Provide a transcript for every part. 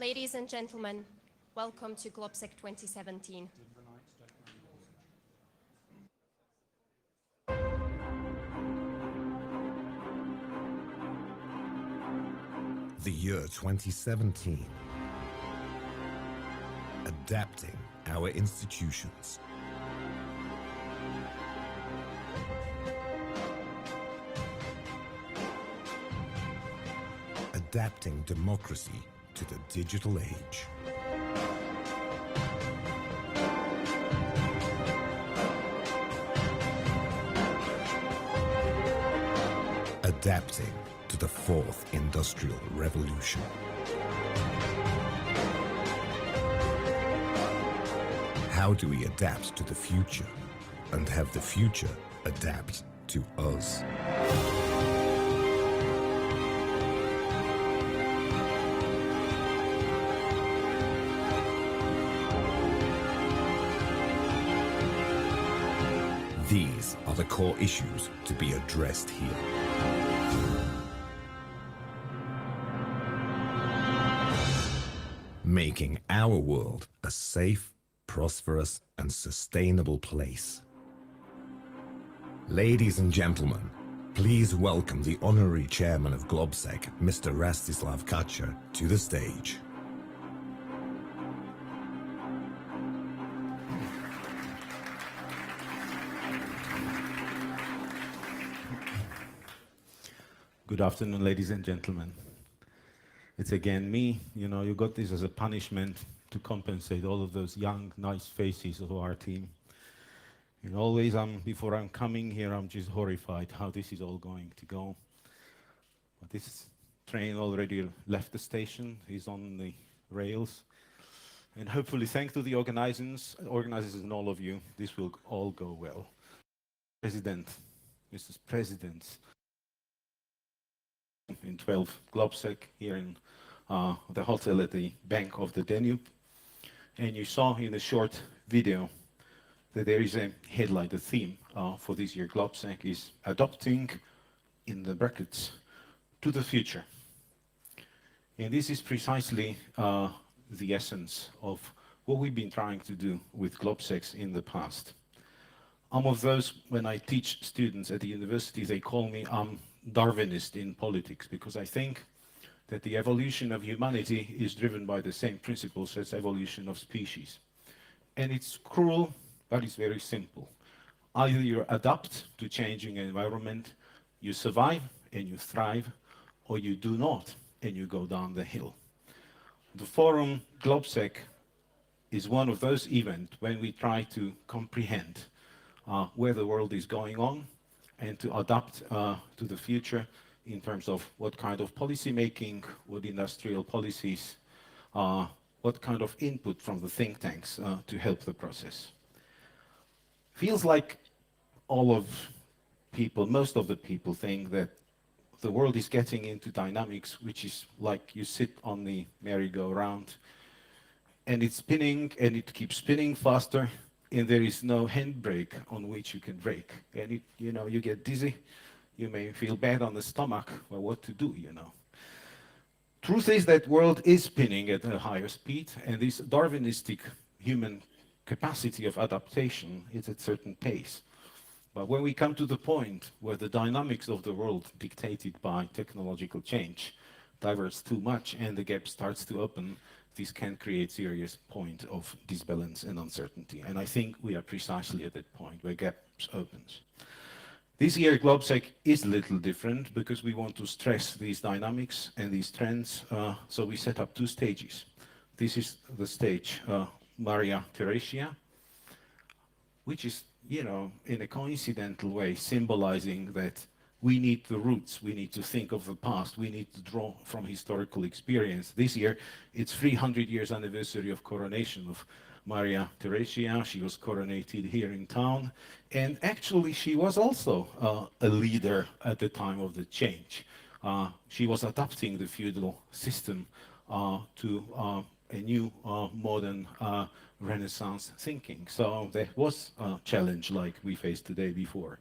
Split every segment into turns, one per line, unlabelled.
Ladies and gentlemen, welcome to GlobSec 2017.
The year 2017. Adapting our institutions. Adapting democracy to the digital age. Adapting to the fourth industrial revolution. How do we adapt to the future and have the future adapt to us? These are the core issues to be addressed here. Making our world a safe, prosperous, and sustainable place. Ladies and gentlemen, please welcome the Honorary Chairman of GlobSec, Mr. Rastislav Kačer, to the stage.
Good afternoon, ladies and gentlemen. It's again me. You know, you got this as a punishment to compensate all of those young, nice faces of our team. And always, before I'm coming here, I'm just horrified how this is all going to go. But this train already left the station, is on the rails. And hopefully, thanks to the organizers and all of you, this will all go well. President, Mrs. President, in 12 GlobSec here in the hotel at the bank of the Danube. And you saw in a short video that there is a headline, the theme for this year GlobSec is adopting, in the brackets, to the future. And this is precisely the essence of what we've been trying to do with GlobSecs in the past. I'm of those, when I teach students at the university, they call me Darwinist in politics, because I think that the evolution of humanity is driven by the same principles as evolution of species. And it's cruel, but it's very simple. Either you adapt to changing environment, you survive and you thrive, or you do not and you go down the hill. The forum GlobSec is one of those events when we try to comprehend where the world is going on and to adapt to the future in terms of what kind of policy making, what industrial policies, what kind of input from the think tanks to help the process. Feels like most of the people think that the world is getting into dynamics, which is like you sit on the merry-go-round and it's spinning and it keeps spinning faster, and there is no handbrake on which you can brake. And you get dizzy, you may feel bad on the stomach, well, what to do, Truth is that world is spinning at a higher speed, and this Darwinistic human capacity of adaptation is at a certain pace. But when we come to the point where the dynamics of the world dictated by technological change diverges too much and the gap starts to open, this can create serious point of disbalance and uncertainty. And I think we are precisely at that point where gaps opens. This year GlobSec is a little different because we want to stress these dynamics and these trends. So we set up two stages. This is the stage Maria Theresia, which is, in a coincidental way symbolizing that we need the roots, we need to think of the past, we need to draw from historical experience. This year, it's 300 years anniversary of coronation of Maria Theresia. She was coronated here in town. And actually, she was also a leader at the time of the change. She was adapting the feudal system to a new modern Renaissance thinking. So there was a challenge like we faced today before.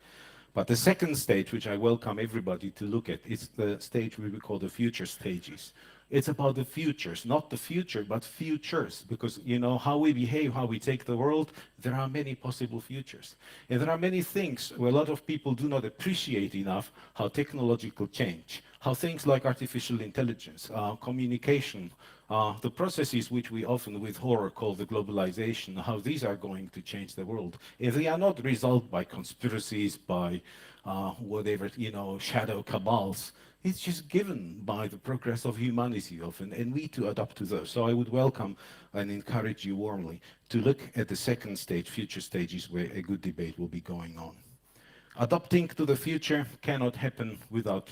But the second stage, which I welcome everybody to look at, is the stage we call the future stages. It's about the futures, not the future, but futures. Because, you know, how we behave, how we take the world, there are many possible futures. And there are many things where a lot of people do not appreciate enough how technological change, how things like artificial intelligence, communication, the processes which we often with horror call the globalization, how these are going to change the world. If they are not resolved by conspiracies, by whatever, you know, shadow cabals, it's just given by the progress of humanity often, and we to adapt to those. So I would welcome and encourage you warmly to look at the second stage, future stages, where a good debate will be going on. Adapting to the future cannot happen without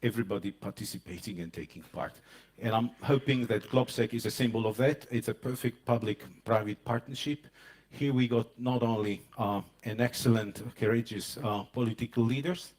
everybody participating and taking part. And I'm hoping that GlobSec is a symbol of that. It's a perfect public-private partnership. Here we got not only an excellent, courageous political leaders,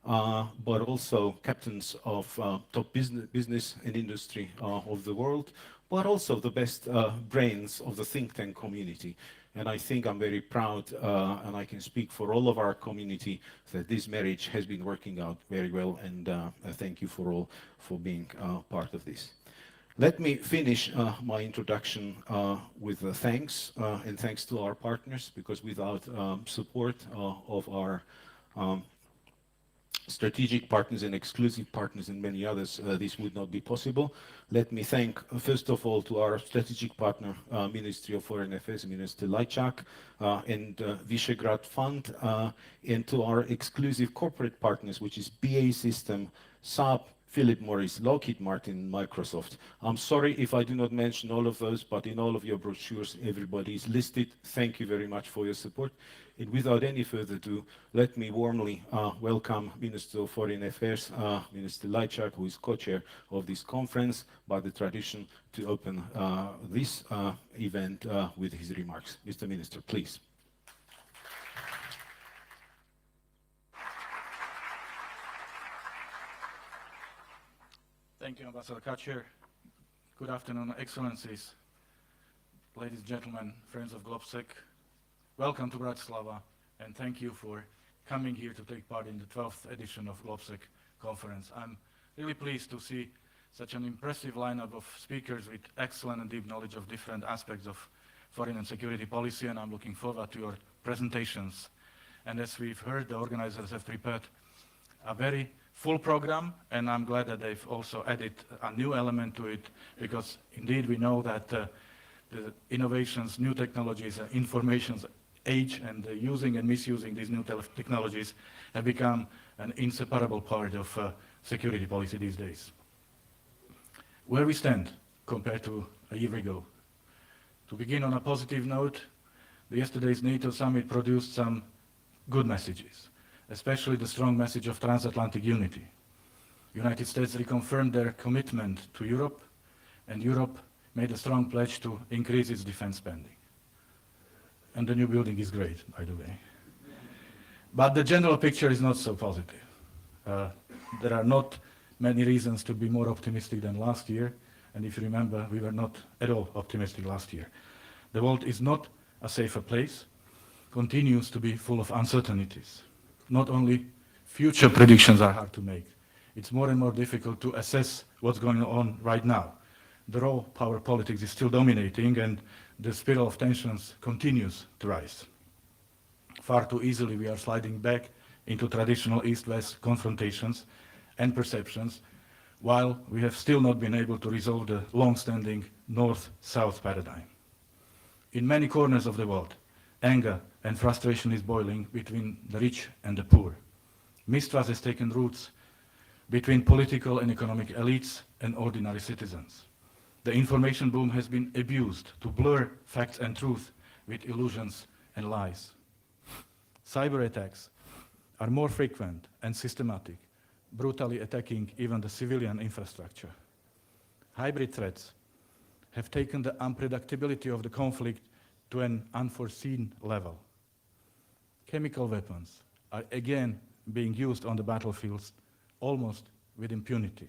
but also captains of top business and industry of the world, but also the best brains of the think tank community. And I think I'm very proud, and I can speak for all of our community, that this marriage has been working out very well, and thank you for all for being part of this. Let me finish my introduction with thanks, and thanks to our partners, because without support of our strategic partners and exclusive partners and many others, this would not be possible. Let me thank, first of all, to our strategic partner, Ministry of Foreign Affairs, Minister Lajčák, and Visegrad Fund, and to our exclusive corporate partners, which is BAE System, Saab, Philip Morris, Lockheed Martin, Microsoft. I'm sorry if I do not mention all of those, but in all of your brochures, everybody is listed. Thank you very much for your support. And without any further ado, let me warmly welcome Minister of Foreign Affairs, Minister Lajčák, who is co-chair of this conference, by the tradition, to open this event with his remarks. Mr. Minister, please.
Thank you, Ambassador Kačer. Good afternoon, Excellencies, ladies and gentlemen, friends of GlobSec. Welcome to Bratislava, and thank you for coming here to take part in the 12th edition of GlobSec conference. I'm really pleased to see such an impressive lineup of speakers with excellent and deep knowledge of different aspects of foreign and security policy, and I'm looking forward to your presentations. And as we've heard, the organizers have prepared a very full program, and I'm glad that they've also added a new element to it, because indeed we know that the innovations, new technologies, information's age, and using and misusing these new technologies have become an inseparable part of security policy these days. Where we stand compared to a year ago. To begin on a positive note, yesterday's NATO summit produced some good messages, especially the strong message of transatlantic unity. United States reconfirmed their commitment to Europe, and Europe made a strong pledge to increase its defense spending. And the new building is great, by the way. But the general picture is not so positive. There are not many reasons to be more optimistic than last year, and if you remember, we were not at all optimistic last year. The world is not a safer place, continues to be full of uncertainties. Not only future predictions are hard to make, it's more and more difficult to assess what's going on right now. The raw power politics is still dominating, and the spiral of tensions continues to rise. Far too easily we are sliding back into traditional East-West confrontations and perceptions, while we have still not been able to resolve the long-standing North-South paradigm. In many corners of the world, anger and frustration is boiling between the rich and the poor. Mistrust has taken roots between political and economic elites and ordinary citizens. The information boom has been abused to blur facts and truth with illusions and lies. Cyber attacks are more frequent and systematic, brutally attacking even the civilian infrastructure. Hybrid threats have taken the unpredictability of the conflict to an unforeseen level. Chemical weapons are again being used on the battlefields almost with impunity.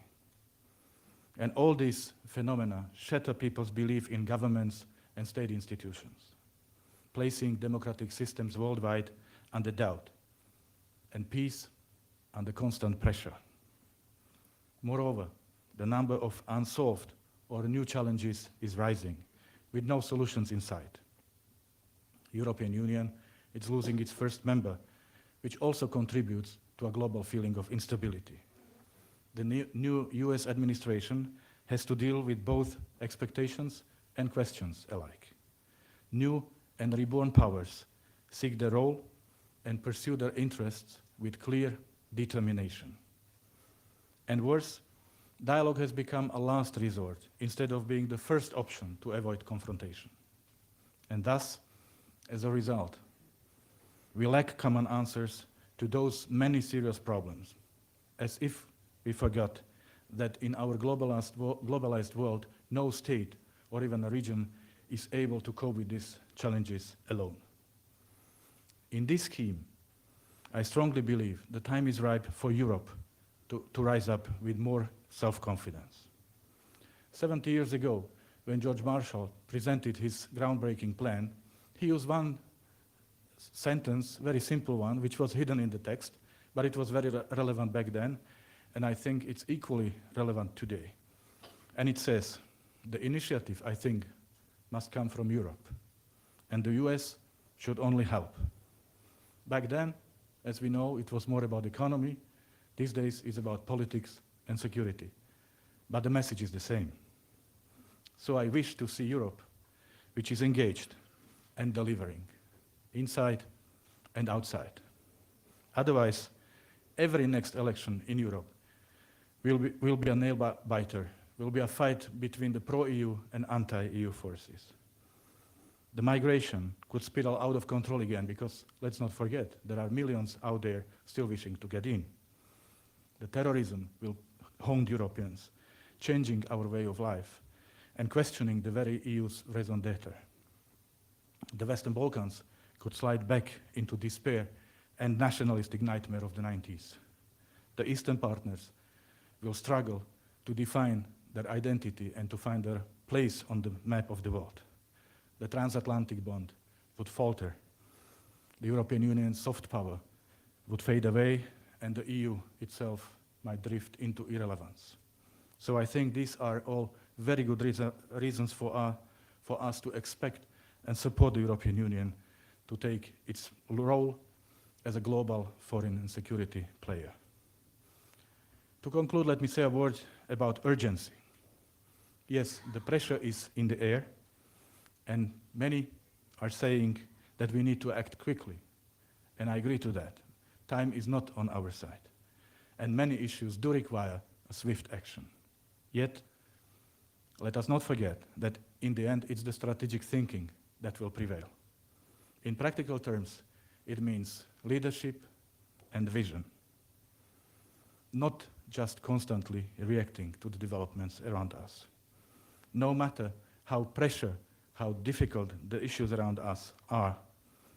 And all these phenomena shatter people's belief in governments and state institutions, placing democratic systems worldwide under doubt and peace under constant pressure. Moreover, the number of unsolved or new challenges is rising, with no solutions in sight. European Union is losing its first member, which also contributes to a global feeling of instability. The new US administration has to deal with both expectations and questions alike. New and reborn powers seek their role and pursue their interests with clear determination. And worse, dialogue has become a last resort instead of being the first option to avoid confrontation. And thus, as a result, we lack common answers to those many serious problems, as if we forgot that in our globalized world, no state or even a region is able to cope with these challenges alone. In this scheme, I strongly believe the time is ripe for Europe to rise up with more self-confidence. 70 years ago, when George Marshall presented his groundbreaking plan, he used one sentence, very simple one, which was hidden in the text, but it was very relevant back then, and I think it's equally relevant today. And it says, the initiative, I think, must come from Europe, and the US should only help. Back then, as we know, it was more about economy. These days, it's about politics and security. But the message is the same. So I wish to see Europe, which is engaged and delivering, inside and outside. Otherwise, every next election in Europe will be a nail-biter, will be a fight between the pro-EU and anti-EU forces. The migration could spiral out of control again because, let's not forget, there are millions out there still wishing to get in. The terrorism will haunt Europeans, changing our way of life and questioning the very EU's raison d'etre. The Western Balkans could slide back into despair and nationalistic nightmare of the 90s. The Eastern partners will struggle to define their identity and to find their place on the map of the world. The transatlantic bond would falter. The European Union's soft power would fade away, and the EU itself might drift into irrelevance. So I think these are all very good reasons for us to expect and support the European Union to take its role as a global foreign and security player. To conclude, let me say a word about urgency. Yes, the pressure is in the air, and many are saying that we need to act quickly, and I agree to that. Time is not on our side, and many issues do require a swift action. Yet, let us not forget that in the end, it's the strategic thinking that will prevail. In practical terms, it means leadership and vision, not just constantly reacting to the developments around us. No matter how difficult the issues around us are,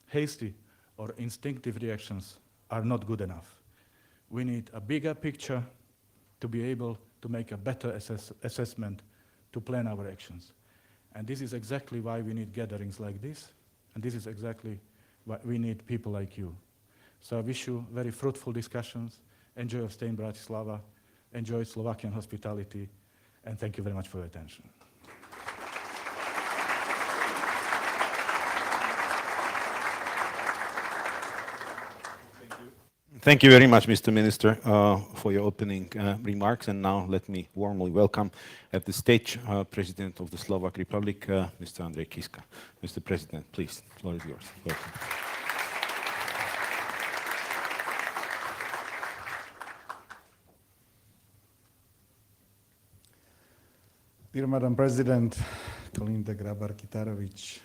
hasty or instinctive reactions are not good enough. We need a bigger picture to be able to make a better assessment to plan our actions. And this is exactly why we need gatherings like this, and this is exactly why we need people like you. So I wish you very fruitful discussions, enjoy your stay in Bratislava, enjoy Slovakian hospitality, and thank you very much for your attention.
Thank you very much, Mr. Minister, for your opening remarks. And now let me warmly welcome at the stage President of the Slovak Republic, Mr. Andrej Kiska. Mr. President, please, the floor is yours. Welcome.
Dear Madam President, Kolinda Grabar-Kitarovic,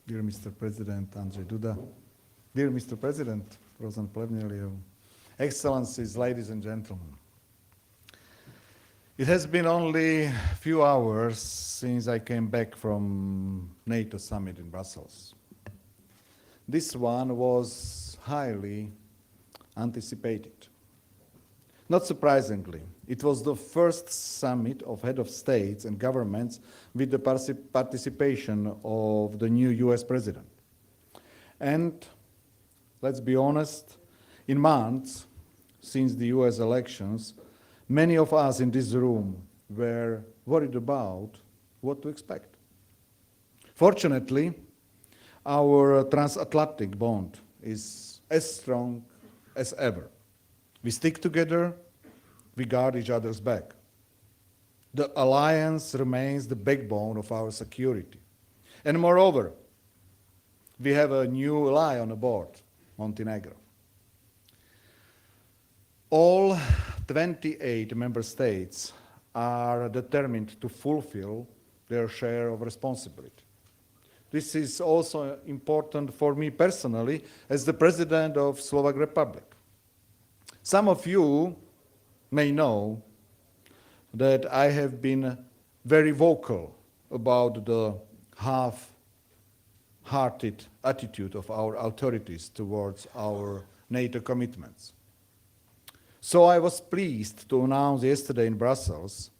dear Mr. President Andrzej Duda, dear Mr. President Rozan Plevneliev, Excellencies, ladies and gentlemen. It has been only a few hours since I came back from NATO summit in Brussels. This one was highly anticipated. Not surprisingly, it was the first summit of head of states and governments with the participation of the new US president. And let's be honest, in months since the US elections, many of us in this room were worried about what to expect. Fortunately, our transatlantic bond is as strong as ever. We stick together, we guard each other's back. The alliance remains the backbone of our security. And moreover, we have a new ally on board, Montenegro. All 28 member states are determined to fulfill their share of responsibility. This is also important for me personally as the President of Slovak Republic. Some of you may know that I have been very vocal about the half-hearted attitude of our authorities towards our NATO commitments. So I was pleased to announce yesterday in Brussels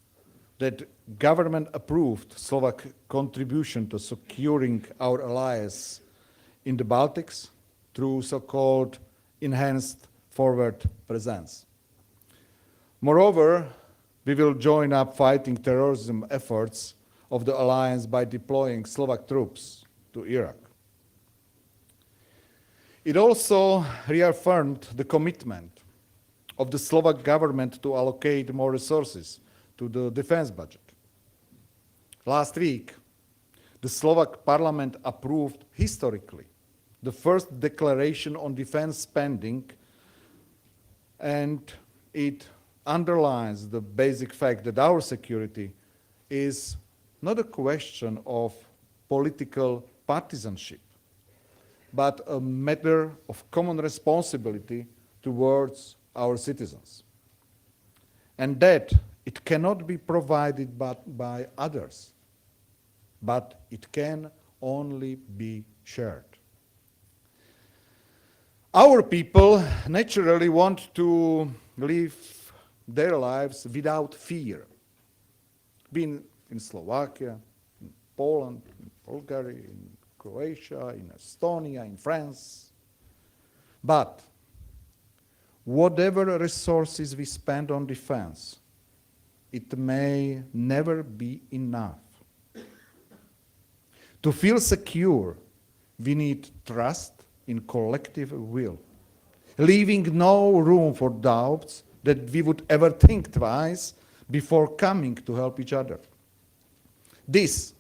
that government approved Slovak contribution to securing our allies in the Baltics through so-called enhanced forward presence. Moreover, we will join up fighting terrorism efforts of the alliance by deploying Slovak troops to Iraq. It also reaffirmed the commitment of the Slovak government to allocate more resources to the defense budget. Last week, the Slovak parliament approved historically the first declaration on defense spending, and it underlines the basic fact that our security is not a question of political partisanship, but a matter of common responsibility towards our citizens. And that it cannot be provided by others, but it can only be shared. Our people naturally want to live their lives without fear. Being in Slovakia, in Poland, in Bulgaria, in Croatia, in Estonia, in France. But whatever resources we spend on defense, it may never be enough. To feel secure, we need trust in collective will, leaving no room for doubts that we would ever think twice before coming to help each other. This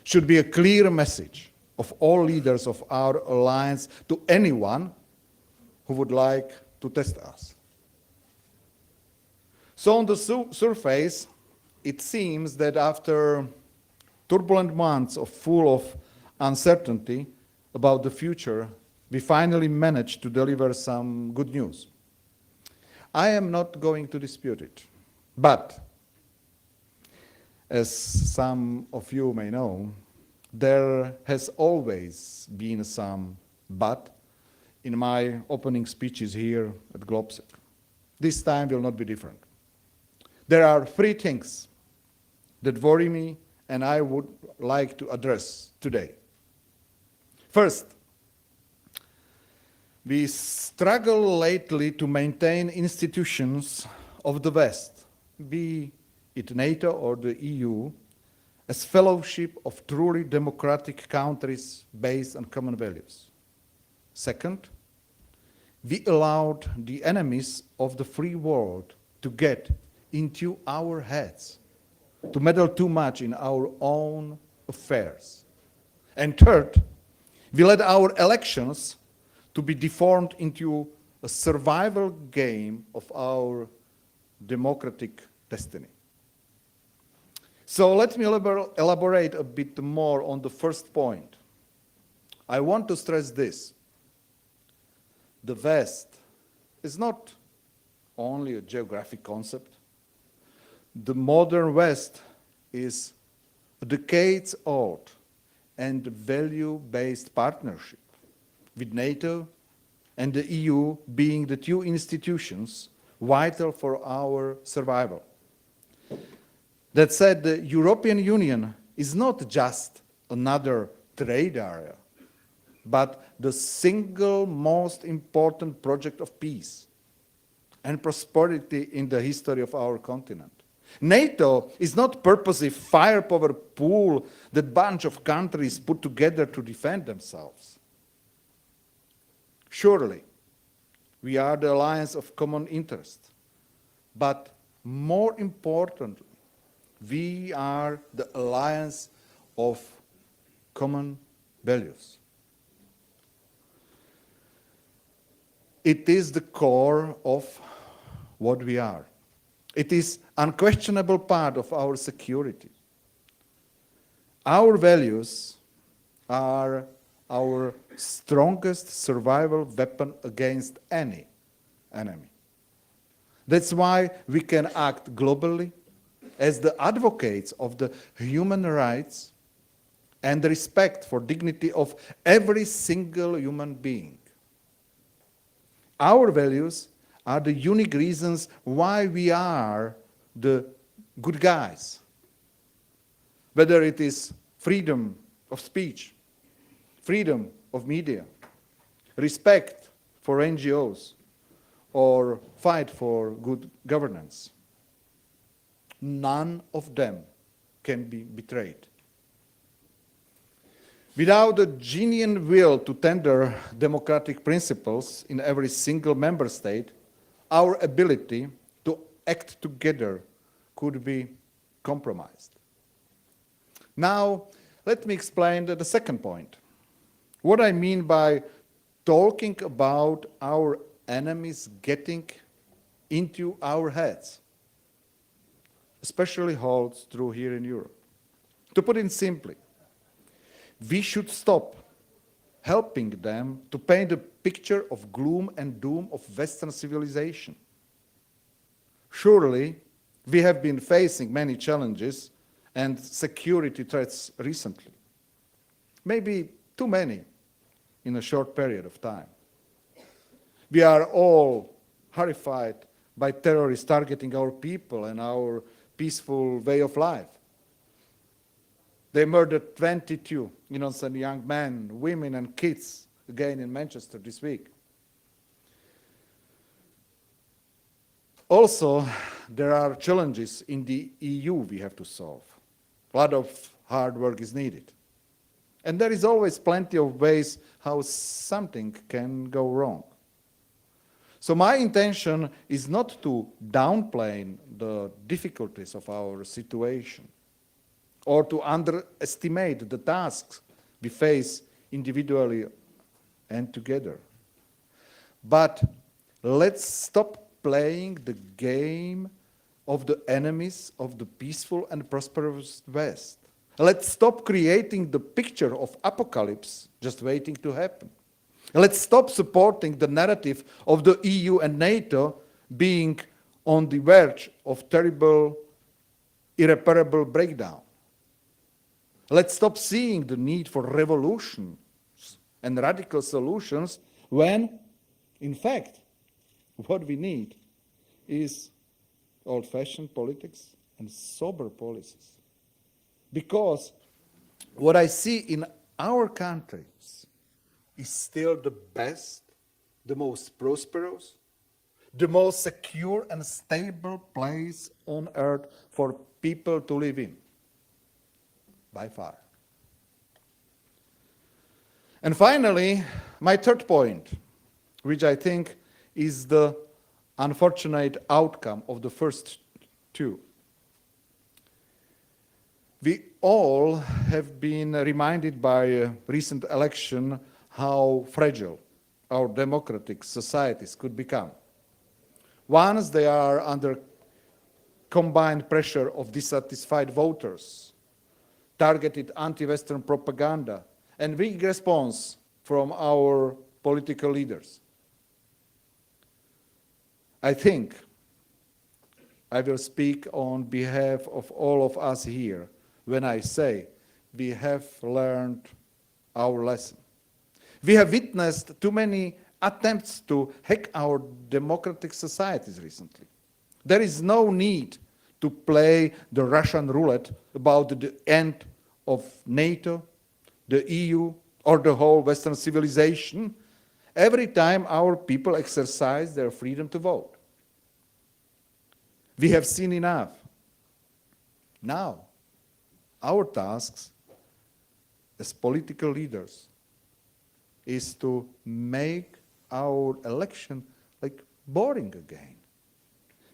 should be a clear message of all leaders of our alliance to anyone who would like to test us. So on the surface, it seems that after turbulent months full of uncertainty about the future, we finally managed to deliver some good news. I am not going to dispute it, but as some of you may know, there has always been some but in my opening speeches here at GlobSec. This time will not be different. There are three things that worry me and I would like to address today. First, we struggle lately to maintain institutions of the West, be it NATO or the EU, as fellowship of truly democratic countries based on common values. Second, we allowed the enemies of the free world to get into our heads, to meddle too much in our own affairs. And third, we let our elections to be deformed into a survival game of our democratic destiny. So let me elaborate a bit more on the first point. I want to stress this. The West is not only a geographic concept. The modern West is a decades-old and value-based partnership, with NATO and the EU being the two institutions vital for our survival. That said, the European Union is not just another trade area, but the single most important project of peace and prosperity in the history of our continent. NATO is not purposely firepower pool that bunch of countries put together to defend themselves. Surely, we are the alliance of common interest. But more importantly, we are the alliance of common values. It is the core of what we are. It is unquestionable part of our security. Our values are our strongest survival weapon against any enemy. That's why we can act globally as the advocates of the human rights and the respect for dignity of every single human being. Our values are the unique reasons why we are the good guys. Whether it is freedom of speech, freedom of media, respect for NGOs, or fight for good governance. None of them can be betrayed. Without a genuine will to tender democratic principles in every single member state, our ability to act together could be compromised. Now, let me explain the second point. What I mean by talking about our enemies getting into our heads, especially holds true here in Europe. To put it simply, we should stop helping them to paint a picture of gloom and doom of Western civilization. Surely, we have been facing many challenges and security threats recently. Maybe too many in a short period of time. We are all horrified by terrorists targeting our people and our peaceful way of life. They murdered 22 innocent young men, women, and kids, again in Manchester this week. Also, there are challenges in the EU we have to solve. A lot of hard work is needed. And there is always plenty of ways how something can go wrong. So my intention is not to downplay the difficulties of our situation or to underestimate the tasks we face individually and together. But let's stop playing the game of the enemies of the peaceful and prosperous West. Let's stop creating the picture of apocalypse just waiting to happen. Let's stop supporting the narrative of the EU and NATO being on the verge of terrible, irreparable breakdown. Let's stop seeing the need for revolutions and radical solutions when, in fact, what we need is old-fashioned politics and sober policies. Because what I see in our countries is still the best, the most prosperous, the most secure and stable place on earth for people to live in, by far. And finally, my third point, which I think is the unfortunate outcome of the first two. We all have been reminded by a recent election how fragile our democratic societies could become. Once they are under combined pressure of dissatisfied voters, targeted anti-Western propaganda, and weak response from our political leaders. I think I will speak on behalf of all of us here when I say we have learned our lesson. We have witnessed too many attempts to hack our democratic societies recently. There is no need to play the Russian roulette about the end of NATO, the EU, or the whole Western civilization every time our people exercise their freedom to vote. We have seen enough Now, our tasks as political leaders is to make our election like boring again.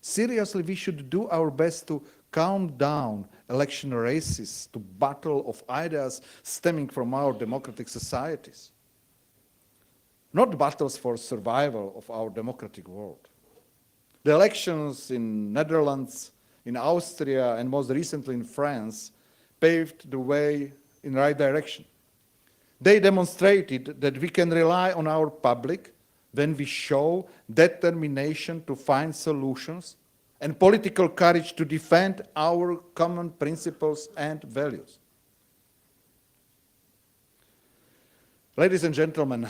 Seriously, we should do our best to calm down election races to battle of ideas stemming from our democratic societies. Not battles for survival of our democratic world. The elections in Netherlands, in Austria, and most recently in France paved the way in the right direction. They demonstrated that we can rely on our public when we show determination to find solutions and political courage to defend our common principles and values. Ladies and gentlemen,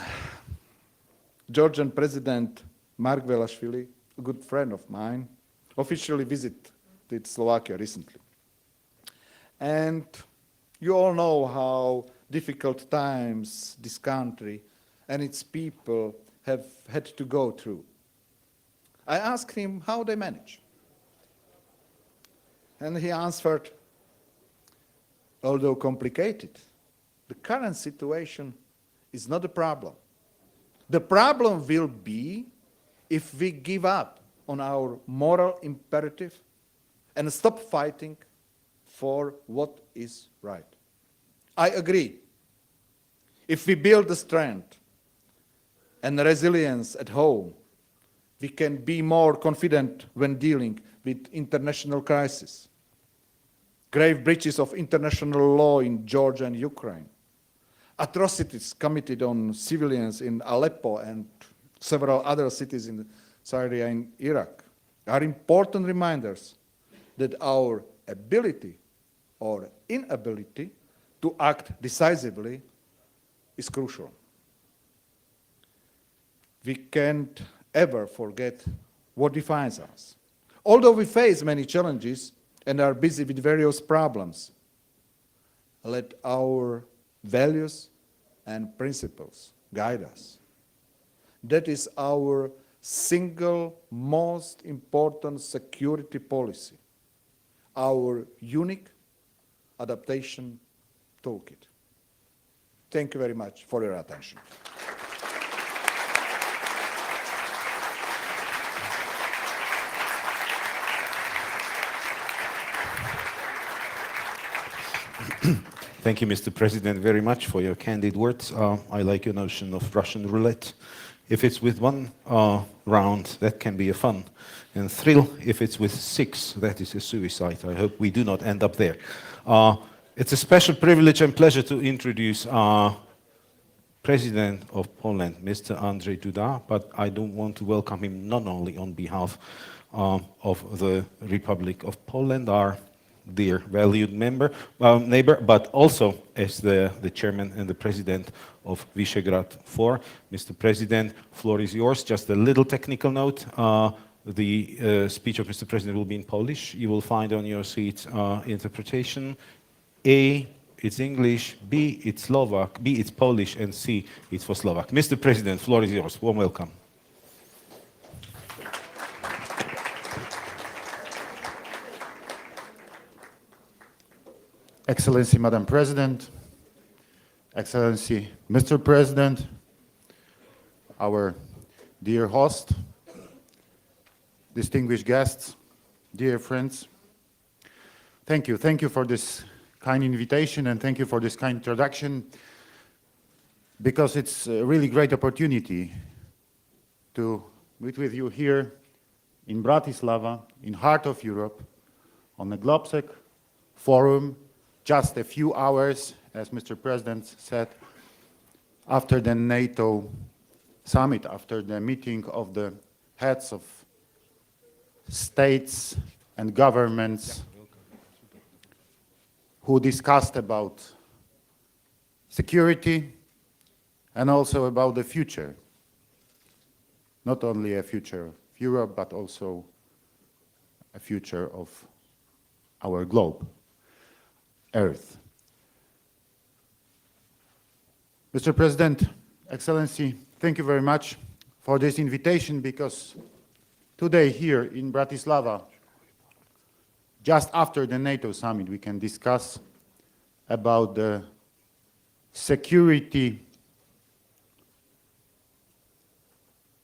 Georgian President Margvelashvili, a good friend of mine, officially visited Slovakia recently. And you all know how difficult times this country and its people have had to go through. I asked him how they manage. And he answered, although complicated, the current situation is not a problem. The problem will be if we give up on our moral imperative and stop fighting for what is right. I agree. If we build the strength and resilience at home, we can be more confident when dealing with international crises. Grave breaches of international law in Georgia and Ukraine, atrocities committed on civilians in Aleppo and several other cities in Syria and Iraq are important reminders that our ability or inability to act decisively is crucial. We can't ever forget what defines us. Although we face many challenges and are busy with various problems, let our values and principles guide us. That is our single most important security policy, our unique adaptation toolkit. Thank you very much for your attention.
Thank you, Mr. President, very much for your candid words. I like your notion of Russian roulette. If it's with one round, that can be a fun and thrill. If it's with 6, that is a suicide. I hope we do not end up there. It's a special privilege and pleasure to introduce President of Poland, Mr. Andrzej Duda, but I don't want to welcome him not only on behalf of the Republic of Poland, our dear valued neighbor, but also as the chairman and the president of Visegrad 4. Mr. President, floor is yours. Just a little technical note. The speech of Mr. President will be in Polish. You will find on your seats interpretation. A, it's English, B, it's Slovak, B, it's Polish, and C, it's for Slovak. Mr. President, floor is yours. Warm welcome.
Excellency, Madam President, Excellency, Mr. President, our dear host, distinguished guests, dear friends, thank you. Thank you for this kind invitation and thank you for this kind introduction, because it's a really great opportunity to meet with you here in Bratislava, in heart of Europe, on the GlobSec forum, just a few hours, as Mr. President said, after the NATO summit, after the meeting of the heads of states and governments who discussed about security and also about the future. Not only a future of Europe, but also a future of our globe. Earth. Mr. President, Excellency, thank you very much for this invitation, because today here in Bratislava, just after the NATO summit, we can discuss about the security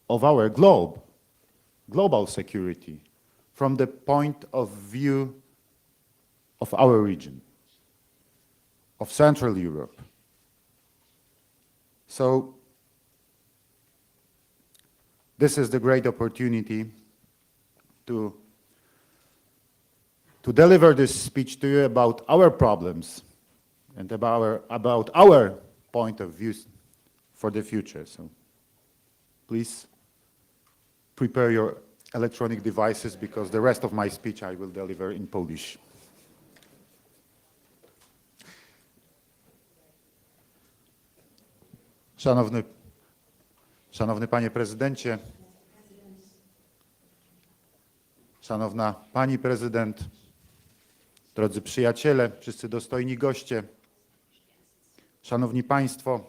of our globe, global security, from the point of view of our region, of Central Europe. So this is the great opportunity to deliver this speech to you about our problems and about our point of view for the future. So please prepare your electronic devices, because the rest of my speech I will deliver in Polish. Szanowny Panie Prezydencie, Szanowna Pani Prezydent, drodzy przyjaciele, wszyscy dostojni goście, Szanowni Państwo,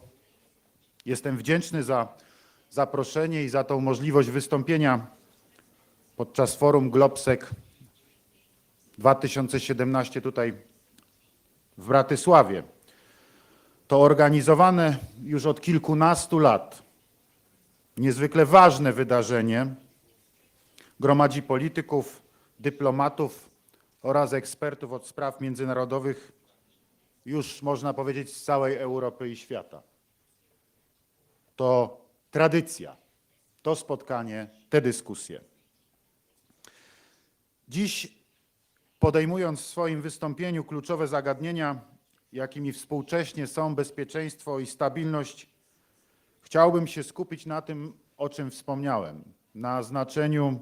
jestem wdzięczny za zaproszenie i za tą możliwość wystąpienia podczas forum GlobSec 2017 tutaj w Bratysławie. To organizowane już od kilkunastu lat niezwykle ważne wydarzenie gromadzi polityków, dyplomatów oraz ekspertów od spraw międzynarodowych już można powiedzieć z całej Europy i świata. To tradycja, to spotkanie, te dyskusje. Dziś, podejmując w swoim wystąpieniu kluczowe zagadnienia, jakimi współcześnie są bezpieczeństwo i stabilność, chciałbym się skupić na tym, o czym wspomniałem, na znaczeniu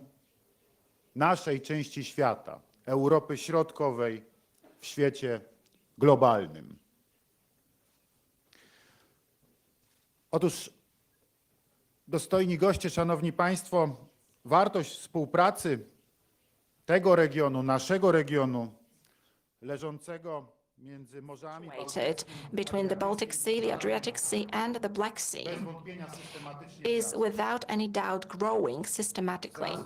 naszej części świata, Europy Środkowej w świecie globalnym. Otóż, dostojni goście, szanowni państwo, wartość współpracy tego regionu, naszego regionu, leżącego między morzami
between the Baltic Sea, the Adriatic Sea, and the Black Sea is without any doubt growing systematically.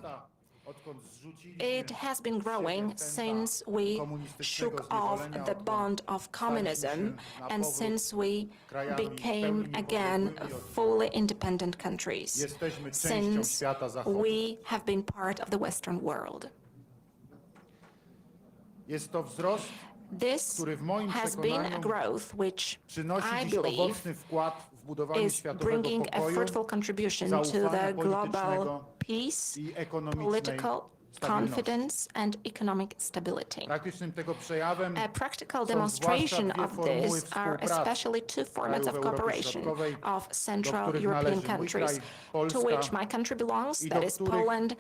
It has been growing since we shook off the bond of communism and since we became again fully independent countries, since we have been part of the Western world. This has been a growth which I believe is bringing a fruitful contribution to the global peace, political confidence and economic stability. A practical demonstration of this are especially two formats of cooperation of Central European countries, to which my country belongs, that is Poland,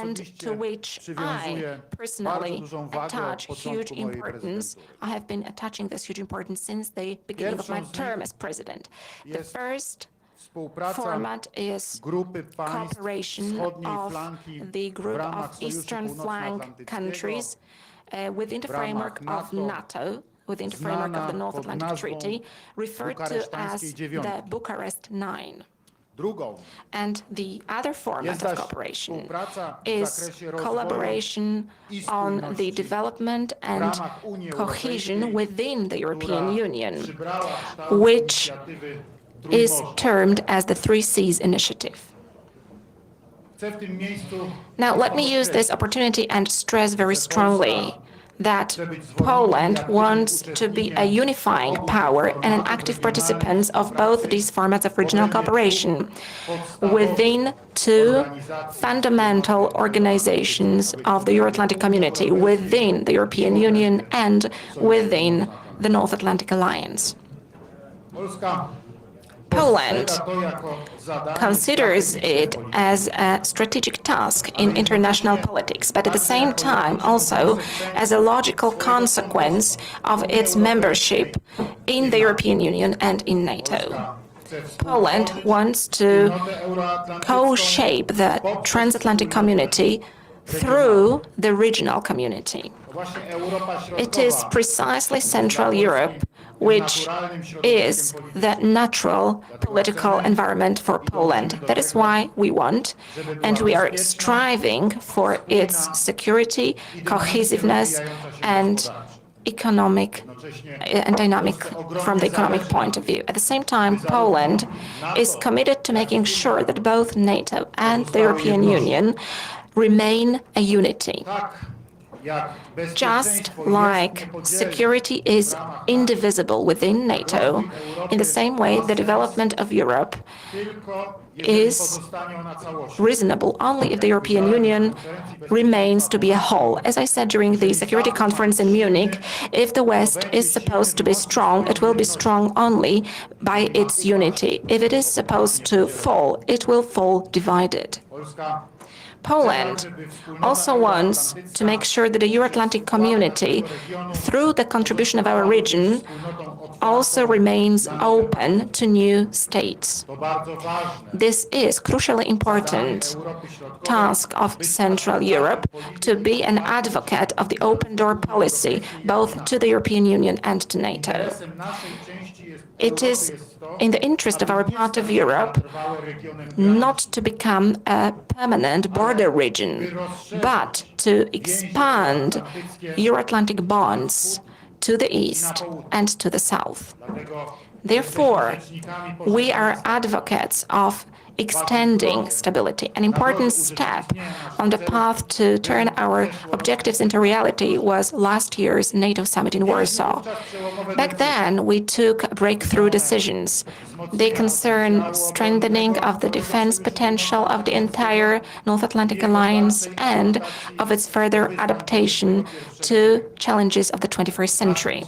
and to which I personally attach huge importance. I have been attaching this huge importance since the beginning of my term as president. The first format is cooperation of the group of Eastern flank countries within the framework of NATO, within the framework of the North Atlantic Treaty, referred to as the Bucharest Nine. And the other format of cooperation is collaboration on the development and cohesion within the European Union, which is termed as the 3Cs initiative. Now, let me use this opportunity and stress very strongly that Poland wants to be a unifying power and an active participant of both these formats of regional cooperation within two fundamental organizations of the Euro-Atlantic community, within the European Union and within the North Atlantic Alliance. Poland considers it as a strategic task in international politics, but at the same time also as a logical consequence of its membership in the European Union and in NATO. Poland wants to co-shape the transatlantic community through the regional community. It is precisely Central Europe which is the natural political environment for Poland. That is why we want, and we are striving for its security, cohesiveness, and economic and dynamic from the economic point of view. At the same time, Poland is committed to making sure that both NATO and the European Union remain a unity. Just like security is indivisible within NATO, in the same way the development of Europe is reasonable only if the European Union remains to be a whole. As I said during the security conference in Munich, if the West is supposed to be strong, it will be strong only by its unity. If it is supposed to fall, it will fall divided. Poland also wants to make sure that the Euro-Atlantic community, through the contribution of our region, also remains open to new states. This is crucially important task of Central Europe to be an advocate of the open door policy, both to the European Union and to NATO. It is in the interest of our part of Europe not to become a permanent border region, but to expand Euro-Atlantic bonds to the east and to the south. Therefore, we are advocates of extending stability. An important step on the path to turn our objectives into reality was last year's NATO summit in Warsaw. Back then, we took breakthrough decisions. They concern strengthening of the defense potential of the entire North Atlantic Alliance and of its further adaptation to challenges of the 21st century.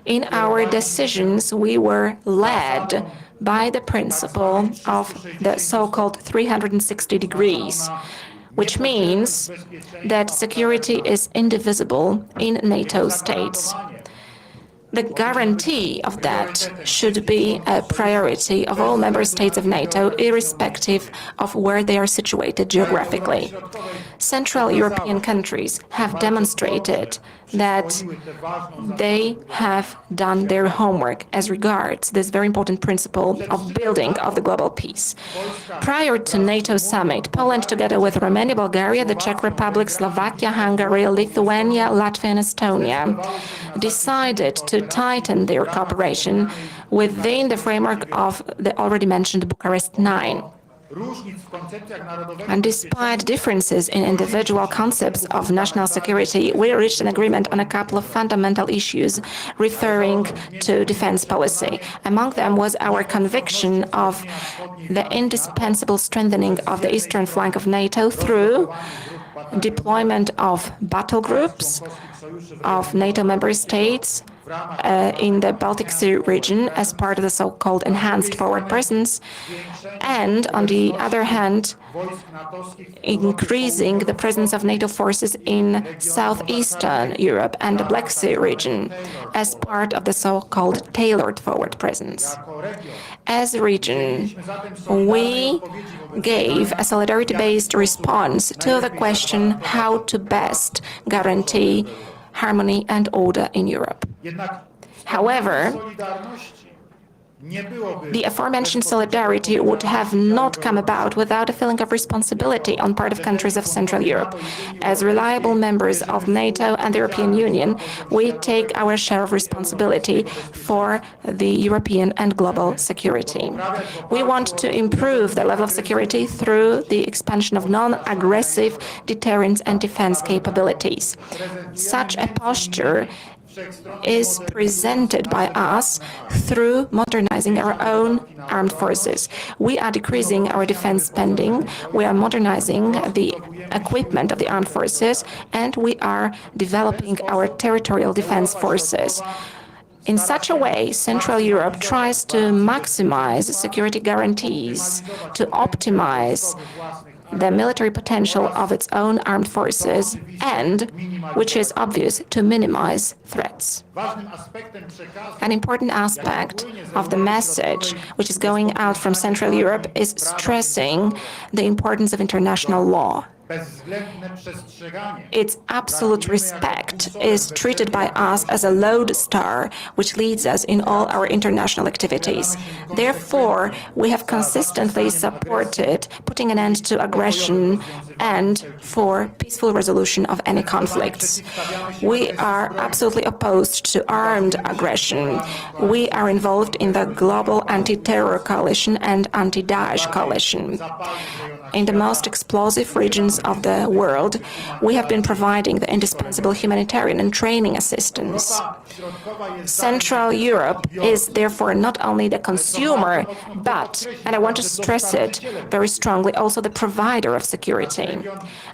In our decisions, we were led by the principle of the so-called 360 degrees, which means that security is indivisible in NATO states. The guarantee of that should be a priority of all member states of NATO, irrespective of where they are situated geographically. Central European countries have demonstrated that they have done their homework as regards this very important principle of building of the global peace. Prior to NATO summit, Poland, together with Romania, Bulgaria, the Czech Republic, Slovakia, Hungary, Lithuania, Latvia and Estonia, decided to tighten their cooperation within the framework of the already mentioned Bucharest 9. And despite differences in individual concepts of national security, we reached an agreement on a couple of fundamental issues referring to defense policy. Among them was our conviction of the indispensable strengthening of the eastern flank of NATO through deployment of battle groups of NATO member states in the Baltic Sea region as part of the so-called enhanced forward presence, and on the other hand, increasing the presence of NATO forces in southeastern Europe and the Black Sea region as part of the so-called tailored forward presence. As a region, we gave a solidarity-based response to the question how to best guarantee harmony and order in Europe. However, the aforementioned solidarity would have not come about without a feeling of responsibility on part of countries of Central Europe. As reliable members of NATO and the European Union, we take our share of responsibility for the European and global security. We want to improve the level of security through the expansion of non-aggressive deterrence and defense capabilities. Such a posture is presented by us through modernizing our own armed forces. We are decreasing our defense spending, we are modernizing the equipment of the armed forces, and we are developing our territorial defense forces. In such a way, Central Europe tries to maximize security guarantees, to optimize the military potential of its own armed forces and, which is obvious, to minimize threats. An important aspect of the message which is going out from Central Europe is stressing the importance of international law. its absolute respect is treated by us as a lodestar, which leads us in all our international activities. Therefore, we have consistently supported putting an end to aggression and for peaceful resolution of any conflicts. We are absolutely opposed to armed aggression. We are involved in the global anti-terror coalition and anti-Daesh coalition. In the most explosive regions of the world, we have been providing the indispensable humanitarian and training assistance. Central Europe is therefore not only the consumer, but, and I want to stress it very strongly, also the provider of security.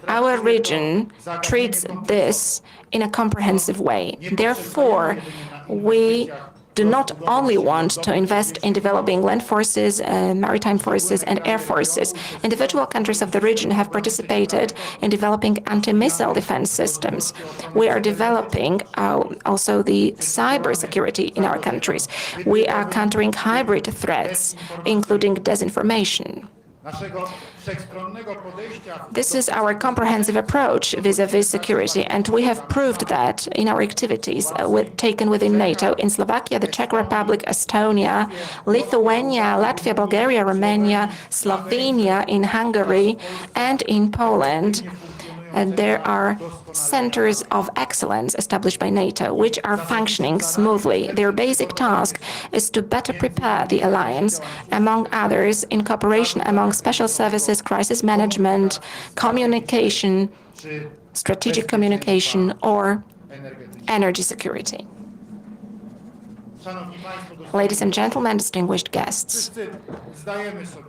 Our region treats this in a comprehensive way. Therefore, we do not only want to invest in developing land forces, maritime forces, and air forces. Individual countries of the region have participated in developing anti-missile defense systems. We are developing also the cybersecurity in our countries. We are countering hybrid threats, including disinformation. This is our comprehensive approach vis-à-vis security, and we have proved that in our activities taken within NATO in Slovakia, the Czech Republic, Estonia, Lithuania, Latvia, Bulgaria, Romania, Slovenia, in Hungary, and in Poland. And there are centers of excellence established by NATO, which are functioning smoothly. Their basic task is to better prepare the alliance, among others, in cooperation among special services, crisis management, communication, strategic communication, or energy security. Ladies and gentlemen, distinguished guests,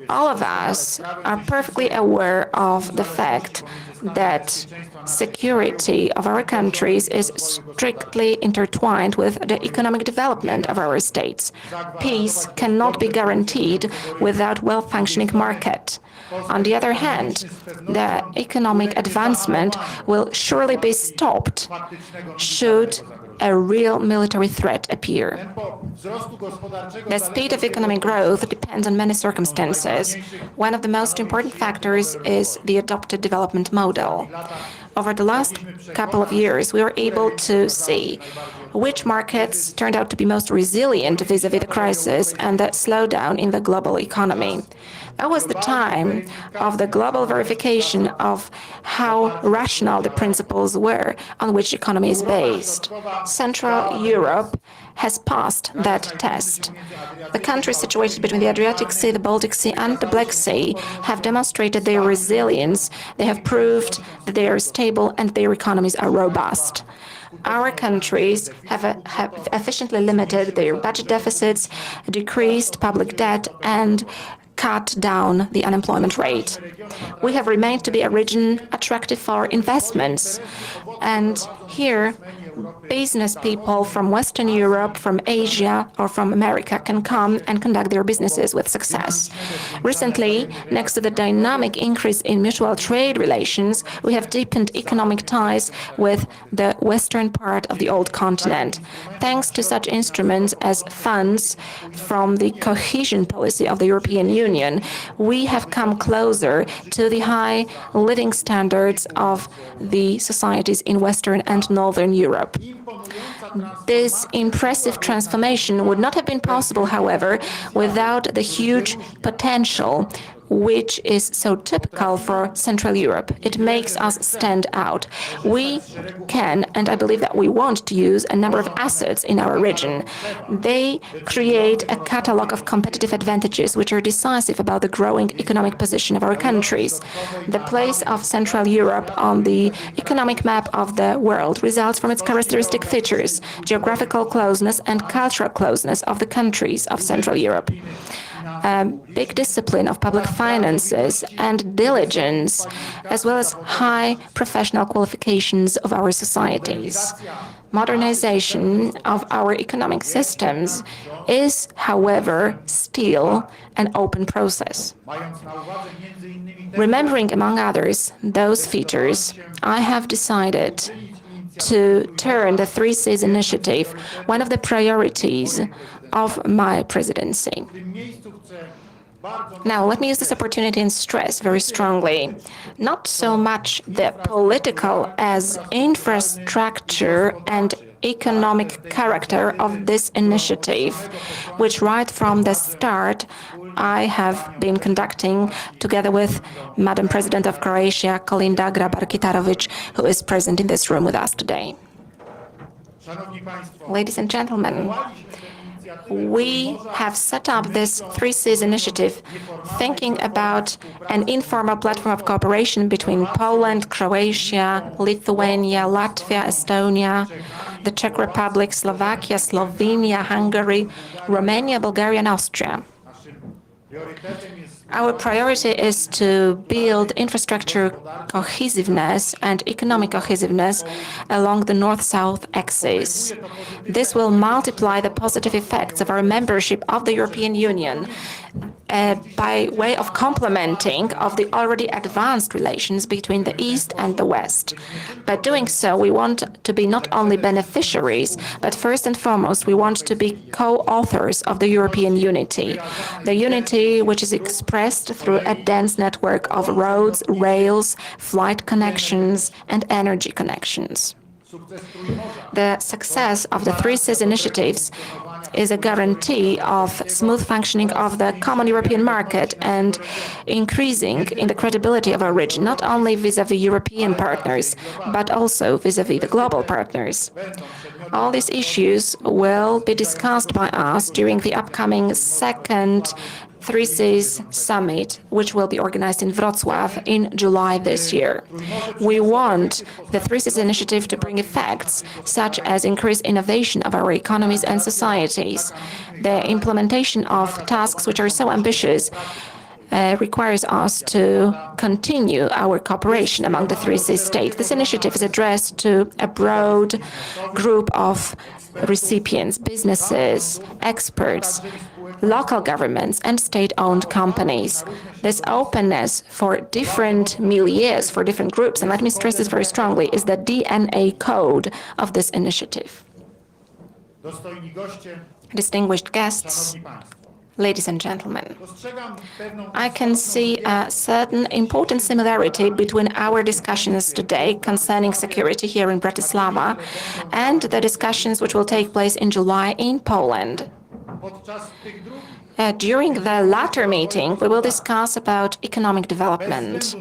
all of us are perfectly aware of the fact that security of our countries is strictly intertwined with the economic development of our states. Peace cannot be guaranteed without well-functioning market. On the other hand, the economic advancement will surely be stopped should a real military threat appear. The speed of economic growth depends on many circumstances. One of the most important factors is the adopted development model. Over the last couple of years, we were able to see which markets turned out to be most resilient vis-à-vis the crisis and the slowdown in the global economy. That was the time of the global verification of how rational the principles were on which the economy is based. Central Europe has passed that test. The countries situated between the Adriatic Sea, the Baltic Sea, and the Black Sea have demonstrated their resilience. They have proved that they are stable and their economies are robust. Our countries have efficiently limited their budget deficits, decreased public debt, and cut down the unemployment rate. We have remained to be a region attractive for investments. And here, business people from Western Europe, from Asia, or from America can come and conduct their businesses with success. Recently, next to the dynamic increase in mutual trade relations, we have deepened economic ties with the western part of the old continent. Thanks to such instruments as funds from the cohesion policy of the European Union, we have come closer to the high living standards of the societies in Western and Northern Europe. This impressive transformation would not have been possible, however, without the huge potential which is so typical for Central Europe. It makes us stand out. We can, and I believe that we want to use a number of assets in our region. They create a catalog of competitive advantages which are decisive about the growing economic position of our countries. The place of Central Europe on the economic map of the world results from its characteristic features, geographical closeness and cultural closeness of the countries of Central Europe. Big discipline of public finances and diligence, as well as high professional qualifications of our societies. Modernization of our economic systems is, however, still an open process. Remembering, among others, those features, I have decided to turn the 3 Cs initiative, one of the priorities of my presidency. Now, let me use this opportunity and stress very strongly, not so much the political as infrastructure and economic character of this initiative, which right from the start I have been conducting together with Madam President of Croatia, Kolinda Grabar-Kitarovic, who is present in this room with us today. Ladies and gentlemen, we have set up this 3Cs initiative thinking about an informal platform of cooperation between Poland, Croatia, Lithuania, Latvia, Estonia, the Czech Republic, Slovakia, Slovenia, Hungary, Romania, Bulgaria, and Austria. Our priority is to build infrastructure cohesiveness and economic cohesiveness along the north-south axis. This will multiply the positive effects of our membership of the European Union by way of complementing of the already advanced relations between the East and the West. By doing so, we want to be not only beneficiaries, but first and foremost, we want to be co-authors of the European unity. The unity which is expressed through a dense network of roads, rails, flight connections, and energy connections. The success of the 3Cs initiatives is a guarantee of smooth functioning of the common European market and increasing in the credibility of our region, not only vis-à-vis European partners, but also vis-à-vis the global partners. All these issues will be discussed by us during the upcoming second 3Cs summit, which will be organized in Wrocław in July this year. We want the 3Cs initiative to bring effects such as increased innovation of our economies and societies. The implementation of tasks which are so ambitious requires us to continue our cooperation among the 3C states. This initiative is addressed to a broad group of recipients, businesses, experts, local governments, and state-owned companies. This openness for different milieus, for different groups, and let me stress this very strongly, is the DNA code of this initiative. Distinguished guests, ladies and gentlemen, I can see a certain important similarity between our discussions today concerning security here in Bratislava and the discussions which will take place in July in Poland. During the latter meeting, we will discuss about economic development.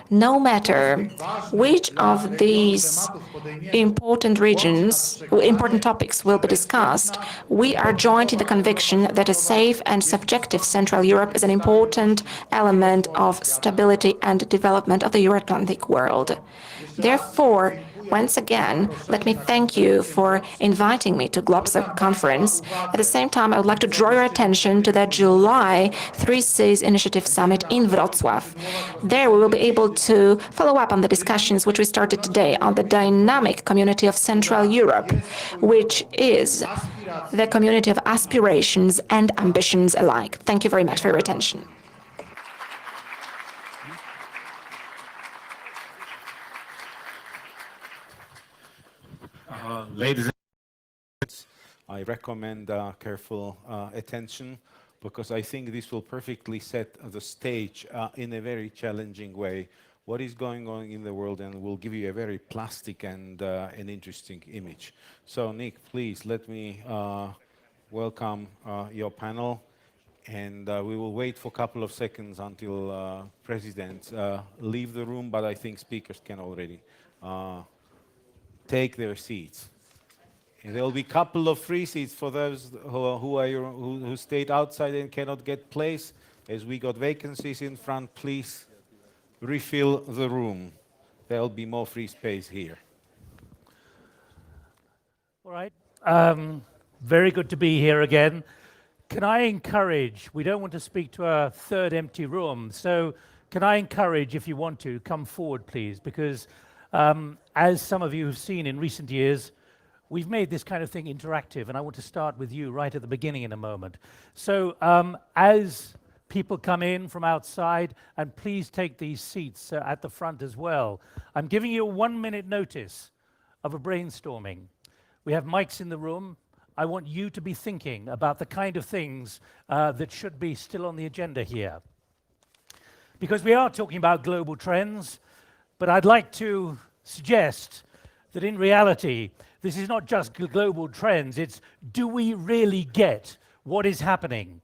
No matter which of these important topics will be discussed, we are joined in the conviction that a safe and subjective Central Europe is an important element of stability and development of the Euro-Atlantic world. Therefore, once again, let me thank you for inviting me to GlobSec conference. At the same time, I would like to draw your attention to the July 3Cs Initiative Summit in Wrocław. There we will be able to follow up on the discussions which we started today on the dynamic community of Central Europe, which is the community of aspirations and ambitions alike. Thank you very much for your attention.
Ladies and gentlemen, I recommend careful attention because I think this will perfectly set the stage in a very challenging way what is going on in the world and will give you a very plastic and an interesting image. So Nick, please let me welcome your panel, and we will wait for a couple of seconds until presidents leave the room, but I think speakers can already take their seats. And there will be a couple of free seats for those who stayed outside and cannot get place. As we got vacancies in front, please refill the room. There will be more free space here.
All right. Very good to be here again. Can I encourage, we don't want to speak to a third empty room, so can I encourage, if you want to, come forward, please, because as some of you have seen in recent years, we've made this kind of thing interactive, and I want to start with you right at the beginning in a moment. So as people come in from outside, and please take these seats at the front as well. I'm giving you a 1-minute notice of a brainstorming. We have mics in the room. I want you to be thinking about the kind of things that should be still on the agenda here. Because we are talking about global trends, but I'd like to suggest that in reality, this is not just global trends, it's do we really get what is happening?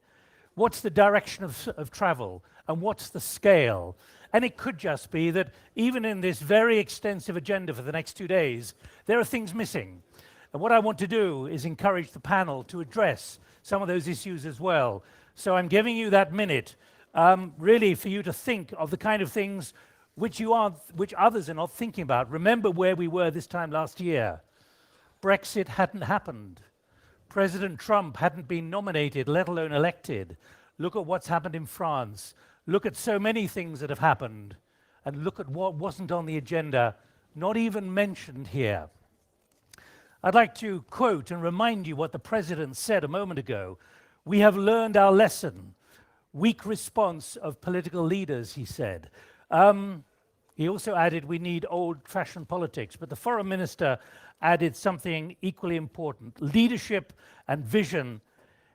What's the direction of travel? And what's the scale? And it could just be that even in this very extensive agenda for the next 2 days, there are things missing. And what I want to do is encourage the panel to address some of those issues as well. So I'm giving you that minute, really for you to think of the kind of things which others are not thinking about. Remember where we were this time last year. Brexit hadn't happened. President Trump hadn't been nominated, let alone elected. Look at what's happened in France. Look at so many things that have happened. And look at what wasn't on the agenda, not even mentioned here. I'd like to quote and remind you what the president said a moment ago. We have learned our lesson. Weak response of political leaders, he said. He also added, we need old-fashioned politics. But the foreign minister added something equally important. Leadership and vision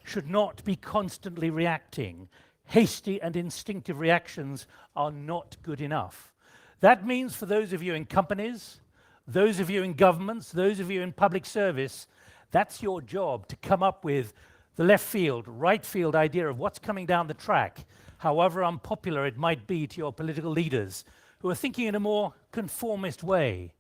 should not be constantly reacting. Hasty and instinctive reactions are not good enough. That means for those of you in companies, those of you in governments, those of you in public service, that's your job to come up with the left field, right field idea of what's coming down the track, however unpopular it might be to your political leaders who are thinking in a more conformist way.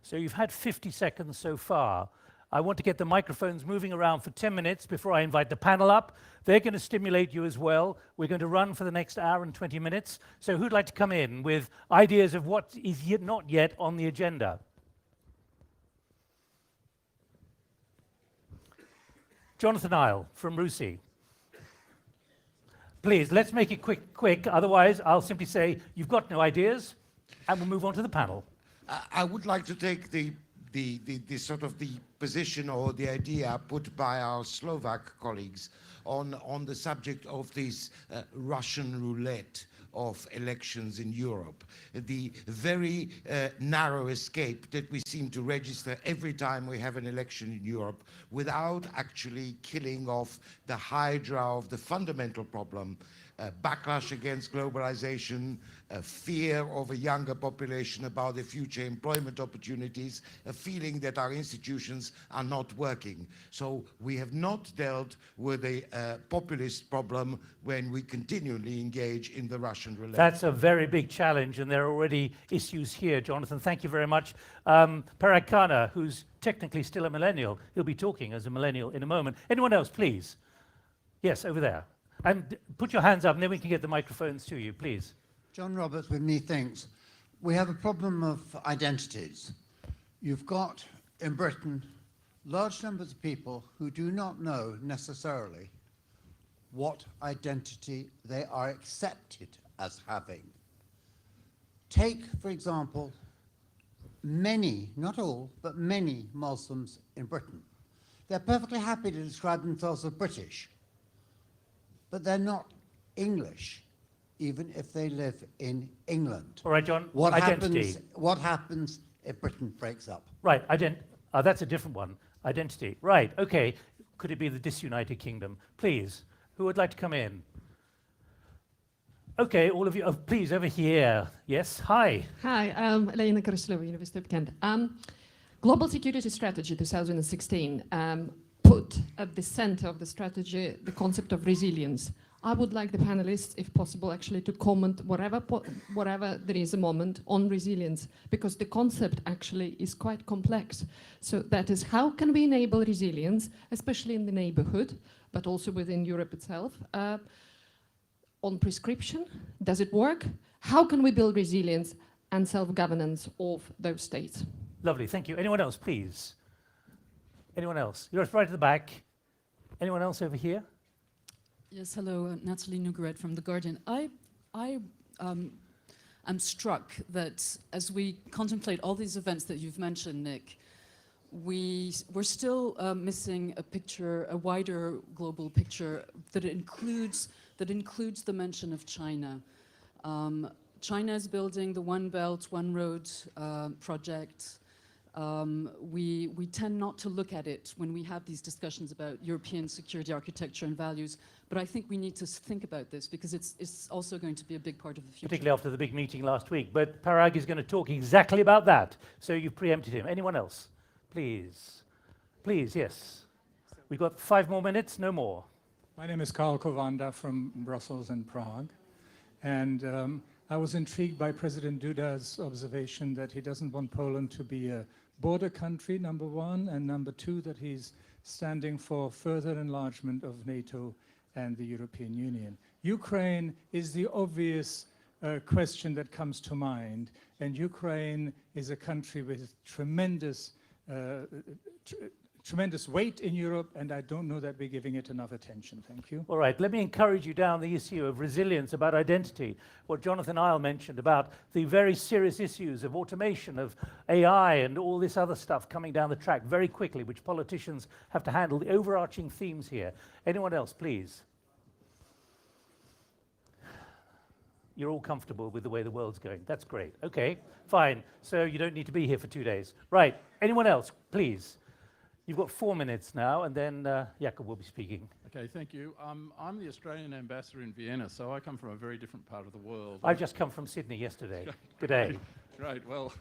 So you've had 50 seconds so far. I want to get the microphones moving around for 10 minutes before I invite the panel up. They're going to stimulate you as well. We're going to run for the next hour and 20 minutes. So who'd like to come in with ideas of what is not yet on the agenda? Jonathan Isle from RUSI. Please, let's make it quick. Otherwise, I'll simply say, you've got no ideas, and we'll move on to the panel.
I would like to take the sort of the position or the idea put by our Slovak colleagues on the subject of this Russian roulette of elections in Europe. The very narrow escape that we seem to register every time we have an election in Europe without actually killing off the hydra of the fundamental problem, backlash against globalization, a fear of a younger population about the future employment opportunities, a feeling that our institutions are not working. So we have not dealt with a populist problem when we continually engage in the Russian roulette.
That's a very big challenge, and there are already issues here, Jonathan. Thank you very much. Parag Khanna, who's technically still a millennial, he'll be talking as a millennial in a moment. Anyone else, please? Yes, over there. And put your hands up, and then we can get the microphones to you, please.
John Roberts with Methinks. We have a problem of identities. You've got, in Britain, large numbers of people who do not know necessarily what identity they are accepted as having. Take, for example, many, not all, but many Muslims in Britain. They're perfectly happy to describe themselves as British, but they're not English, even if they live in England.
All right, John,
What
identity.
What happens if Britain breaks up?
Right, that's a different one. Identity, right, okay. Could it be the disunited kingdom? Please, who would like to come in? Okay, all of you, please, over here. Yes, hi.
Hi, Elena Kryslova, University of Kent. Global Security Strategy 2016 put at the center of the strategy the concept of resilience. I would like the panelists, if possible, actually to comment whatever there is a moment on resilience, because the concept actually is quite complex. So that is, how can we enable resilience, especially in the neighborhood, but also within Europe itself? On prescription, does it work? How can we build resilience and self-governance of those states?
Lovely, thank you. Anyone else, please? Anyone else? You're right at the back. Anyone else over here?
Yes, hello, Natalie Nugaret from The Guardian. I am struck that as we contemplate all these events that you've mentioned, Nick, we're still missing a picture, a wider global picture that includes the mention of China. China is building the One Belt, One Road project. We tend not to look at it when we have these discussions about European security architecture and values, but I think we need to think about this because it's also going to be a big part of the future.
Particularly after the big meeting last week. But Parag is going to talk exactly about that. So you've preempted him. Anyone else? Please. Please, yes. We've got 5 more minutes, no more.
My name is Karl Kovanda from Brussels and Prague. And I was intrigued by President Duda's observation that he doesn't want Poland to be a border country, number one, and number two, that he's standing for further enlargement of NATO and the European Union. Ukraine is the obvious question that comes to mind, and Ukraine is a country with tremendous weight in Europe, and I don't know that we're giving it enough attention. Thank you.
All right, let me encourage you down the issue of resilience, about identity, what Jonathan Isle mentioned about the very serious issues of automation, of AI, and all this other stuff coming down the track very quickly, which politicians have to handle, the overarching themes here. Anyone else, please? You're all comfortable with the way the world's going. That's great. Okay, fine. So you don't need to be here for 2 days. Right, anyone else, please? You've got 4 minutes now, and then Jakob will be speaking.
Okay, thank you. I'm the Australian ambassador in Vienna, so I come from a very different part of the world.
I've just come from Sydney yesterday. Good day.
Great. Well,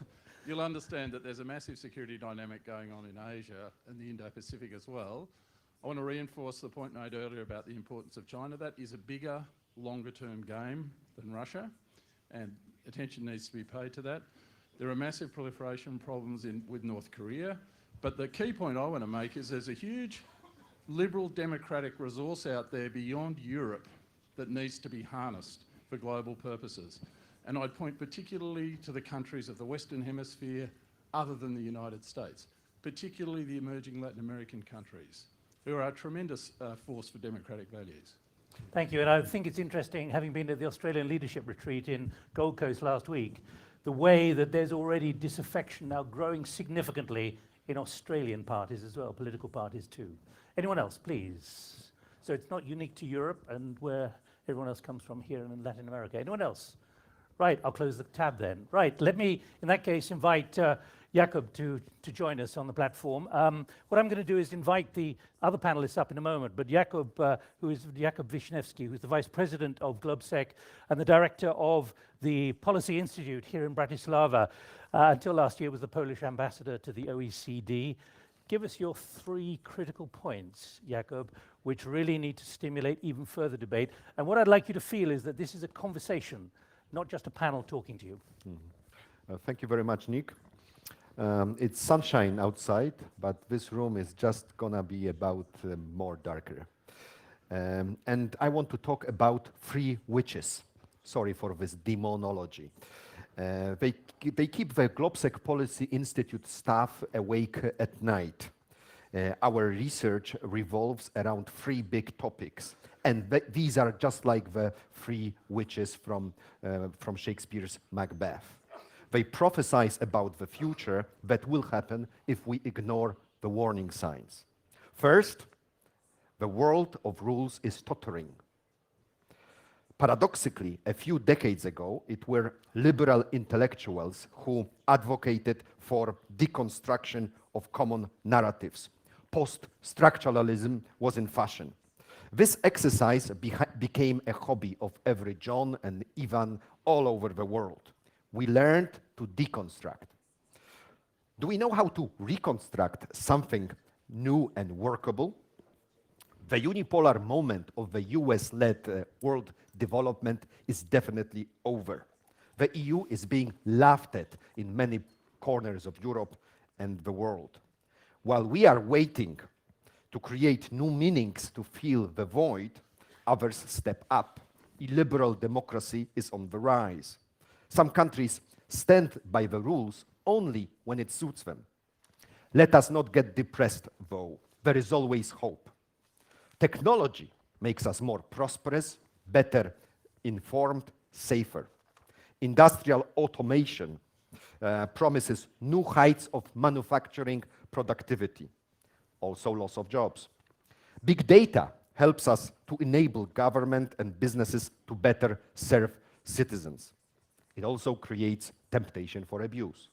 you'll understand that there's a massive security dynamic going on in Asia and the Indo-Pacific as well. I want to reinforce the point made earlier about the importance of China. That is a bigger, longer-term game than Russia, and attention needs to be paid to that. There are massive proliferation problems with North Korea. But the key point I want to make is there's a huge liberal democratic resource out there beyond Europe that needs to be harnessed for global purposes. And I'd point particularly to the countries of the Western Hemisphere other than the United States, particularly the emerging Latin American countries, who are a tremendous force for democratic values.
Thank you, and I think it's interesting, having been at the Australian Leadership Retreat in Gold Coast last week, the way that there's already disaffection now growing significantly in Australian parties as well, political parties too. Anyone else, please? So it's not unique to Europe and where everyone else comes from here in Latin America. Anyone else? Right, I'll close the tab then. Right, let me, in that case, invite Jakob to join us on the platform. What I'm going to do is invite the other panelists up in a moment, but Jakob Wisniewski, who's the Vice President of GlobSec and the Director of the Policy Institute here in Bratislava, until last year was the Polish ambassador to the OECD. Give us your 3 critical points, Jakob, which really need to stimulate even further debate. And what I'd like you to feel is that this is a conversation, not just a panel talking to you.
Thank you very much, Nick. It's sunshine outside, but this room is just gonna be about more darker. And I want to talk about 3 witches. Sorry for this demonology. They keep the GlobSec Policy Institute staff awake at night. Our research revolves around 3 big topics, and these are just like the 3 witches from Shakespeare's Macbeth. They prophesize about the future that will happen if we ignore the warning signs. First, the world of rules is tottering. Paradoxically, a few decades ago, it were liberal intellectuals who advocated for deconstruction of common narratives. Post-structuralism was in fashion. This exercise became a hobby of every John and Ivan all over the world. We learned to deconstruct. Do we know how to reconstruct something new and workable? The unipolar moment of the US-led world development is definitely over. The EU is being laughed at in many corners of Europe and the world. While we are waiting to create new meanings to fill the void, others step up. Illiberal democracy is on the rise. Some countries stand by the rules only when it suits them. Let us not get depressed, though. There is always hope. Technology makes us more prosperous, better informed, safer. Industrial automation promises new heights of manufacturing productivity, also loss of jobs. Big data helps us to enable government and businesses to better serve citizens. It also creates temptation for abuse.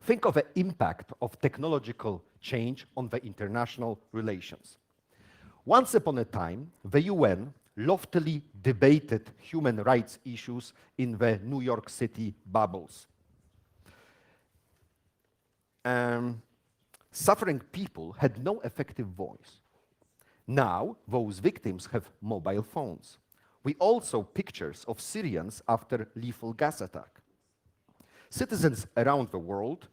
Think of the impact of technological change on the international relations. Once upon a time, the UN loftily debated human rights issues in the New York City bubbles. Suffering people had no effective voice. Now, those victims have mobile phones. We all saw pictures of Syrians after lethal gas attack. Citizens around the world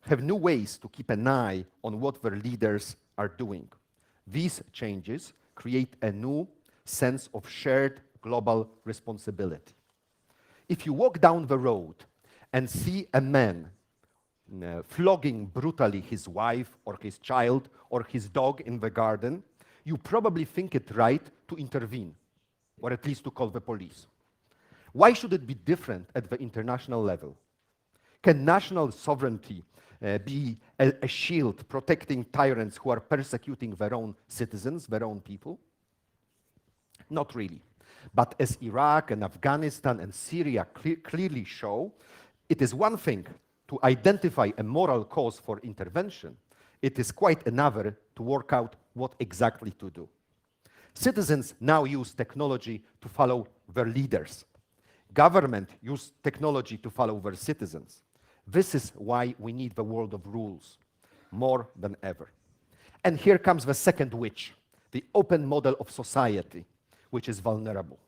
have new ways to keep an eye on what their leaders are doing. These changes create a new sense of shared global responsibility. If you walk down the road and see a man flogging brutally his wife or his child or his dog in the garden, you probably think it right to intervene, or at least to call the police. Why should it be different at the international level? Can national sovereignty be a shield protecting tyrants who are persecuting their own citizens, their own people? Not really. But as Iraq and Afghanistan and Syria clearly show, it is one thing to identify a moral cause for intervention. It is quite another to work out what exactly to do. Citizens now use technology to follow their leaders. Government use technology to follow their citizens. This is why we need the world of rules more than ever. And here comes the second witch, the open model of society, which is vulnerable.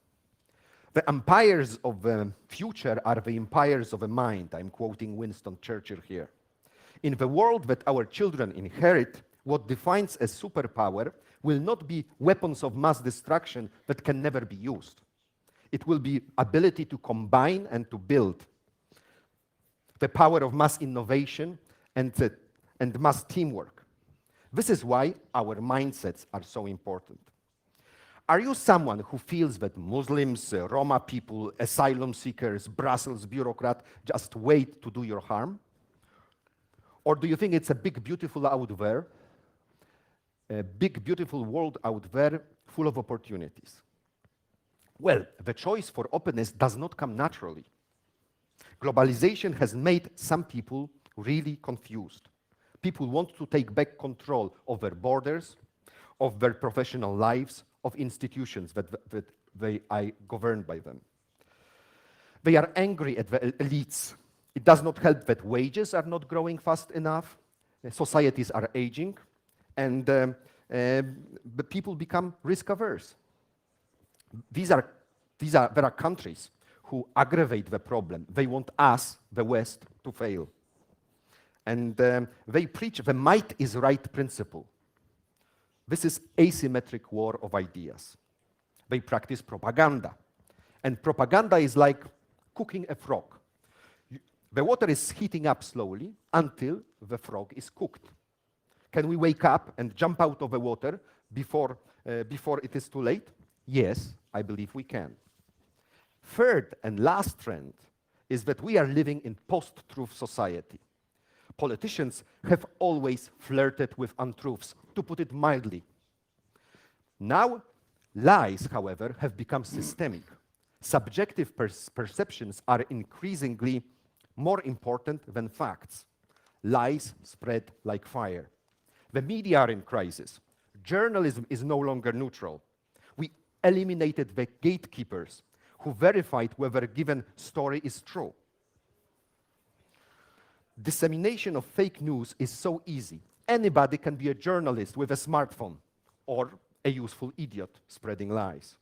The empires of the future are the empires of the mind. I'm quoting Winston Churchill here. In the world that our children inherit, what defines a superpower will not be weapons of mass destruction that can never be used. It will be ability to combine and to build, the power of mass innovation and mass teamwork. This is why our mindsets are so important. Are you someone who feels that Muslims, Roma people, asylum seekers, Brussels bureaucrat just wait to do your harm? Or do you think it's a big, beautiful out there, a big, beautiful world out there full of opportunities? Well, the choice for openness does not come naturally. Globalization has made some people really confused. People want to take back control of their borders, of their professional lives, of institutions that they are governed by them. They are angry at the elites. It does not help that wages are not growing fast enough, societies are aging, and the people become risk averse. There are countries who aggravate the problem. They want us, the West, to fail. And they preach the might is right principle. This is asymmetric war of ideas. They practice propaganda. And propaganda is like cooking a frog. The water is heating up slowly until the frog is cooked. Can we wake up and jump out of the water before it is too late? Yes, I believe we can. Third and last trend is that we are living in post-truth society. Politicians have always flirted with untruths, to put it mildly. Now, lies, however, have become systemic. Subjective perceptions are increasingly more important than facts. Lies spread like fire. The media are in crisis. Journalism is no longer neutral. We eliminated the gatekeepers who verified whether a given story is true. Dissemination of fake news is so easy. Anybody can be a journalist with a smartphone or a useful idiot spreading lies.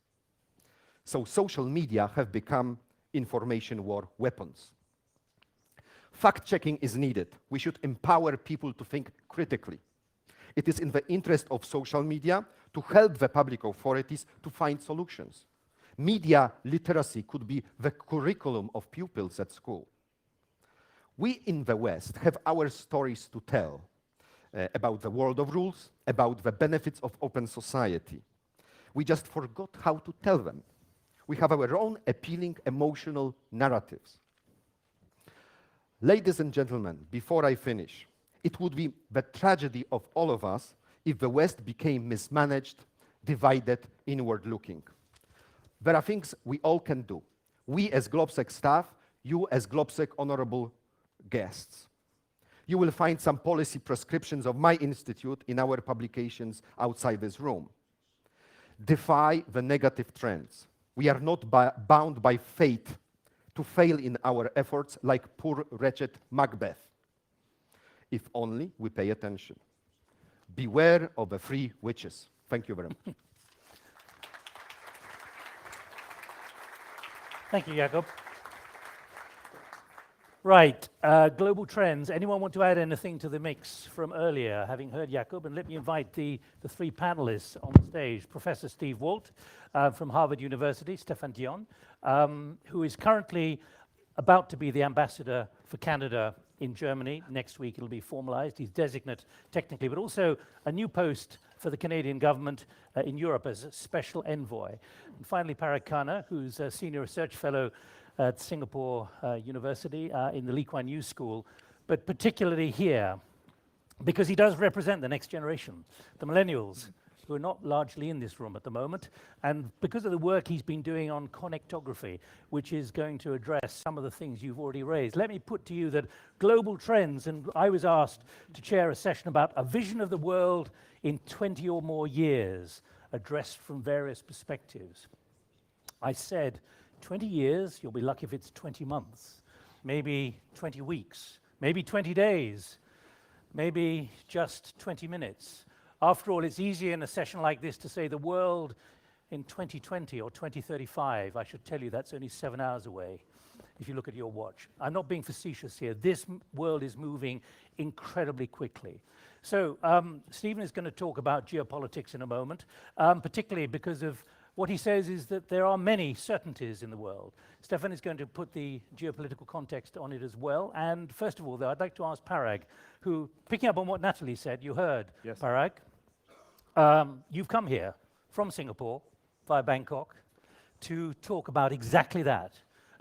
So social media have become information war weapons. Fact-checking is needed. We should empower people to think critically. It is in the interest of social media to help the public authorities to find solutions. Media literacy could be the curriculum of pupils at school. We in the West have our stories to tell about the world of rules, about the benefits of open society. We just forgot how to tell them. We have our own appealing emotional narratives. Ladies and gentlemen, before I finish, it would be the tragedy of all of us if the West became mismanaged, divided, inward-looking. There are things we all can do. We as GlobSec staff, you as GlobSec honorable guests. You will find some policy prescriptions of my institute in our publications outside this room. Defy the negative trends. We are not bound by fate to fail in our efforts like poor, wretched Macbeth. If only we pay attention. Beware of the free witches. Thank you very much.
Thank you, Jakob. Right, global trends. Anyone want to add anything to the mix from earlier, having heard Jakob? And let me invite the three panelists on stage. Professor Steve Walt from Harvard University, Stefan Dion, who is currently about to be the ambassador for Canada in Germany. Next week it'll be formalized. He's designate technically, but also a new post for the Canadian government in Europe as a special envoy. And finally, Parag Khanna, who's a senior research fellow at Singapore University in the Lee Kuan Yew School, but particularly here because he does represent the next generation, the millennials, who are not largely in this room at the moment, and because of the work he's been doing on connectography, which is going to address some of the things you've already raised. Let me put to you that global trends, and I was asked to chair a session about a vision of the world in 20 or more years, addressed from various perspectives. I said, 20 years, you'll be lucky if it's 20 months, maybe 20 weeks, maybe 20 days, maybe just 20 minutes. After all, it's easier in a session like this to say the world in 2020 or 2035. I should tell you that's only 7 hours away if you look at your watch. I'm not being facetious here. This world is moving incredibly quickly. So Stephen is going to talk about geopolitics in a moment, particularly because of what he says is that there are many certainties in the world. Stefan is going to put the geopolitical context on it as well. And first of all, though, I'd like to ask Parag, who, picking up on what Natalie said, you heard, yes. Parag, you've come here from Singapore via Bangkok to talk about exactly that,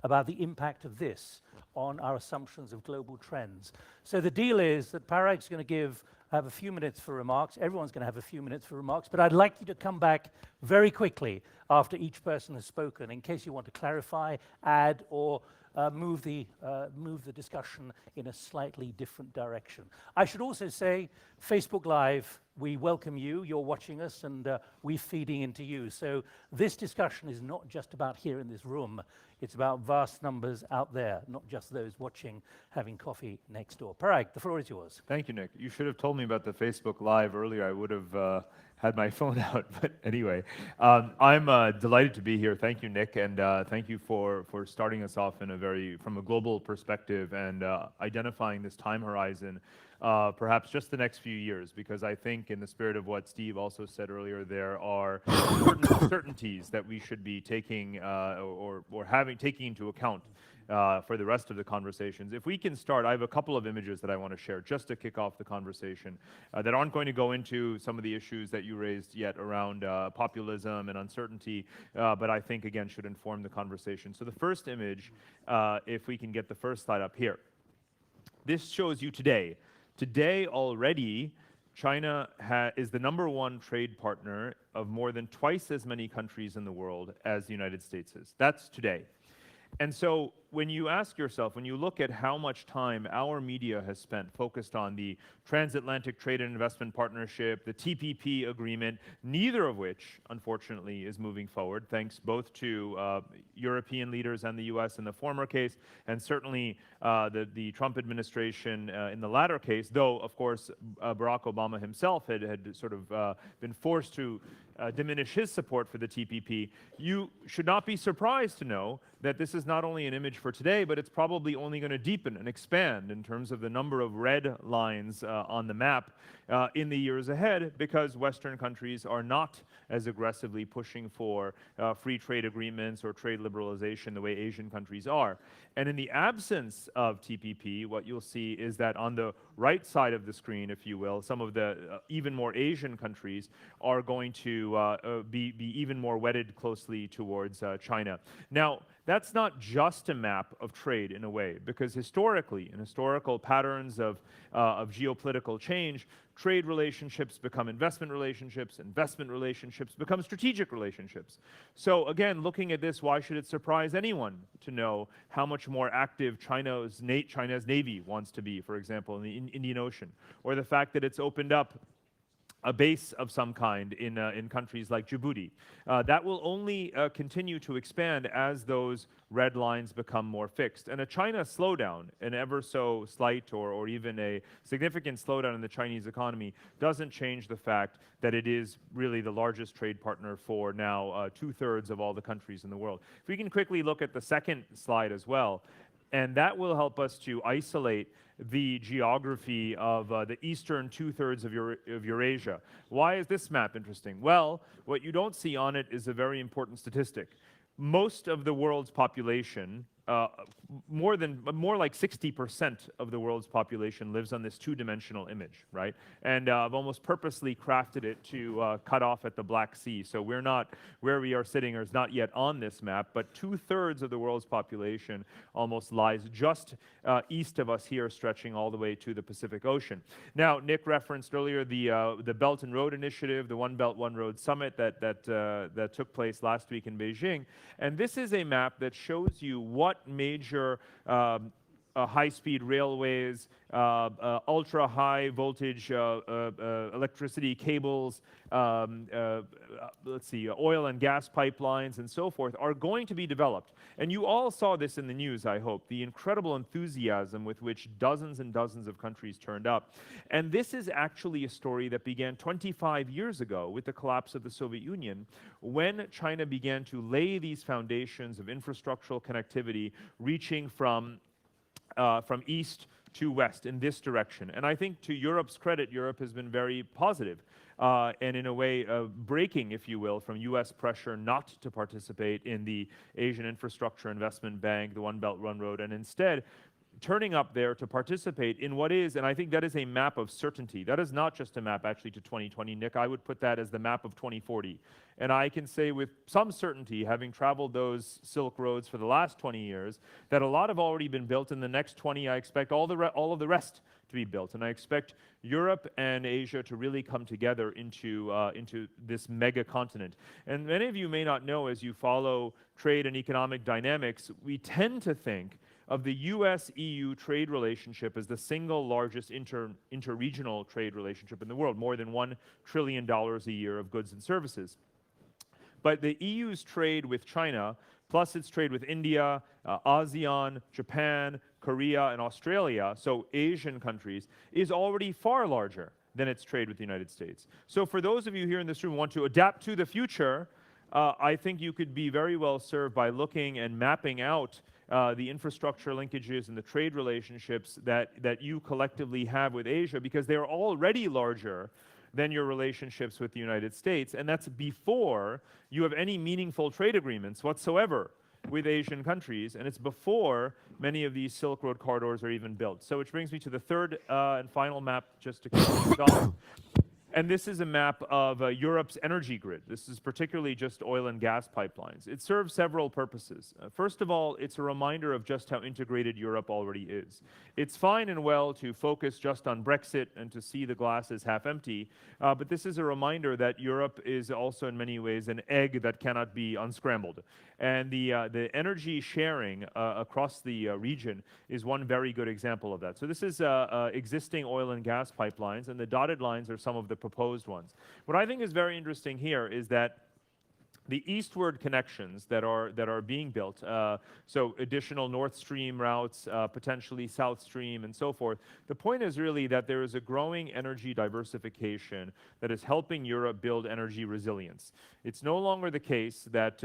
about the impact of this on our assumptions of global trends. So the deal is that Parag's going to have a few minutes for remarks. Everyone's going to have a few minutes for remarks, but I'd like you to come back very quickly after each person has spoken in case you want to clarify, add, or move the discussion in a slightly different direction. I should also say, Facebook Live, we welcome you. You're watching us, and we're feeding into you. So this discussion is not just about here in this room. It's about vast numbers out there, not just those watching, having coffee next door. Parag, the floor is yours.
Thank you, Nick. You should have told me about the Facebook Live earlier. I would have had my phone out. But anyway, I'm delighted to be here. Thank you, Nick, and thank you for starting us off from a global perspective and identifying this time horizon, perhaps just the next few years, because I think in the spirit of what Steve also said earlier, there are certain uncertainties that we should be taking taking into account for the rest of the conversations. If we can start, I have a couple of images that I want to share just to kick off the conversation that aren't going to go into some of the issues that you raised yet around populism and uncertainty, but I think, again, should inform the conversation. So the first image, if we can get the first slide up here. This shows you today. Today already, China is the #1 trade partner of more than twice as many countries in the world as the United States is. That's today. And so when you ask yourself, when you look at how much time our media has spent focused on the Transatlantic Trade and Investment Partnership, the TPP agreement, neither of which, unfortunately, is moving forward, thanks both to European leaders and the US in the former case, and certainly the Trump administration in the latter case, though, of course, Barack Obama himself had sort of been forced to diminish his support for the TPP. You should not be surprised to know that this is not only an image for today, but it's probably only going to deepen and expand in terms of the number of red lines on the map in the years ahead, because Western countries are not as aggressively pushing for free trade agreements or trade liberalization the way Asian countries are. And in the absence of TPP, what you'll see is that on the right side of the screen, if you will, some of the even more Asian countries are going to be even more wedded closely towards China. Now, that's not just a map of trade in a way, because historically, in historical patterns of geopolitical change, trade relationships become investment relationships become strategic relationships. So again, looking at this, why should it surprise anyone to know how much more active China's Navy wants to be, for example, in the Indian Ocean, or the fact that it's opened up a base of some kind in countries like Djibouti. That will only continue to expand as those red lines become more fixed. And a China slowdown, an ever so slight or even a significant slowdown in the Chinese economy, doesn't change the fact that it is really the largest trade partner for now 2/3 of all the countries in the world. If we can quickly look at the second slide as well, and that will help us to isolate the geography of the eastern 2/3 of Eurasia. Why is this map interesting? Well, what you don't see on it is a very important statistic. Most of the world's population, more like 60% of the world's population lives on this two-dimensional image, right? And I've almost purposely crafted it to cut off at the Black Sea. So we're not, where we are sitting is not yet on this map, but 2/3 of the world's population almost lies just east of us here, stretching all the way to the Pacific Ocean. Now, Nick referenced earlier the Belt and Road Initiative, the One Belt, One Road Summit that took place last week in Beijing. And this is a map that shows you what major high-speed railways, ultra-high voltage electricity cables, let's see, oil and gas pipelines and so forth are going to be developed. And you all saw this in the news, I hope, the incredible enthusiasm with which dozens and dozens of countries turned up. And this is actually a story that began 25 years ago with the collapse of the Soviet Union, when China began to lay these foundations of infrastructural connectivity reaching from east to west in this direction. And I think to Europe's credit, Europe has been very positive and in a way breaking, if you will, from US pressure not to participate in the Asian Infrastructure Investment Bank, the One Belt, One Road, and instead turning up there to participate in what is, and I think that is a map of certainty. That is not just a map actually to 2020, Nick. I would put that as the map of 2040. And I can say with some certainty, having traveled those Silk Roads for the last 20 years, that a lot have already been built. In the next 20, I expect all of the rest to be built. And I expect Europe and Asia to really come together into this mega continent. And many of you may not know, as you follow trade and economic dynamics, we tend to think of the US-EU trade relationship as the single largest interregional trade relationship in the world, more than $1 trillion a year of goods and services. But the EU's trade with China, plus its trade with India, ASEAN, Japan, Korea, and Australia, so Asian countries, is already far larger than its trade with the United States. So for those of you here in this room who want to adapt to the future, I think you could be very well served by looking and mapping out the infrastructure linkages and the trade relationships that you collectively have with Asia, because they're already larger than your relationships with the United States, and that's before you have any meaningful trade agreements whatsoever with Asian countries, and it's before many of these Silk Road corridors are even built. So which brings me to the third and final map, just to keep on. And this is a map of Europe's energy grid. This is particularly just oil and gas pipelines. It serves several purposes. First of all, it's a reminder of just how integrated Europe already is. It's fine and well to focus just on Brexit and to see the glass as half empty, but this is a reminder that Europe is also in many ways an egg that cannot be unscrambled. And the energy sharing across the region is one very good example of that. So this is existing oil and gas pipelines, and the dotted lines are some of the proposed ones. What I think is very interesting here is that the eastward connections that are being built, so additional North Stream routes, potentially South Stream, and so forth. The point is really that there is a growing energy diversification that is helping Europe build energy resilience. It's no longer the case that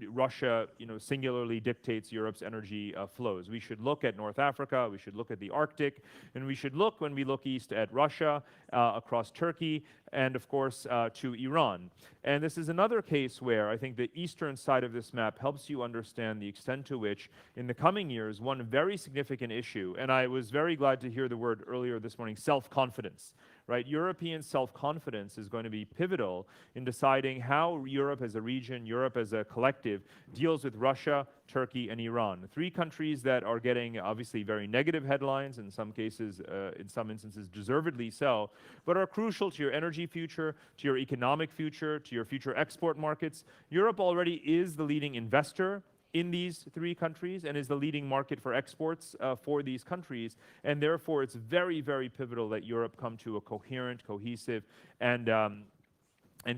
Russia, singularly dictates Europe's energy flows. We should look at North Africa, we should look at the Arctic, and we should look, when we look east, at Russia, across Turkey, and of course to Iran. And this is another case where I think the eastern side of this map helps you understand the extent to which, in the coming years, one very significant issue, and I was very glad to hear the word earlier this morning, self-confidence, right? European self-confidence is going to be pivotal in deciding how Europe as a region, Europe as a collective, deals with Russia, Turkey, and Iran. Three countries that are getting obviously very negative headlines, in some cases, in some instances deservedly so, but are crucial to your energy future, to your economic future, to your future export markets. Europe already is the leading investor in these three countries and is the leading market for exports for these countries. And therefore, it's very, very pivotal that Europe come to a coherent, cohesive, and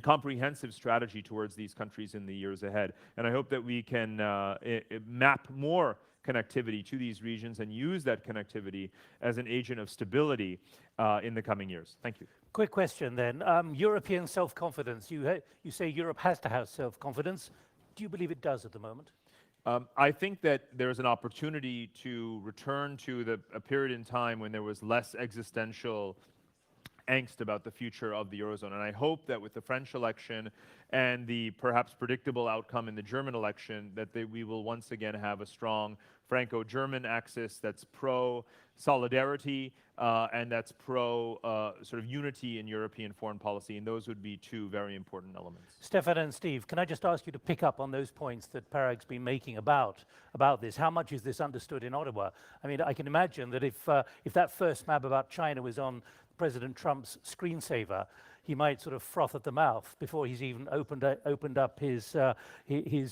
comprehensive strategy towards these countries in the years ahead. And I hope that we can map more connectivity to these regions and use that connectivity as an agent of stability in the coming years. Thank you.
Quick question then. European self-confidence. You say Europe has to have self-confidence. Do you believe it does at the moment?
I think that there's an opportunity to return to a period in time when there was less existential angst about the future of the Eurozone. And I hope that with the French election and the perhaps predictable outcome in the German election, that we will once again have a strong Franco-German axis that's pro-solidarity and that's pro sort of unity in European foreign policy. And those would be two very important elements.
Stefan and Steve, can I just ask you to pick up on those points that Parag's been making about this? How much is this understood in Ottawa? I mean, I can imagine that if that first map about China was on President Trump's screensaver, he might sort of froth at the mouth before he's even opened up his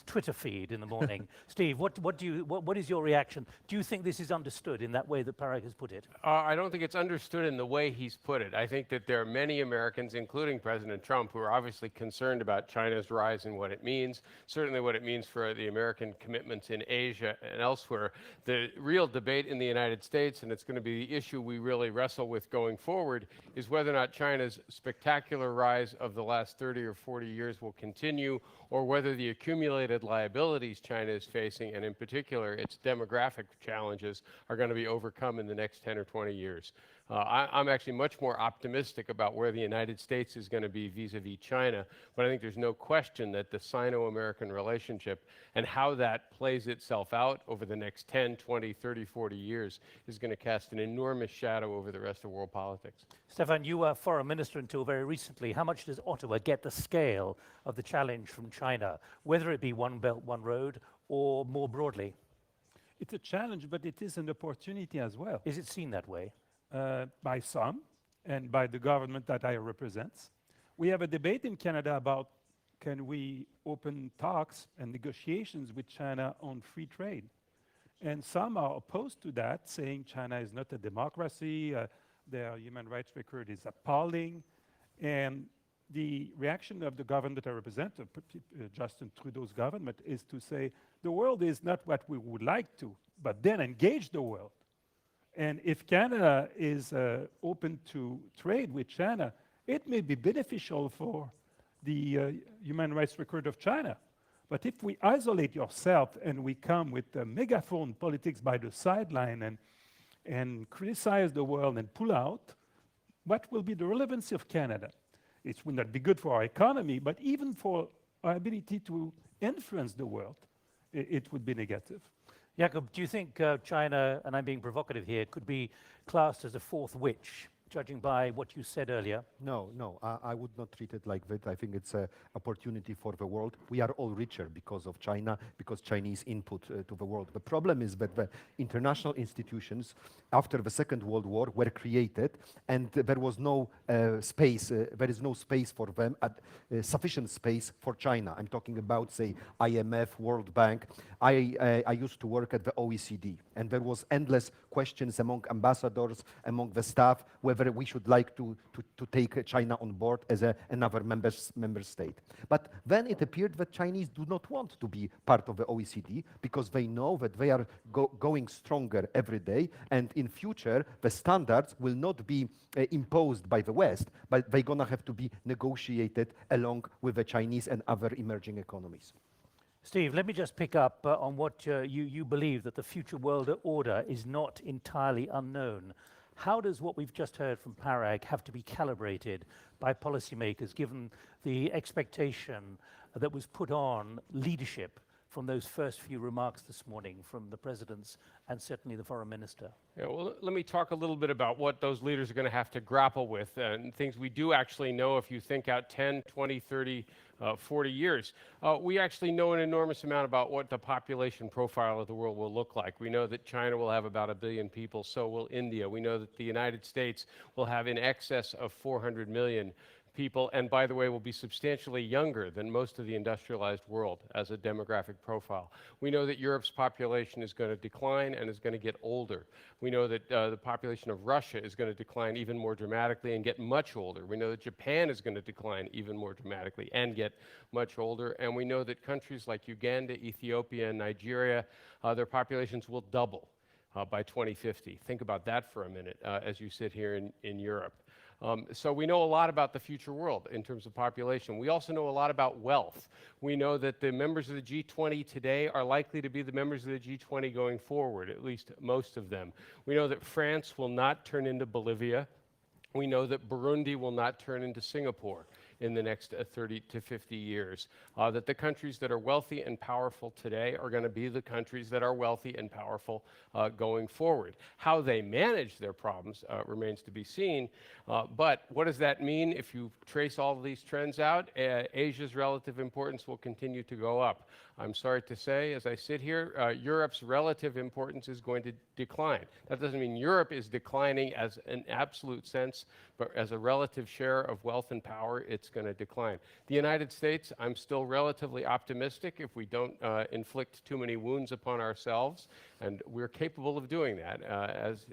Twitter feed in the morning. Steve, what is your reaction? Do you think this is understood in that way that Parag has put it?
I don't think it's understood in the way he's put it. I think that there are many Americans, including President Trump, who are obviously concerned about China's rise and what it means, certainly what it means for the American commitments in Asia and elsewhere. The real debate in the United States, and it's going to be the issue we really wrestle with going forward, is whether or not China's spectacular rise of the last 30 or 40 years will continue, or whether the accumulated liabilities China is facing, and in particular its demographic challenges, are going to be overcome in the next 10 or 20 years. I'm actually much more optimistic about where the United States is going to be vis-a-vis China, but I think there's no question that the Sino-American relationship and how that plays itself out over the next 10, 20, 30, 40 years is going to cast an enormous shadow over the rest of world politics.
Stefan, you were foreign minister until very recently. How much does Ottawa get the scale of the challenge from China, whether it be One Belt, One Road, or more broadly?
It's a challenge, but it is an opportunity as well.
Is it seen that way?
By some and by the government that I represent. We have a debate in Canada about can we open talks and negotiations with China on free trade. And some are opposed to that, saying China is not a democracy, their human rights record is appalling. And the reaction of the government that I represent, Justin Trudeau's government, is to say the world is not what we would like to, but then engage the world. And if Canada is open to trade with China, it may be beneficial for the human rights record of China. But if we isolate yourself and we come with megaphone politics by the sideline and criticize the world and pull out, what will be the relevancy of Canada? It will not be good for our economy, but even for our ability to influence the world, it would be negative.
Jakob, do you think China, and I'm being provocative here, could be classed as a fourth witch, judging by what you said earlier?
No, I would not treat it like that. I think it's an opportunity for the world. We are all richer because of China, because Chinese input to the world. The problem is that the international institutions after the Second World War were created, and there was no space, there is no space for them, sufficient space for China. I'm talking about, say, IMF, World Bank. I used to work at the OECD, and there was endless questions among ambassadors, among the staff, whether we should like to take China on board as another member state. But then it appeared that Chinese do not want to be part of the OECD because they know that they are going stronger every day, and in future the standards will not be imposed by the West, but they're gonna have to be negotiated along with the Chinese and other emerging economies.
Steve, let me just pick up on what you believe, that the future world order is not entirely unknown. How does what we've just heard from Parag have to be calibrated by policymakers, given the expectation that was put on leadership from those first few remarks this morning from the presidents and certainly the foreign minister?
Yeah, well, let me talk a little bit about what those leaders are going to have to grapple with and things we do actually know if you think out 10, 20, 30, 40 years. We actually know an enormous amount about what the population profile of the world will look like. We know that China will have about 1 billion people, so will India. We know that the United States will have in excess of 400 million people, and by the way, will be substantially younger than most of the industrialized world as a demographic profile. We know that Europe's population is going to decline and is going to get older. We know that the population of Russia is going to decline even more dramatically and get much older. We know that Japan is going to decline even more dramatically and get much older. And we know that countries like Uganda, Ethiopia, and Nigeria, their populations will double by 2050. Think about that for a minute as you sit here in Europe. So we know a lot about the future world in terms of population. We also know a lot about wealth. We know that the members of the G20 today are likely to be the members of the G20 going forward, at least most of them. We know that France will not turn into Bolivia. We know that Burundi will not turn into Singapore in the next 30 to 50 years, that the countries that are wealthy and powerful today are going to be the countries that are wealthy and powerful going forward. How they manage their problems remains to be seen, but what does that mean if you trace all of these trends out? Asia's relative importance will continue to go up. I'm sorry to say, as I sit here, Europe's relative importance is going to decline. That doesn't mean Europe is declining as an absolute sense, but as a relative share of wealth and power, it's going to decline. The United States, I'm still relatively optimistic if we don't inflict too many wounds upon ourselves, and we're capable of doing that, as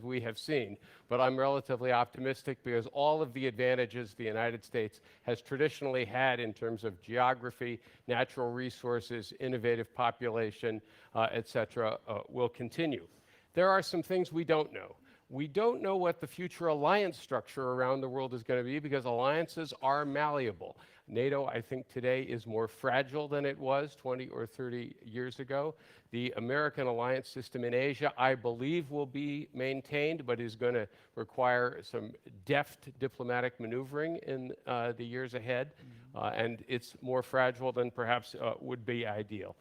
we have seen. But I'm relatively optimistic because all of the advantages the United States has traditionally had in terms of geography, natural resources, innovative population, etc., will continue. There are some things we don't know. We don't know what the future alliance structure around the world is going to be because alliances are malleable. NATO, I think, today is more fragile than it was 20 or 30 years ago. The American alliance system in Asia, I believe, will be maintained, but is going to require some deft diplomatic maneuvering in the years ahead, and it's more fragile than perhaps would be ideal.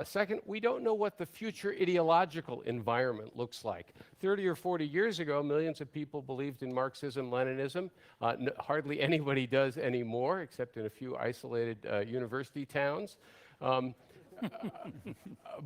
Second, we don't know what the future ideological environment looks like. 30 or 40 years ago, millions of people believed in Marxism, Leninism. Hardly anybody does anymore, except in a few isolated university towns.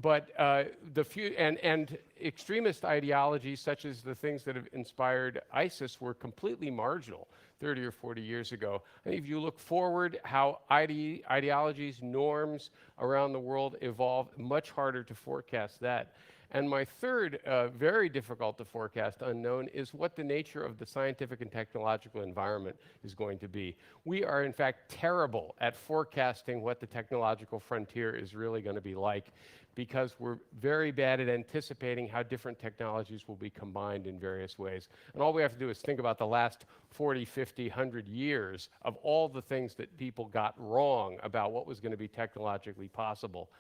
But and extremist ideologies such as the things that have inspired ISIS were completely marginal 30 or 40 years ago. I think if you look forward, how ideologies, norms around the world evolve, much harder to forecast that. And my third, very difficult to forecast unknown is what the nature of the scientific and technological environment is going to be. We are, in fact, terrible at forecasting what the technological frontier is really going to be like because we're very bad at anticipating how different technologies will be combined in various ways. And all we have to do is think about the last 40, 50, 100 years of all the things that people got wrong about what was going to be technologically possible.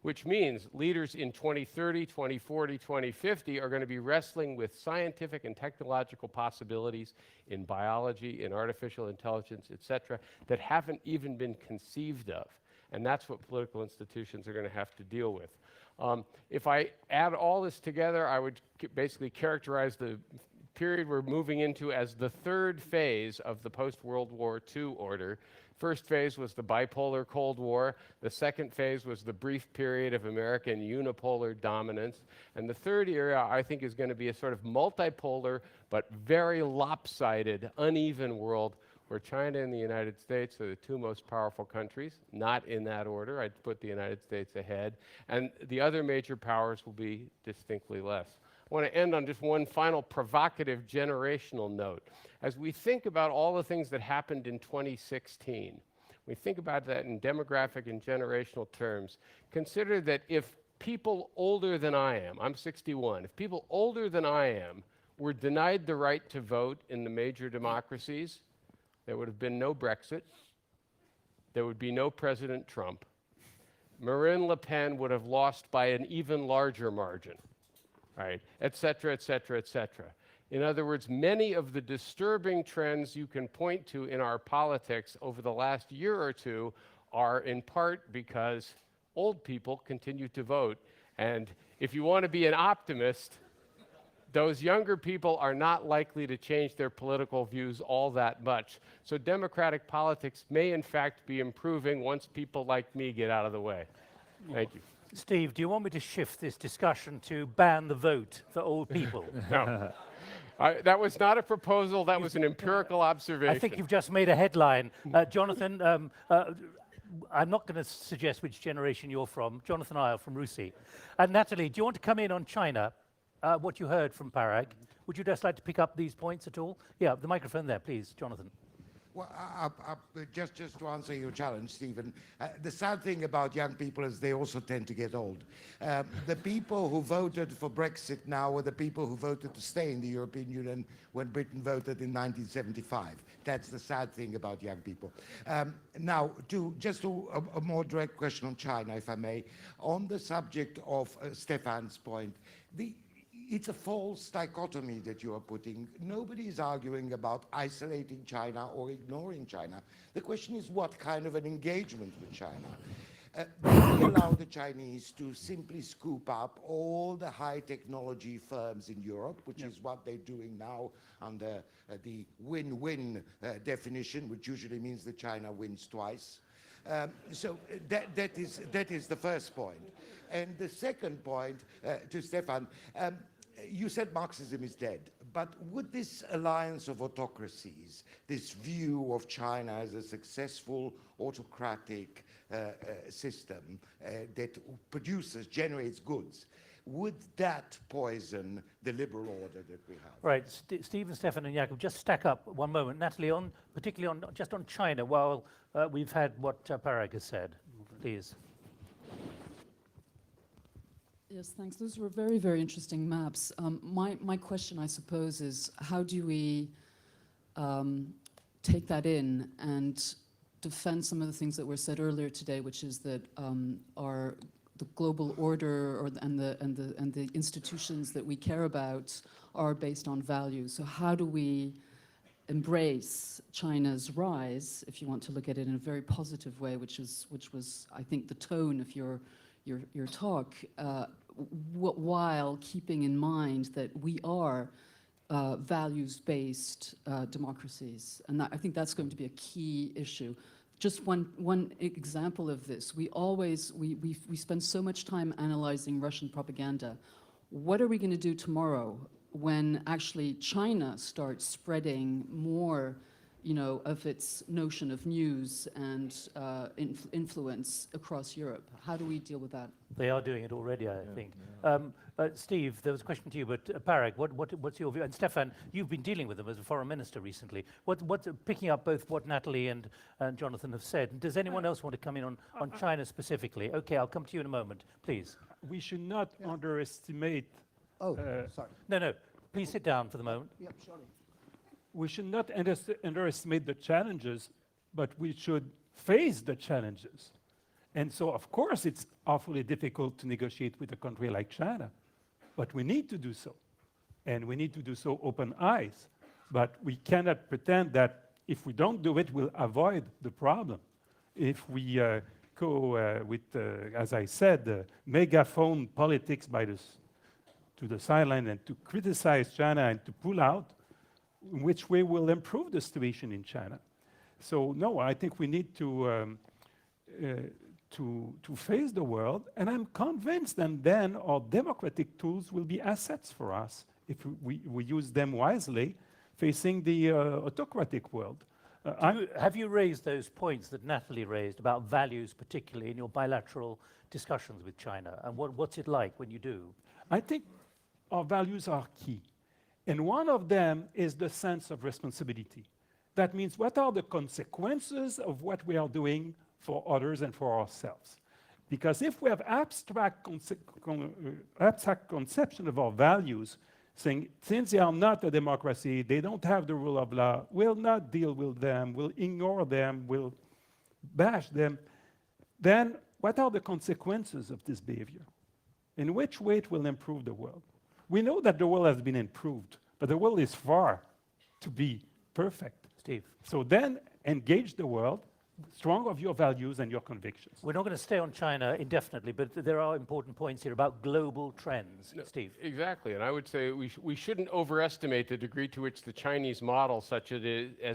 Which means leaders in 2030, 2040, 2050 are going to be wrestling with scientific and technological possibilities in biology, in artificial intelligence, etc., that haven't even been conceived of. And that's what political institutions are going to have to deal with. If I add all this together, I would basically characterize the period we're moving into as the third phase of the post-World War II order. First phase was the bipolar Cold War. The second phase was the brief period of American unipolar dominance. And the third era, I think, is going to be a sort of multipolar but very lopsided, uneven world where China and the United States are the two most powerful countries, not in that order. I'd put the United States ahead. And the other major powers will be distinctly less. I want to end on just one final provocative generational note. As we think about all the things that happened in 2016, we think about that in demographic and generational terms. Consider that if people older than I am, I'm 61, if people older than I am were denied the right to vote in the major democracies, there would have been no Brexit, there would be no President Trump. Marine Le Pen would have lost by an even larger margin. Right, et cetera, et cetera, et cetera. In other words, many of the disturbing trends you can point to in our politics over the last year or two are in part because old people continue to vote. And if you want to be an optimist, those younger people are not likely to change their political views all that much. So democratic politics may in fact be improving once people like me get out of the way. Thank you.
Steve, do you want me to shift this discussion to ban the vote for old people?
No. That was not a proposal, that was an empirical observation.
I think you've just made a headline. Jonathan, I'm not going to suggest which generation you're from. Jonathan Isle from Russi. Natalie, do you want to come in on China? What you heard from Parag. Would you just like to pick up these points at all? Yeah, the microphone there, please, Jonathan.
Well, just to answer your challenge, Stephen, the sad thing about young people is they also tend to get old. The people who voted for Brexit now are the people who voted to stay in the European Union when Britain voted in 1975. That's the sad thing about young people. Now, to a more direct question on China, if I may, on the subject of Stefan's point, it's a false dichotomy that you are putting. Nobody is arguing about isolating China or ignoring China. The question is what kind of an engagement with China. We allow the Chinese to simply scoop up all the high technology firms in Europe, which is what they're doing now under the win-win definition, which usually means that China wins twice. So that is the first point. And the second point to Stefan, you said Marxism is dead, but would this alliance of autocracies, this view of China as a successful autocratic system that generates goods, would that poison the liberal order that we have?
Right, Stephen, Stefan and Jakub, just stack up one moment. Natalie, particularly just on China, while we've had what Parag has said, please.
Yes, thanks. Those were very, very interesting maps. My question, I suppose, is how do we take that in and defend some of the things that were said earlier today, which is that the global order and the institutions that we care about are based on values. So how do we embrace China's rise, if you want to look at it in a very positive way, which was, I think, the tone of your talk, while keeping in mind that we are values-based democracies. And I think that's going to be a key issue. Just one example of this, we spend so much time analyzing Russian propaganda. What are we going to do tomorrow when actually China starts spreading more of its notion of news and influence across Europe? How do we deal with that?
They are doing it already, I think. Steve, there was a question to you, but Parag, what's your view? And Stefan, you've been dealing with them as a foreign minister recently. Picking up both what Natalie and Jonathan have said, does anyone else want to come in on China specifically? Okay, I'll come to you in a moment, please.
We should not underestimate...
sorry.
No, please sit down for the moment.
Yep, sorry.
We should not underestimate the challenges, but we should face the challenges. And so, of course, it's awfully difficult to negotiate with a country like China, but we need to do so. And we need to do so open eyes. But we cannot pretend that if we don't do it, we'll avoid the problem. If we go with, as I said, megaphone politics to the sideline and to criticize China and to pull out, in which way will improve the situation in China. So no, I think we need to face the world, and I'm convinced that then our democratic tools will be assets for us if we use them wisely, facing the autocratic world.
Have you raised those points that Natalie raised about values, particularly in your bilateral discussions with China? And what's it like when you do?
I think our values are key. And one of them is the sense of responsibility. That means what are the consequences of what we are doing for others and for ourselves? Because if we have abstract conception of our values, saying since they are not a democracy, they don't have the rule of law, we'll not deal with them, we'll ignore them, we'll bash them, then what are the consequences of this behavior? In which way it will improve the world? We know that the world has been improved, but the world is far to be perfect.
Steve.
So then engage the world, strong of your values and your convictions.
We're not going to stay on China indefinitely, but there are important points here about global trends.
No,
Steve.
Exactly, and I would say we shouldn't overestimate the degree to which the Chinese model, such as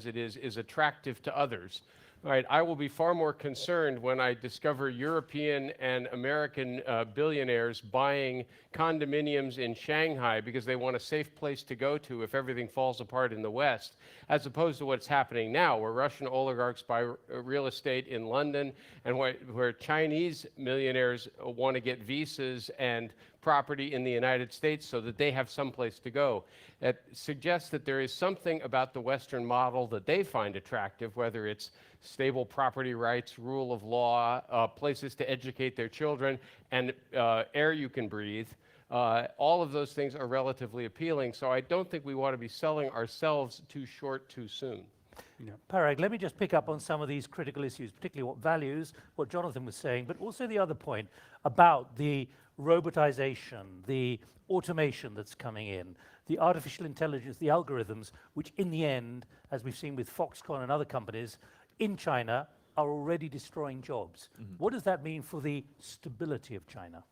it is attractive to others. Right, I will be far more concerned when I discover European and American billionaires buying condominiums in Shanghai because they want a safe place to go to if everything falls apart in the West, as opposed to what's happening now, where Russian oligarchs buy real estate in London and where Chinese millionaires want to get visas and property in the United States so that they have someplace to go. It suggests that there is something about the Western model that they find attractive, whether it's stable property rights, rule of law, places to educate their children, and air you can breathe. All of those things are relatively appealing, so I don't think we want to be selling ourselves too short too soon.
Parag, let me just pick up on some of these critical issues, particularly what values, what Jonathan was saying, but also the other point about the robotization, the automation that's coming in, the artificial intelligence, the algorithms, which in the end, as we've seen with Foxconn and other companies in China, are already destroying jobs. What does that mean for the stability of China?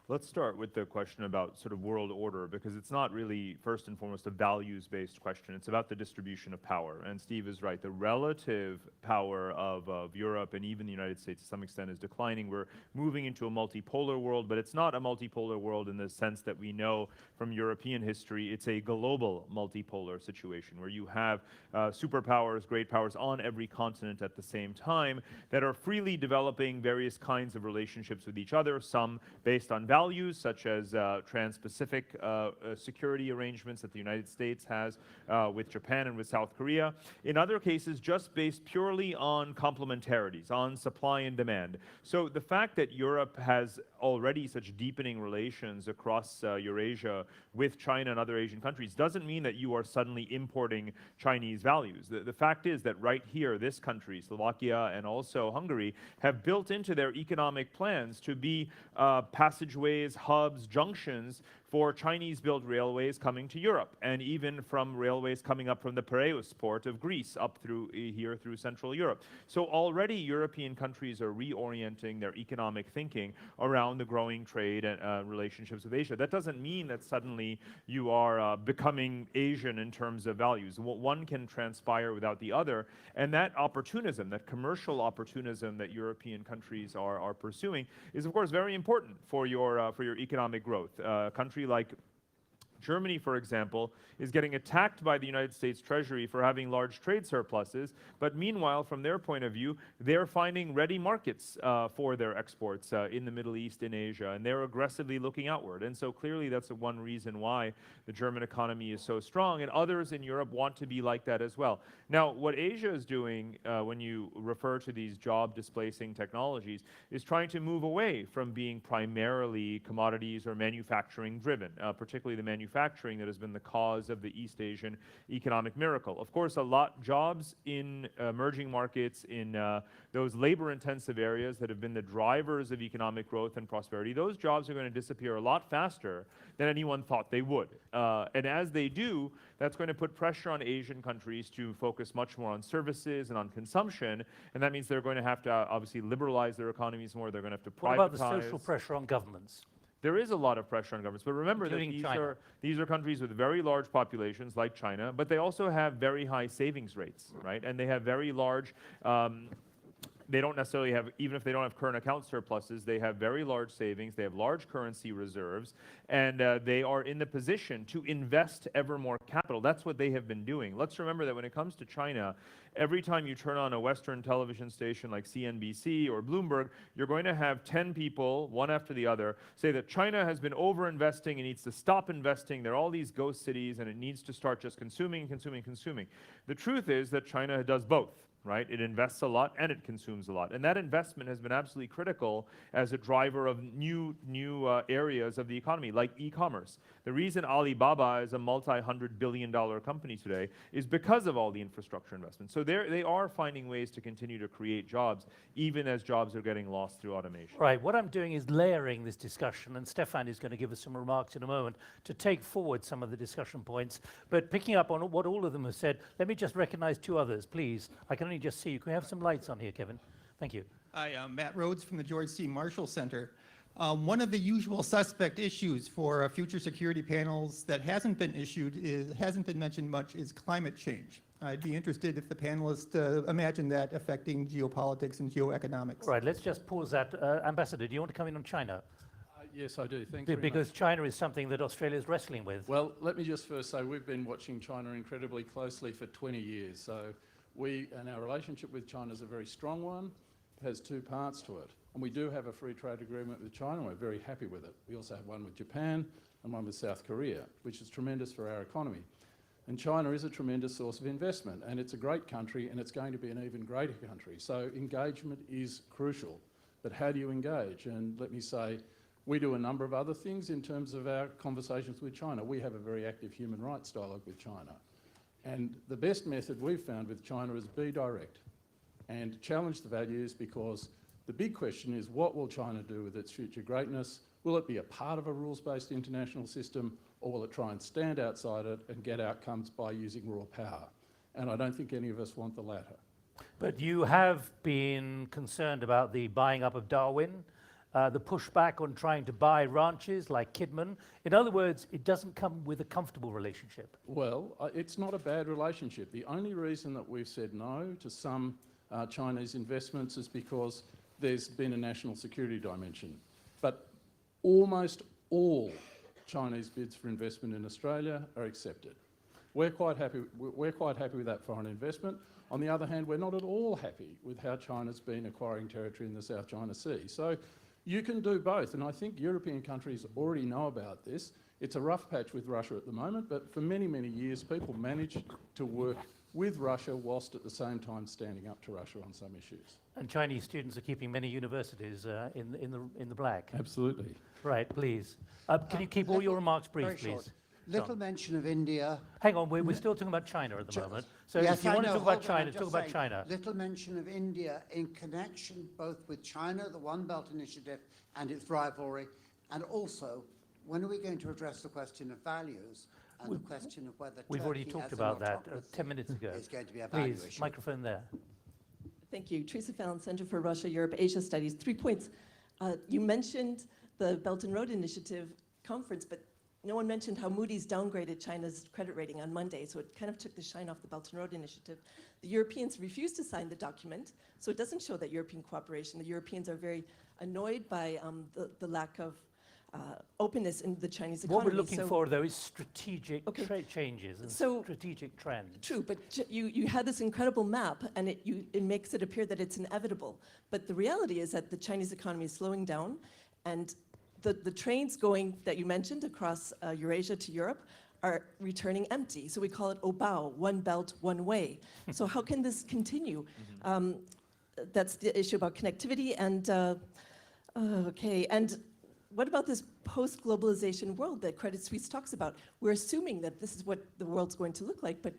Let's start with the question about sort of world order, because it's not really first and foremost a values-based question. It's about the distribution of power. And Steve is right. The relative power of Europe and even the United States to some extent is declining. We're moving into a multipolar world, but it's not a multipolar world in the sense that we know from European history. It's a global multipolar situation where you have superpowers, great powers on every continent at the same time that are freely developing various kinds of relationships with each other, some based on values, such as trans-Pacific security arrangements that the United States has with Japan and with South Korea. In other cases, just based purely on complementarities, on supply and demand. So the fact that Europe has already such deepening relations across Eurasia with China and other Asian countries doesn't mean that you are suddenly importing Chinese values. The fact is that right here, this country, Slovakia and also Hungary, have built into their economic plans to be passageways, hubs, junctions for Chinese-built railways coming to Europe, and even from railways coming up from the Piraeus port of Greece up through here through Central Europe. So already European countries are reorienting their economic thinking around the growing trade and relationships with Asia. That doesn't mean that suddenly you are becoming Asian in terms of values. One can transpire without the other, and that opportunism, that commercial opportunism that European countries are pursuing is of course very important for your economic growth. Country like Germany, for example, is getting attacked by the United States Treasury for having large trade surpluses, but meanwhile, from their point of view, they're finding ready markets for their exports in the Middle East, in Asia, and they're aggressively looking outward. And so clearly that's one reason why the German economy is so strong, and others in Europe want to be like that as well. Now, what Asia is doing when you refer to these job-displacing technologies is trying to move away from being primarily commodities or manufacturing-driven, particularly the manufacturing that has been the cause of the East Asian economic miracle. Of course, jobs in emerging markets, in those labor-intensive areas that have been the drivers of economic growth and prosperity, those jobs are going to disappear a lot faster than anyone thought they would. And as they do, that's going to put pressure on Asian countries to focus much more on services and on consumption, and that means they're going to have to obviously liberalize their economies more. They're going to have to privatize.
What about the social pressure on governments?
There is a lot of pressure on governments, but remember that these are countries with very large populations like China, but they also have very high savings rates, right? And they have very large, they don't necessarily have, even if they don't have current account surpluses, they have very large savings, they have large currency reserves, and they are in the position to invest ever more capital. That's what they have been doing. Let's remember that when it comes to China, every time you turn on a Western television station like CNBC or Bloomberg, you're going to have 10 people, one after the other, say that China has been over-investing and needs to stop investing. There are all these ghost cities and it needs to start just consuming, consuming, consuming. The truth is that China does both. Right? It invests a lot and it consumes a lot. And that investment has been absolutely critical as a driver of new areas of the economy, like e-commerce. The reason Alibaba is a multi-hundred-billion-dollar company today is because of all the infrastructure investment. So they are finding ways to continue to create jobs, even as jobs are getting lost through automation.
Right. What I'm doing is layering this discussion, and Stefan is going to give us some remarks in a moment to take forward some of the discussion points. But picking up on what all of them have said, let me just recognize two others, please. I can only just see you. Can we have some lights on here, Kevin? Thank you.
Hi, I'm Matt Rhodes from the George C. Marshall Center. One of the usual suspect issues for future security panels that hasn't been mentioned much is climate change. I'd be interested if the panelists imagine that affecting geopolitics and geoeconomics.
Right, let's just pause that. Ambassador, do you want to come in on China?
Yes, I do. Thank you.
Because China is something that Australia is wrestling with.
Well, let me just first say we've been watching China incredibly closely for 20 years. So our relationship with China is a very strong one. It has two parts to it. And we do have a free trade agreement with China, and we're very happy with it. We also have one with Japan and one with South Korea, which is tremendous for our economy. And China is a tremendous source of investment, and it's a great country, and it's going to be an even greater country. So engagement is crucial. But how do you engage? And let me say, we do a number of other things in terms of our conversations with China. We have a very active human rights dialogue with China. And the best method we've found with China is be direct and challenge the values, because the big question is, what will China do with its future greatness? Will it be a part of a rules-based international system, or will it try and stand outside it and get outcomes by using raw power? And I don't think any of us want the latter.
But you have been concerned about the buying up of Darwin, the pushback on trying to buy ranches like Kidman. In other words, it doesn't come with a comfortable relationship.
Well, it's not a bad relationship. The only reason that we've said no to some Chinese investments is because there's been a national security dimension. But almost all Chinese bids for investment in Australia are accepted. We're quite happy with that foreign investment. On the other hand, we're not at all happy with how China's been acquiring territory in the South China Sea. So you can do both, and I think European countries already know about this. It's a rough patch with Russia at the moment, but for many, many years, people managed to work with Russia whilst at the same time standing up to Russia on some issues.
And Chinese students are keeping many universities in the black.
Absolutely.
Right, please. Can you keep all your remarks brief, please?
Little mention of India.
Hang on, we're still talking about China at the moment. So
Yes,
if you
I
want to
know.
talk about
Hold on, I'm
China, talk
just
about
saying,
China.
Little mention of India in connection both with China, the One Belt Initiative, and its rivalry, and also, when are we going to address the question of values and the question of whether
We've already
Turkey
talked
as an
about that
autocracy
10 minutes ago.
is going to be a value
Please,
issue?
microphone there.
Thank you. Teresa Fallon, Center for Russia, Europe, Asia Studies. 3 points. You mentioned the Belt and Road Initiative conference, but no one mentioned how Moody's downgraded China's credit rating on Monday, so it kind of took the shine off the Belt and Road Initiative. The Europeans refused to sign the document, so it doesn't show that European cooperation. The Europeans are very annoyed by the lack of openness in the Chinese economy.
What we're looking for, though, is strategic changes and
So-
strategic trends.
True, but you had this incredible map, and it makes it appear that it's inevitable. But the reality is that the Chinese economy is slowing down, and the trains going that you mentioned across Eurasia to Europe are returning empty. So we call it OBAO, one belt, one way. So how can this continue? That's the issue about connectivity. And and what about this post-globalization world that Credit Suisse talks about? We're assuming that this is what the world's going to look like, but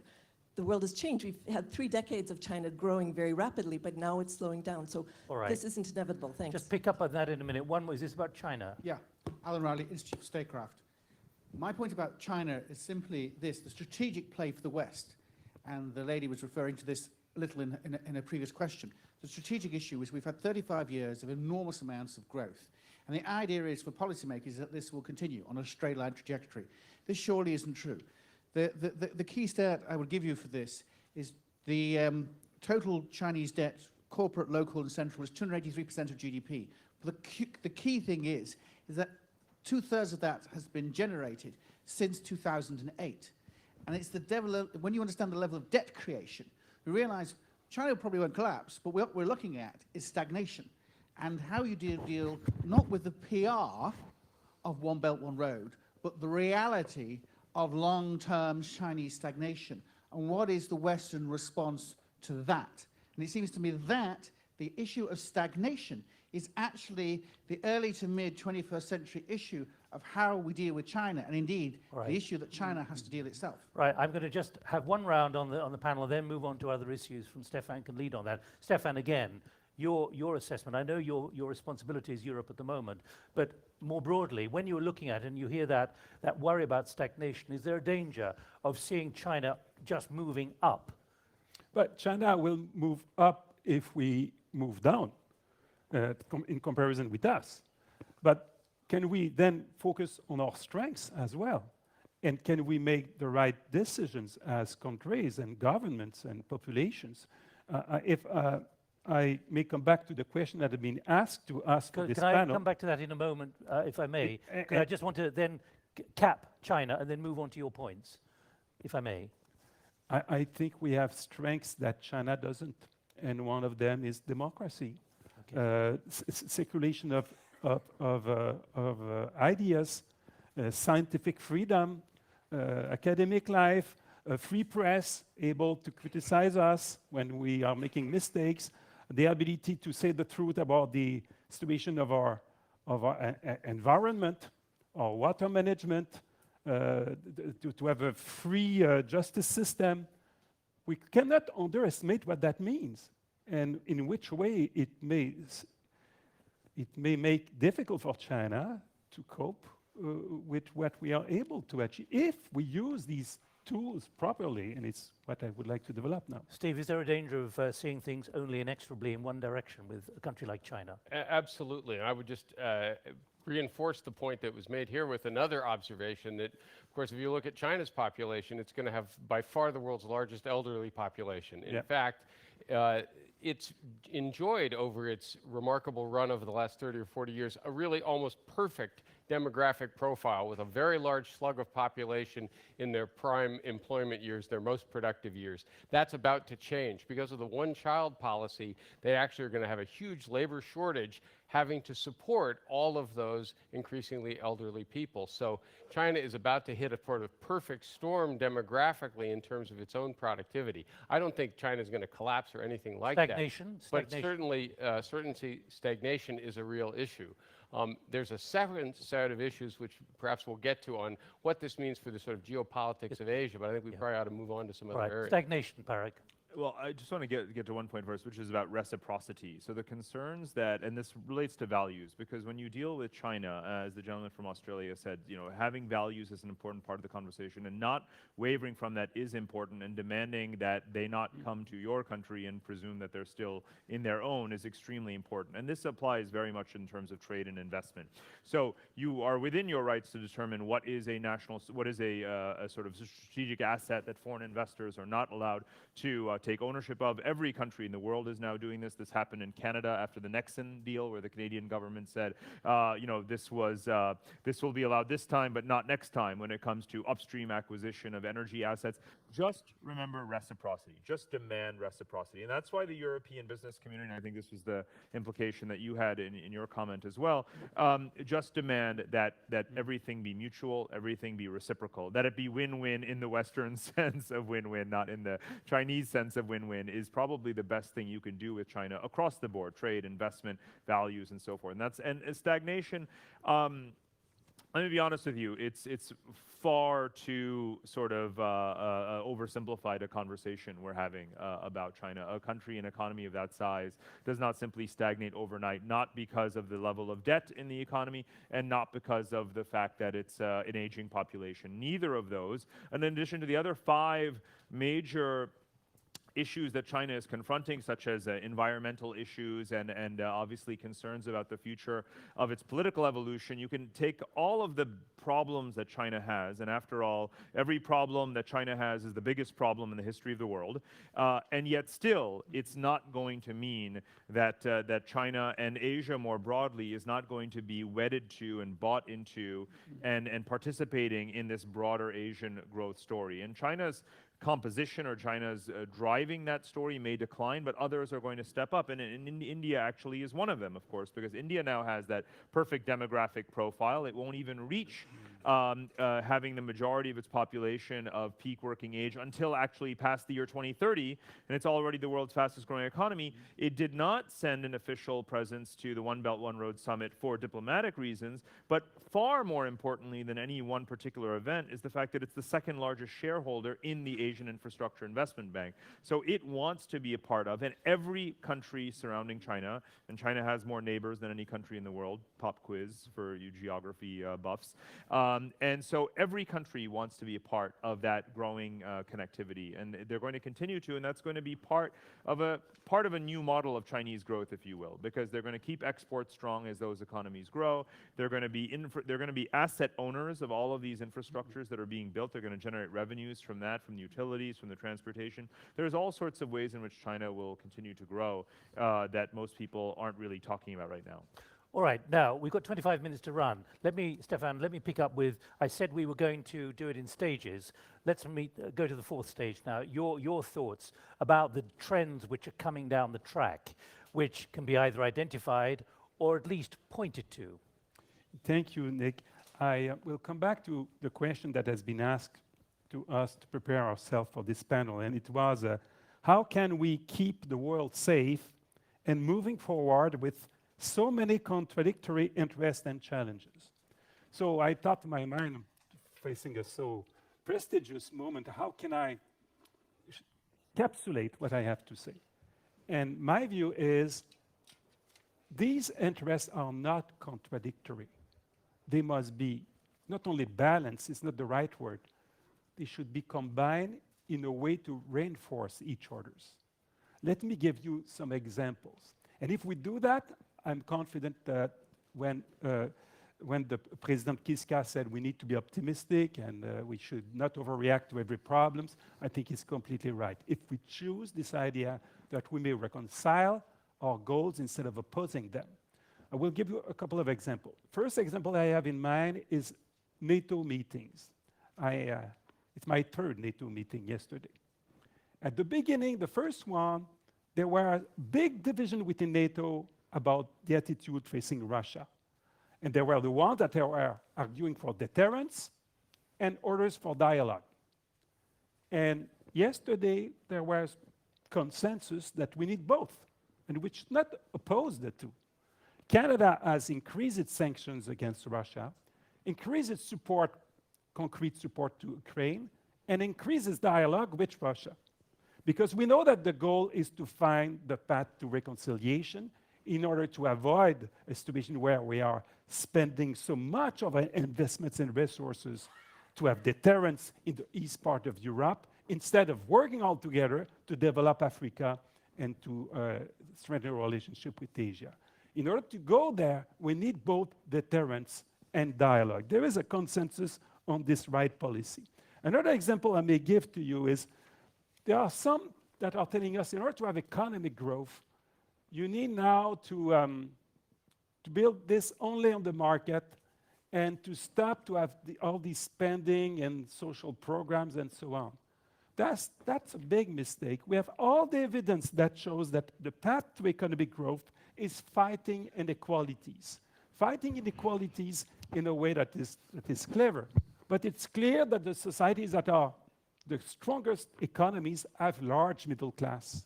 the world has changed. We've had 3 decades of China growing very rapidly, but now it's slowing down. So this isn't inevitable. Thanks.
Just pick up on that in a minute. One was this about China.
Yeah, Alan Riley, Institute of Statecraft. My point about China is simply this, the strategic play for the West, and the lady was referring to this a little in a previous question. The strategic issue is we've had 35 years of enormous amounts of growth, and the idea is for policymakers that this will continue on a straight line trajectory. This surely isn't true. The key stat I would give you for this is the total Chinese debt, corporate, local, and central, is 283% of GDP. But the key thing is that 2/3 of that has been generated since 2008. And it's when you understand the level of debt creation, you realize China probably won't collapse, but what we're looking at is stagnation. And how you deal not with the PR of One Belt, One Road, but the reality of long-term Chinese stagnation. And what is the Western response to that? And it seems to me that the issue of stagnation is actually the early to mid 21st century issue of how we deal with China, and indeed the issue that China has to deal itself.
Right, I'm going to just have one round on the panel, then move on to other issues from Stefan can lead on that. Stefan, again, your assessment. I know your responsibility is Europe at the moment, but more broadly, when you're looking at it and you hear that worry about stagnation, is there a danger of seeing China just moving up?
But China will move up if we move down in comparison with us. But can we then focus on our strengths as well? And can we make the right decisions as countries and governments and populations? If I may come back to the question that had been asked to us for this panel.
Can I come back to that in a moment, if I may? I just want to then cap China and then move on to your points, if I may.
I think we have strengths that China doesn't, and one of them is democracy. Okay. Circulation of ideas, scientific freedom, academic life, a free press able to criticize us when we are making mistakes, the ability to say the truth about the situation of our environment, our water management, to have a free justice system. We cannot underestimate what that means and in which way it may make difficult for China to cope with what we are able to achieve if we use these tools properly, and it's what I would like to develop now.
Steve, is there a danger of seeing things only inexorably in one direction with a country like China?
Absolutely. And I would just reinforce the point that was made here with another observation that, of course, if you look at China's population, it's going to have by far the world's largest elderly population. In fact, it's enjoyed over its remarkable run over the last 30 or 40 years a really almost perfect demographic profile with a very large slug of population in their prime employment years, their most productive years. That's about to change. Because of the one-child policy, they actually are going to have a huge labor shortage having to support all of those increasingly elderly people. So China is about to hit a sort of perfect storm demographically in terms of its own productivity. I don't think China is going to collapse or anything like that. But certainly stagnation is a real issue. There's a second set of issues which perhaps we'll get to on what this means for the sort of geopolitics of Asia, but I think we probably ought to move on to some other areas.
Stagnation, Parag.
Well, I just want to get to one point first, which is about reciprocity. So the concerns that, and this relates to values, because when you deal with China, as the gentleman from Australia said, you know, having values is an important part of the conversation, and not wavering from that is important, and demanding that they not come to your country and presume that they're still in their own is extremely important. And this applies very much in terms of trade and investment. So you are within your rights to determine what is a sort of strategic asset that foreign investors are not allowed to take ownership of. Every country in the world is now doing this. This happened in Canada after the Nixon deal, where the Canadian government said, you know, this will be allowed this time, but not next time when it comes to upstream acquisition of energy assets. Just remember reciprocity. Just demand reciprocity. And that's why the European business community, and I think this was the implication that you had in your comment as well, just demand that everything be mutual, everything be reciprocal, that it be win-win in the Western sense of win-win, not in the Chinese sense of win-win, is probably the best thing you can do with China across the board: trade, investment, values, and so forth. And stagnation. Let me be honest with you, it's far too sort of oversimplified a conversation we're having about China. A country and economy of that size does not simply stagnate overnight, not because of the level of debt in the economy and not because of the fact that it's an aging population. Neither of those, and in addition to the other 5 major issues that China is confronting, such as environmental issues and obviously concerns about the future of its political evolution. You can take all of the problems that China has, and after all, every problem that China has is the biggest problem in the history of the world, and yet still, it's not going to mean that China and Asia more broadly is not going to be wedded to and bought into and participating in this broader Asian growth story. And China's composition or China's driving that story may decline, but others are going to step up. And India actually is one of them, of course, because India now has that perfect demographic profile. It won't even reach having the majority of its population of peak working age until actually past the year 2030, and it's already the world's fastest growing economy. It did not send an official presence to the One Belt, One Road Summit for diplomatic reasons, but far more importantly than any one particular event is the fact that it's the second largest shareholder in the Asian Infrastructure Investment Bank. So it wants to be a part of, and every country surrounding China, and China has more neighbors than any country in the world, pop quiz for you geography buffs, And so every country wants to be a part of that growing connectivity, and they're going to continue to, and that's going to be part of a new model of Chinese growth, if you will, because they're going to keep exports strong as those economies grow. They're going to be asset owners of all of these infrastructures that are being built. They're going to generate revenues from that, from the utilities, from the transportation. There's all sorts of ways in which China will continue to grow that most people aren't really talking about right now.
All right, now we've got 25 minutes to run. Stefan, let me pick up with, I said we were going to do it in stages. Let's go to the fourth stage now. Your thoughts about the trends which are coming down the track, which can be either identified or at least pointed to.
Thank you, Nick. I will come back to the question that has been asked to us to prepare ourselves for this panel, and it was, how can we keep the world safe and moving forward with so many contradictory interests and challenges? So I thought in my mind, facing a so prestigious moment, how can I encapsulate what I have to say? And my view is these interests are not contradictory. They must be not only balanced, it's not the right word, they should be combined in a way to reinforce each other's. Let me give you some examples. And if we do that, I'm confident that when the President Kiska said we need to be optimistic and we should not overreact to every problem, I think he's completely right. If we choose this idea that we may reconcile our goals instead of opposing them. I will give you a couple of examples. First example I have in mind is NATO meetings. It's my third NATO meeting yesterday. At the beginning, the first one, there were a big division within NATO about the attitude facing Russia. And there were the ones that were arguing for deterrence and others for dialogue. And yesterday, there was consensus that we need both, and we should not oppose the two. Canada has increased its sanctions against Russia, increased its support, concrete support to Ukraine, and increases dialogue with Russia. Because we know that the goal is to find the path to reconciliation in order to avoid a situation where we are spending so much of our investments and resources to have deterrence in the east part of Europe, instead of working all together to develop Africa and to strengthen a relationship with Asia. In order to go there, we need both deterrence and dialogue. There is a consensus on this right policy. Another example I may give to you is there are some that are telling us in order to have economic growth, you need now to build this only on the market and to stop to have all these spending and social programs and so on. That's a big mistake. We have all the evidence that shows that the path to economic growth is fighting inequalities. Fighting inequalities in a way that is clever. But it's clear that the societies that are the strongest economies have large middle class.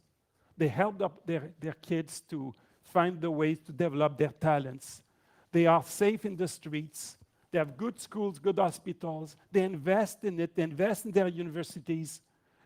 They help up their kids to find the ways to develop their talents. They are safe in the streets. They have good schools, good hospitals. They invest in it. They invest in their universities.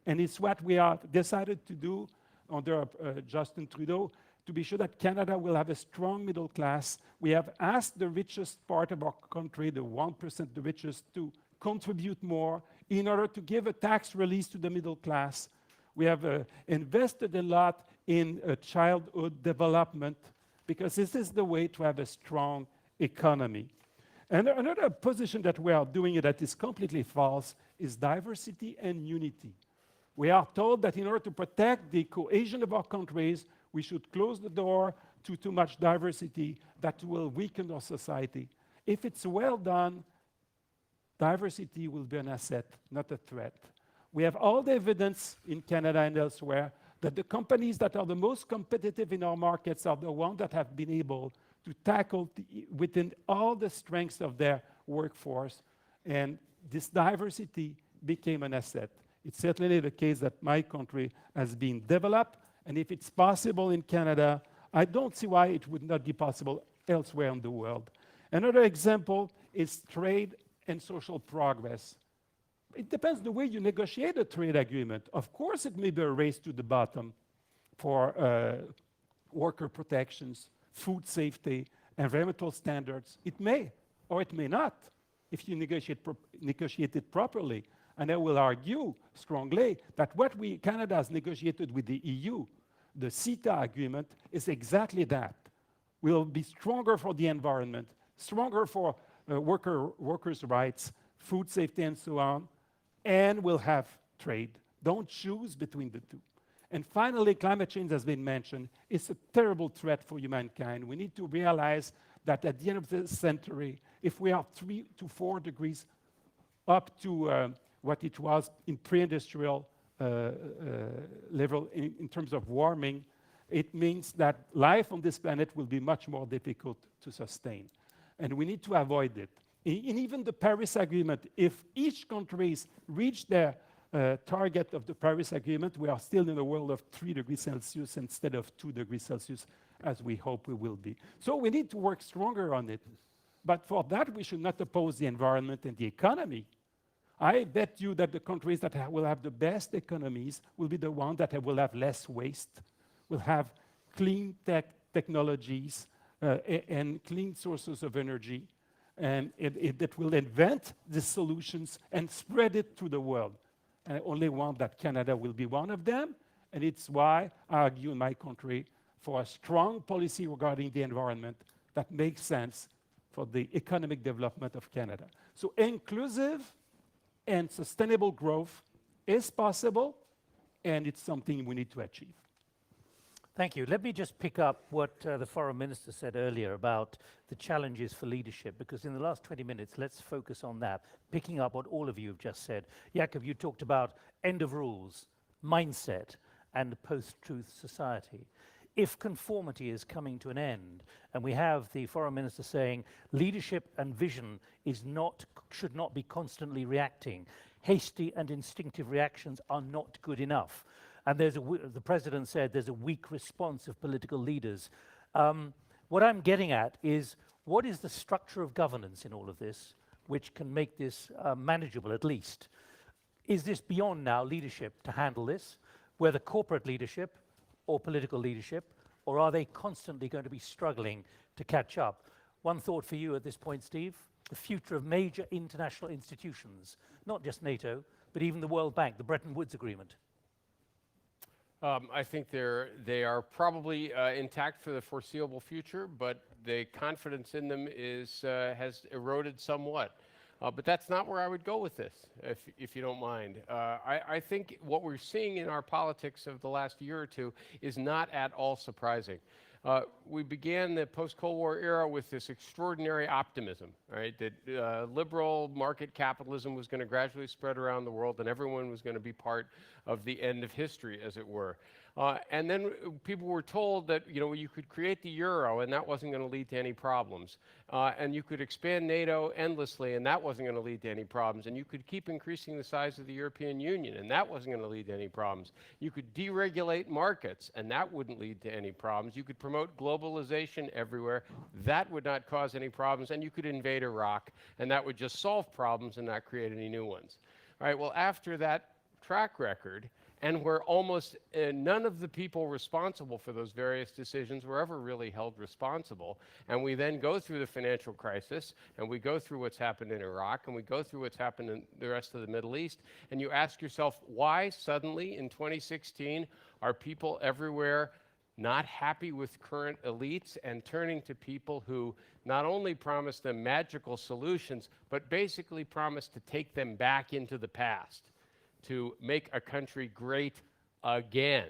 And it's what we have decided to do under Justin Trudeau, to be sure that Canada will have a strong middle class. We have asked the richest part of our country, the 1%, the richest, to contribute more in order to give a tax release to the middle class. We have invested a lot in childhood development because this is the way to have a strong economy. And another position that we are doing that is completely false is diversity and unity. We are told that in order to protect the cohesion of our countries, we should close the door to too much diversity that will weaken our society. If it's well done, diversity will be an asset, not a threat. We have all the evidence in Canada and elsewhere that the companies that are the most competitive in our markets are the ones that have been able to tackle within all the strengths of their workforce, and this diversity became an asset. It's certainly the case that my country has been developed, and if it's possible in Canada, I don't see why it would not be possible elsewhere in the world. Another example is trade and social progress. It depends the way you negotiate a trade agreement. Of course, it may be a race to the bottom for worker protections, food safety, environmental standards. It may, or it may not. if you negotiate it properly. And I will argue strongly that what Canada has negotiated with the EU, the CETA agreement, is exactly that. We'll be stronger for the environment, stronger for workers' rights, food safety, and so on, and we'll have trade. Don't choose between the two. And finally, climate change has been mentioned. It's a terrible threat for humankind. We need to realize that at the end of this century, if we are 3 to 4 degrees up to what it was in pre-industrial level in terms of warming, it means that life on this planet will be much more difficult to sustain. And we need to avoid it. In even the Paris Agreement, if each countries reach their target of the Paris Agreement, we are still in a world of 3 degrees Celsius instead of 2 degrees Celsius, as we hope we will be. So we need to work stronger on it. But for that, we should not oppose the environment and the economy. I bet you that the countries that will have the best economies will be the ones that will have less waste, will have clean technologies and clean sources of energy, and that will invent the solutions and spread it to the world. And I only want that Canada will be one of them, and it's why I argue in my country for a strong policy regarding the environment that makes sense for the economic development of Canada. So inclusive and sustainable growth is possible, and it's something we need to achieve.
Thank you. Let me just pick up what the Foreign Minister said earlier about the challenges for leadership, because in the last 20 minutes, let's focus on that, picking up what all of you have just said. Jakob, you talked about end of rules, mindset, and a post-truth society. If conformity is coming to an end, and we have the Foreign Minister saying leadership and vision should not be constantly reacting, hasty and instinctive reactions are not good enough. And the President said there's a weak response of political leaders. What I'm getting at is, what is the structure of governance in all of this, which can make this manageable at least? Is this beyond now leadership to handle this, whether corporate leadership or political leadership, or are they constantly going to be struggling to catch up? One thought for you at this point, Steve, the future of major international institutions, not just NATO, but even the World Bank, the Bretton Woods Agreement.
I think they are probably intact for the foreseeable future, but the confidence in them has eroded somewhat. But that's not where I would go with this, if you don't mind. I think what we're seeing in our politics of the last year or two is not at all surprising. We began the post-Cold War era with this extraordinary optimism, right? That liberal market capitalism was going to gradually spread around the world and everyone was going to be part of the end of history, as it were. And then people were told that you could create the euro and that wasn't going to lead to any problems. And you could expand NATO endlessly and that wasn't going to lead to any problems. And you could keep increasing the size of the European Union and that wasn't going to lead to any problems. You could deregulate markets and that wouldn't lead to any problems. You could promote globalization everywhere. That would not cause any problems. And you could invade Iraq and that would just solve problems and not create any new ones. All right, well, after that track record, and where almost none of the people responsible for those various decisions were ever really held responsible. And we then go through the financial crisis, and we go through what's happened in Iraq, and we go through what's happened in the rest of the Middle East, and you ask yourself, why suddenly in 2016 are people everywhere not happy with current elites and turning to people who not only promise them magical solutions, but basically promise to take them back into the past, to make a country great again,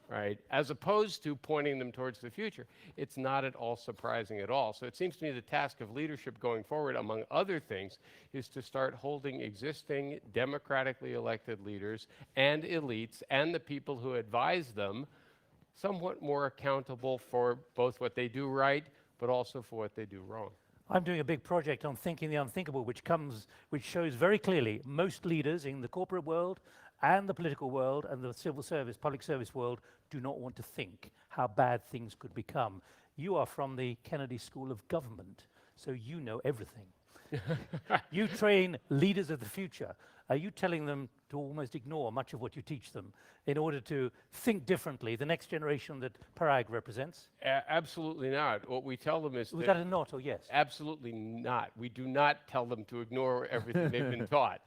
right? As opposed to pointing them towards the future. It's not at all surprising at all. So it seems to me the task of leadership going forward, among other things, is to start holding existing democratically elected leaders and elites and the people who advise them somewhat more accountable for both what they do right, but also for what they do wrong.
I'm doing a big project on thinking the unthinkable, which shows very clearly most leaders in the corporate world and the political world and the civil service, public service world do not want to think how bad things could become. You are from the Kennedy School of Government, so you know everything. You train leaders of the future. Are you telling them to almost ignore much of what you teach them in order to think differently, the next generation that Parag represents?
Absolutely not. What we tell them is
Was that a not or yes?
Absolutely not. We do not tell them to ignore everything they've been taught.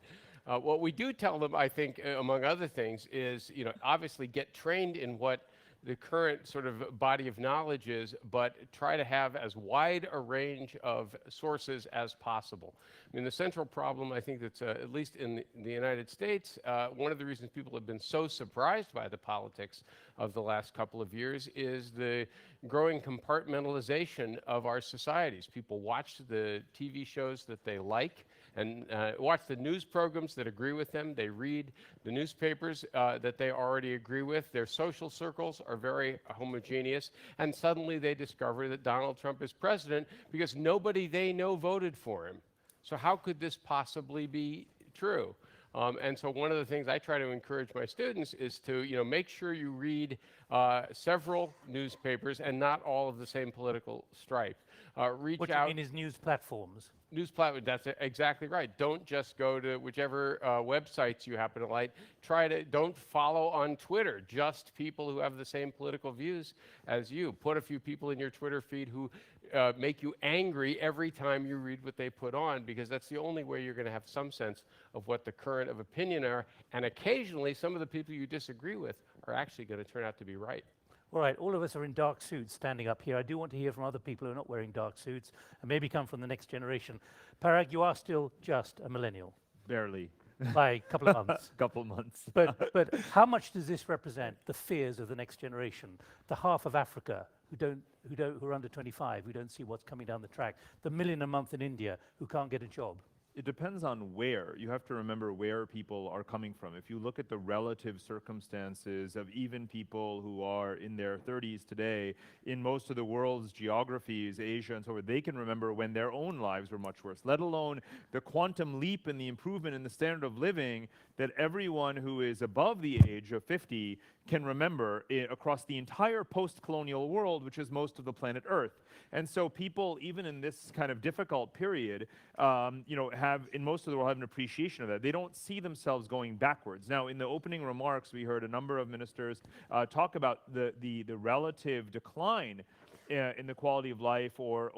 What we do tell them, I think, among other things, is obviously get trained in what the current sort of body of knowledge is, but try to have as wide a range of sources as possible. I mean, the central problem, I think that's at least in the United States, one of the reasons people have been so surprised by the politics of the last couple of years is the growing compartmentalization of our societies. People watch the TV shows that they like and watch the news programs that agree with them. They read the newspapers that they already agree with. Their social circles are very homogeneous. And suddenly they discover that Donald Trump is president because nobody they know voted for him. So how could this possibly be true? And so one of the things I try to encourage my students is to make sure you read several newspapers and not all of the same political stripe. Reach
what
out.
What you mean is news platforms?
News platform, that's exactly right. Don't just go to whichever websites you happen to like. Don't follow on Twitter just people who have the same political views as you. Put a few people in your Twitter feed who make you angry every time you read what they put on, because that's the only way you're going to have some sense of what the current of opinion are. And occasionally, some of the people you disagree with are actually going to turn out to be right.
All right, all of us are in dark suits standing up here. I do want to hear from other people who are not wearing dark suits and maybe come from the next generation. Parag, you are still just a millennial.
Barely.
By a couple of months.
Couple months.
But how much does this represent the fears of the next generation? The half of Africa who are under 25, who don't see what's coming down the track. The 1 million a month in India who can't get a job.
It depends on where. You have to remember where people are coming from. If you look at the relative circumstances of even people who are in their 30s today, in most of the world's geographies, Asia and so forth, they can remember when their own lives were much worse, let alone the quantum leap in the improvement in the standard of living that everyone who is above the age of 50 can remember across the entire post-colonial world, which is most of the planet Earth. And so people, even in this kind of difficult period, have, in most of the world, have an appreciation of that. They don't see themselves going backwards. Now, in the opening remarks, we heard a number of ministers talk about the relative decline in the quality of life or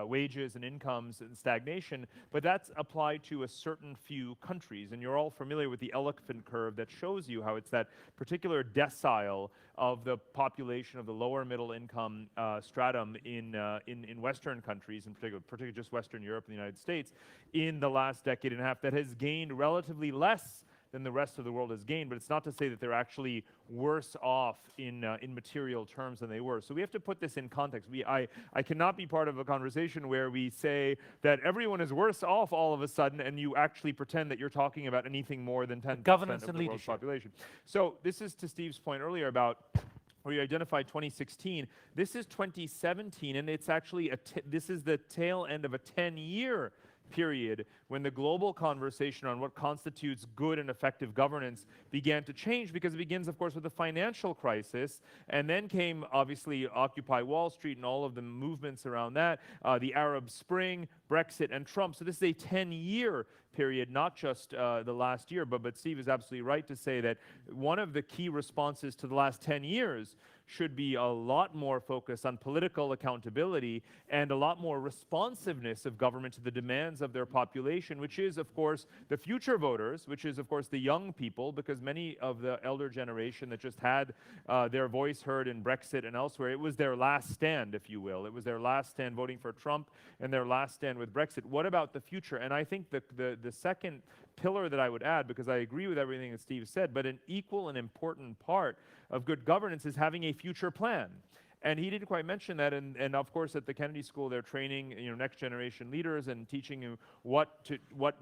wages and incomes and stagnation, but that's applied to a certain few countries. And you're all familiar with the elephant curve that shows you how it's that particular decile of the population of the lower middle income stratum in Western countries, in particular just Western Europe and the United States, in the last decade and a half that has gained relatively less than the rest of the world has gained, but it's not to say that they're actually worse off in material terms than they were. So we have to put this in context. I cannot be part of a conversation where we say that everyone is worse off all of a sudden and you actually pretend that you're talking about anything more than 10%
governance
of
and
the world's
leadership.
population. So this is to Steve's point earlier about where you identified 2016. This is 2017, and it's actually this is the tail end of a 10-year period when the global conversation on what constitutes good and effective governance began to change, because it begins, of course, with the financial crisis, and then came, obviously, Occupy Wall Street and all of the movements around that, the Arab Spring, Brexit, and Trump. So this is a 10-year period, not just the last year, but Steve is absolutely right to say that one of the key responses to the last 10 years should be a lot more focus on political accountability and a lot more responsiveness of government to the demands of their population, which is, of course, the future voters, which is, of course, the young people, because many of the elder generation that just had their voice heard in Brexit and elsewhere, it was their last stand, if you will. It was their last stand voting for Trump and their last stand with Brexit. What about the future? And I think the second pillar that I would add, because I agree with everything that Steve said, but an equal and important part of good governance is having a future plan. And he didn't quite mention that, and of course at the Kennedy School they're training next generation leaders and teaching you what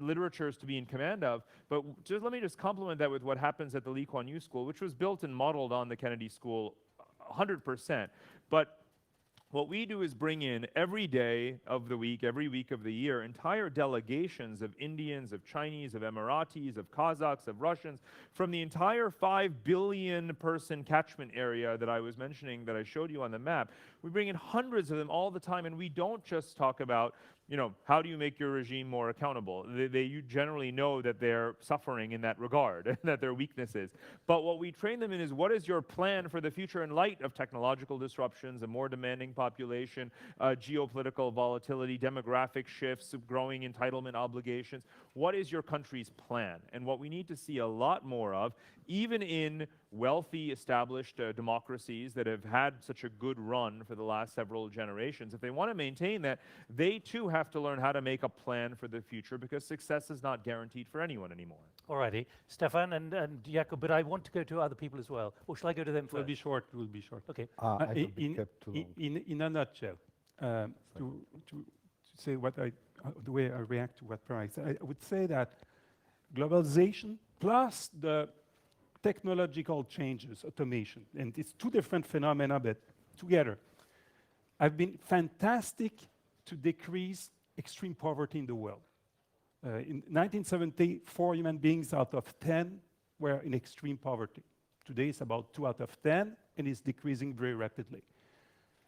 literatures to be in command of. But let me complement that with what happens at the Lee Kuan Yew School, which was built and modeled on the Kennedy School 100%. But what we do is bring in every day of the week, every week of the year, entire delegations of Indians, of Chinese, of Emiratis, of Kazakhs, of Russians, from the entire 5 billion person catchment area that I was mentioning, that I showed you on the map, We bring in hundreds of them all the time, and we don't just talk about, you know, how do you make your regime more accountable? You generally know that they're suffering in that regard, and that there are weaknesses. But what we train them in is, what is your plan for the future in light of technological disruptions, a more demanding population, geopolitical volatility, demographic shifts, growing entitlement obligations? What is your country's plan? And what we need to see a lot more of, even in wealthy, established democracies that have had such a good run for the last several generations, if they want to maintain that, they too have to learn how to make a plan for the future, because success is not guaranteed for anyone anymore.
Alrighty, Stefan and Jakob, but I want to go to other people as well. Or shall I go to them first?
We'll be short. We'll be short.
Okay.
In a nutshell, to say what the way I react to what Parag said, I would say that globalization plus the technological changes, automation, and it's two different phenomena, but together, have been fantastic to decrease extreme poverty in the world. In 1970, 4 human beings out of 10 were in extreme poverty. Today, it's about 2 out of 10, and it's decreasing very rapidly.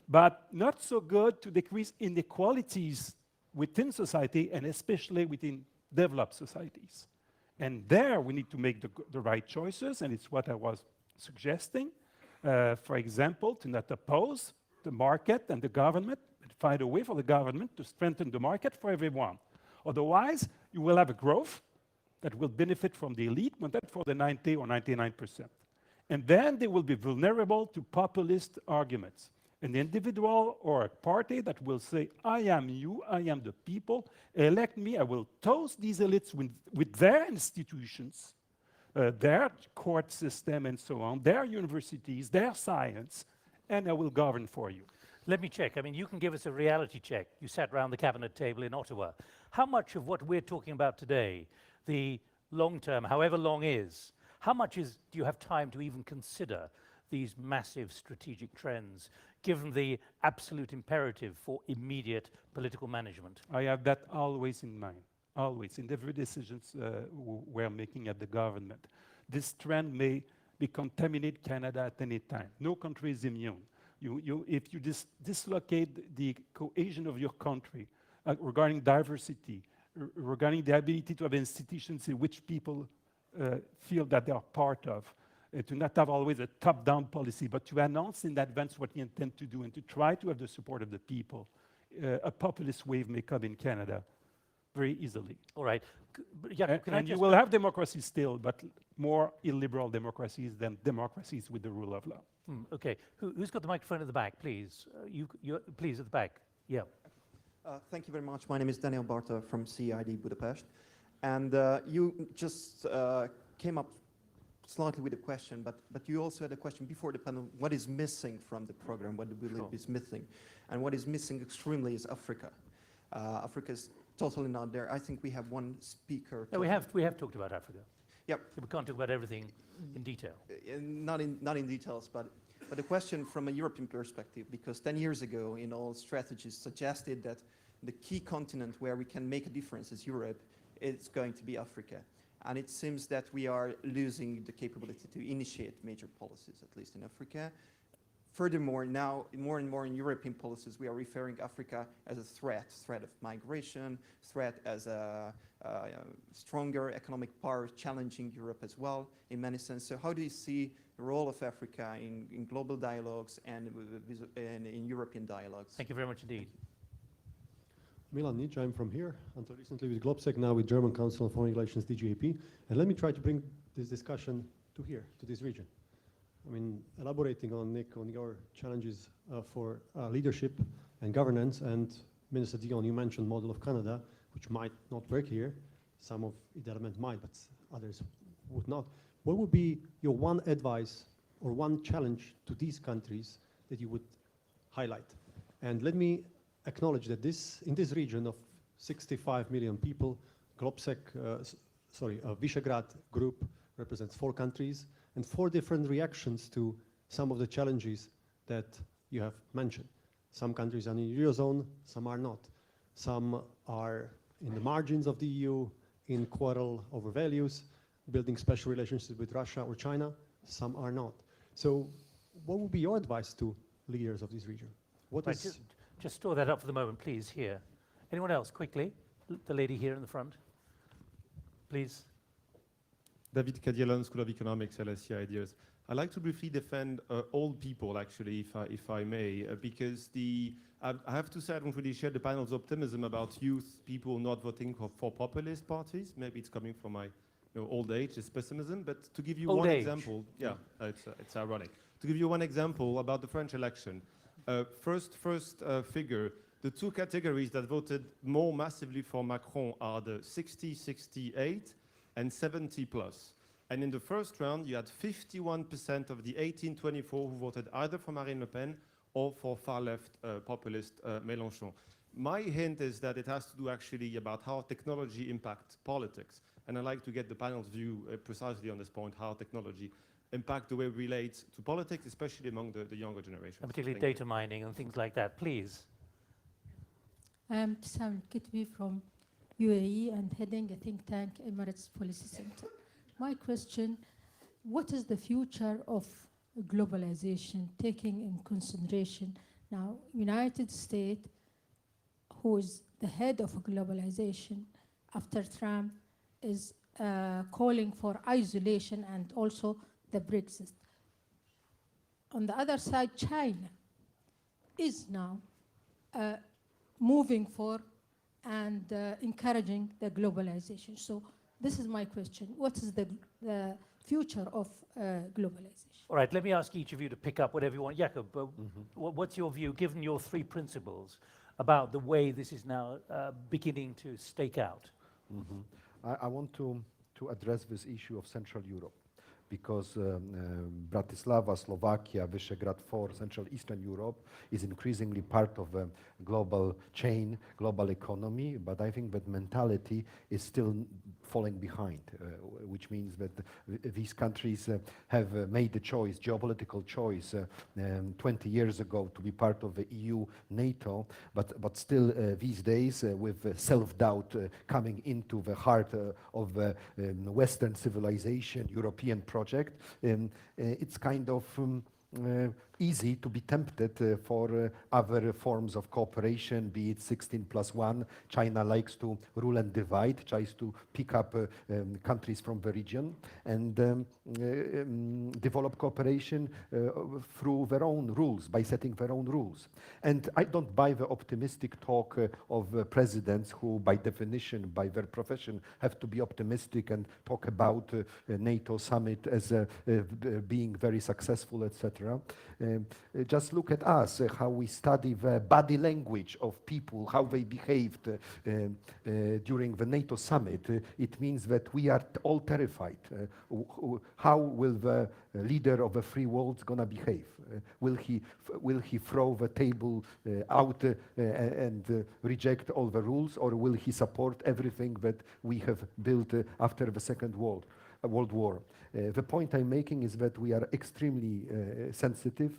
But not so good to decrease inequalities within society, and especially within developed societies. And there, we need to make the right choices, and it's what I was suggesting. For example, to not oppose the market and the government, but find a way for the government to strengthen the market for everyone. Otherwise, you will have a growth that will benefit from the elite, but not for the 90 or 99%. And then they will be vulnerable to populist arguments. An individual or a party that will say, I am you, I am the people, elect me, I will toast these elites with their institutions, their court system and so on, their universities, their science, and I will govern for you.
Let me check. I mean, you can give us a reality check. You sat around the cabinet table in Ottawa. How much of what we're talking about today, the long term, however long is, how much do you have time to even consider these massive strategic trends, given the absolute imperative for immediate political management?
I have that always in mind, always, in every decisions we're making at the government. This trend may contaminate Canada at any time. No country is immune. If you dislocate the cohesion of your country regarding diversity, regarding the ability to have institutions in which people feel that they are part of, to not have always a top-down policy, but to announce in advance what you intend to do and to try to have the support of the people, a populist wave may come in Canada very easily.
All right.
And you will have democracy still, but more illiberal democracies than democracies with the rule of law.
Okay. Who's got the microphone at the back, please? Please, at the back. Yeah.
Thank you very much. My name is Daniel Barta from CID Budapest. And you just came up slightly with a question, but you also had a question before the panel. What is missing from the program? What do you believe is missing? And what is missing extremely is Africa. Africa is totally not there. I think we have one speaker.
No, we have talked about Africa.
Yep.
We can't talk about everything in detail.
Not in details, but the question from a European perspective, because 10 years ago, strategies suggested that the key continent where we can make a difference is Europe. It's going to be Africa. And it seems that we are losing the capability to initiate major policies, at least in Africa. Furthermore, now more and more in European policies, we are referring Africa as a threat of migration, threat as a stronger economic power challenging Europe as well, in many senses. So how do you see the role of Africa in global dialogues and in European dialogues?
Thank you very much indeed.
Milan Nič, I'm from here, until recently with GlobSec, now with German Council on Foreign Relations, DGAP. And let me try to bring this discussion to here, to this region. I mean, elaborating on, Nick, on your challenges for leadership and governance, and Minister Dion, you mentioned model of Canada, which might not work here. Some of the element might, but others would not. What would be your one advice or one challenge to these countries that you would highlight? And let me acknowledge that in this region of 65 million people, GlobSec, Visegrad group represents 4 countries and 4 different reactions to some of the challenges that you have mentioned. Some countries are in the Eurozone, some are not. Some are in the margins of the EU, in quarrel over values, building special relationships with Russia or China. Some are not. So what would be your advice to leaders of this region? What
right,
is...
just store that up for the moment, please, here. Anyone else, quickly? The lady here in the front, please.
David Cadielon, School of Economics, LSE Ideas. I'd like to briefly defend old people, actually, if I may, because I have to say I don't really share the panel's optimism about youth people not voting for populist parties. Maybe it's coming from my old age, it's pessimism. But to give you one example, yeah, it's ironic. To give you one example about the French election, first figure, the two categories that voted more massively for Macron are the 60, 68 and 70 plus. And in the first round, you had 51% of the 18-24 who voted either for Marine Le Pen or for far-left populist Mélenchon. My hint is that it has to do actually about how technology impacts politics. And I'd like to get the panel's view precisely on this point, how technology impact the way we relate to politics, especially among the younger generation.
And particularly data mining and things like that, please.
I'm Tisam Kitwi from UAE and heading a think tank, Emirates Policy Center. My question, what is the future of globalization, taking in consideration now United States, who is the head of globalization after Trump, is calling for isolation and also the Brexit. On the other side, China is now moving for and encouraging the globalization. So this is my question. What is the future of globalization?
All right, let me ask each of you to pick up whatever you want. Jakob, what's your view, given your three principles, about the way this is now beginning to stake out?
I want to address this issue of Central Europe, because Bratislava, Slovakia, Visegrad 4, Central Eastern Europe is increasingly part of a global chain, global economy, but I think that mentality is still falling behind, which means that these countries have made the choice, geopolitical choice, 20 years ago to be part of the EU, NATO, but still these days with self-doubt coming into the heart of Western civilization, European project, it's kind of easy to be tempted for other forms of cooperation, be it 16+1. China likes to rule and divide, tries to pick up countries from the region and develop cooperation through their own rules, by setting their own rules. And I don't buy the optimistic talk of presidents who, by definition, by their profession, have to be optimistic and talk about NATO summit as being very successful, etc. Just look at us, how we study the body language of people, how they behaved during the NATO summit. It means that we are all terrified. How will the leader of a free world gonna behave? Will he throw the table out and reject all the rules, or will he support everything that we have built after the Second World War? The point I'm making is that we are extremely sensitive,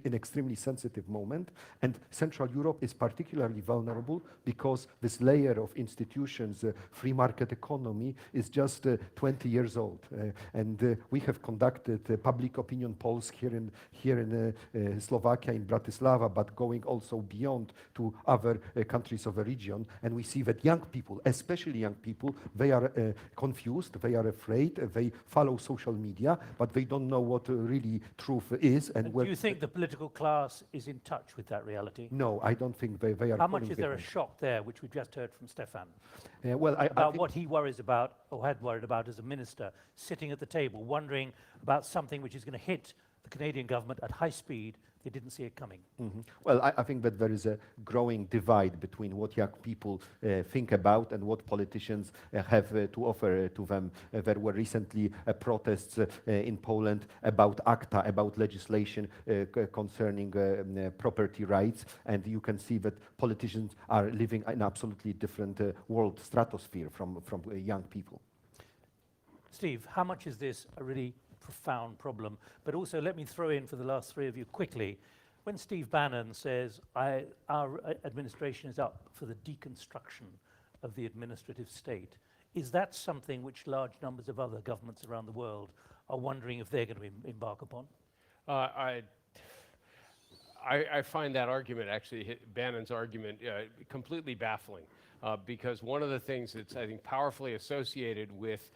in extremely sensitive moment, and Central Europe is particularly vulnerable because this layer of institutions, free market economy, is just 20 years old. And we have conducted public opinion polls here in Slovakia, in Bratislava, but going also beyond to other countries of the region, and we see that young people, especially young people, they are confused, they are afraid, they follow social media, but they don't know what really truth is. And
do you think the political class is in touch with that reality?
No, I don't think they are.
How much is there a shock there, which we've just heard from Stefan?
Well,
about what he worries about, or had worried about as a minister, sitting at the table, wondering about something which is going to hit the Canadian government at high speed. They didn't see it coming.
Well, I think that there is a growing divide between what young people think about and what politicians have to offer to them. There were recently protests in Poland about ACTA, about legislation concerning property rights, and you can see that politicians are living in absolutely different world stratosphere from young people.
Steve, how much is this a really profound problem? But also, let me throw in for the last three of you quickly, when Steve Bannon says our administration is up for the deconstruction of the administrative state, is that something which large numbers of other governments around the world are wondering if they're going to embark upon?
I find that argument, actually, Bannon's argument, completely baffling. Because one of the things that's, I think, powerfully associated with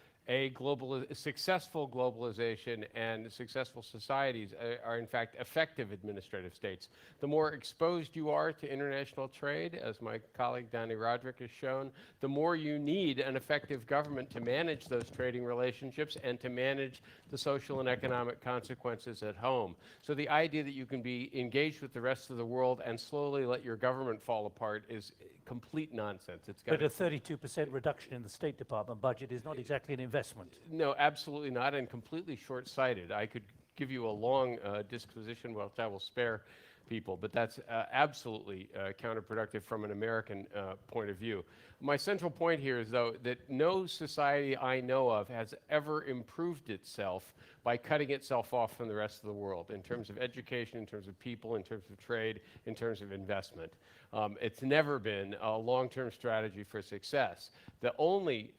successful globalization and successful societies are in fact effective administrative states. The more exposed you are to international trade, as my colleague Danny Roderick has shown, the more you need an effective government to manage those trading relationships and to manage the social and economic consequences at home. So the idea that you can be engaged with the rest of the world and slowly let your government fall apart is complete nonsense.
But a 32% reduction in the State Department budget is not exactly an investment.
No, absolutely not, and completely short-sighted. I could give you a long disquisition, which I will spare people, but that's absolutely counterproductive from an American point of view. My central point here is, though, that no society I know of has ever improved itself by cutting itself off from the rest of the world in terms of education, in terms of people, in terms of trade, in terms of investment. It's never been a long-term strategy for success. The only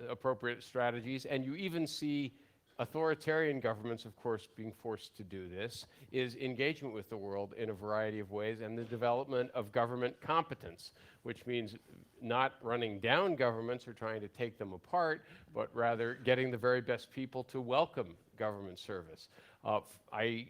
appropriate strategies, and you even see authoritarian governments, of course, being forced to do this, is engagement with the world in a variety of ways and the development of government competence, which means not running down governments or trying to take them apart, but rather getting the very best people to welcome government service. I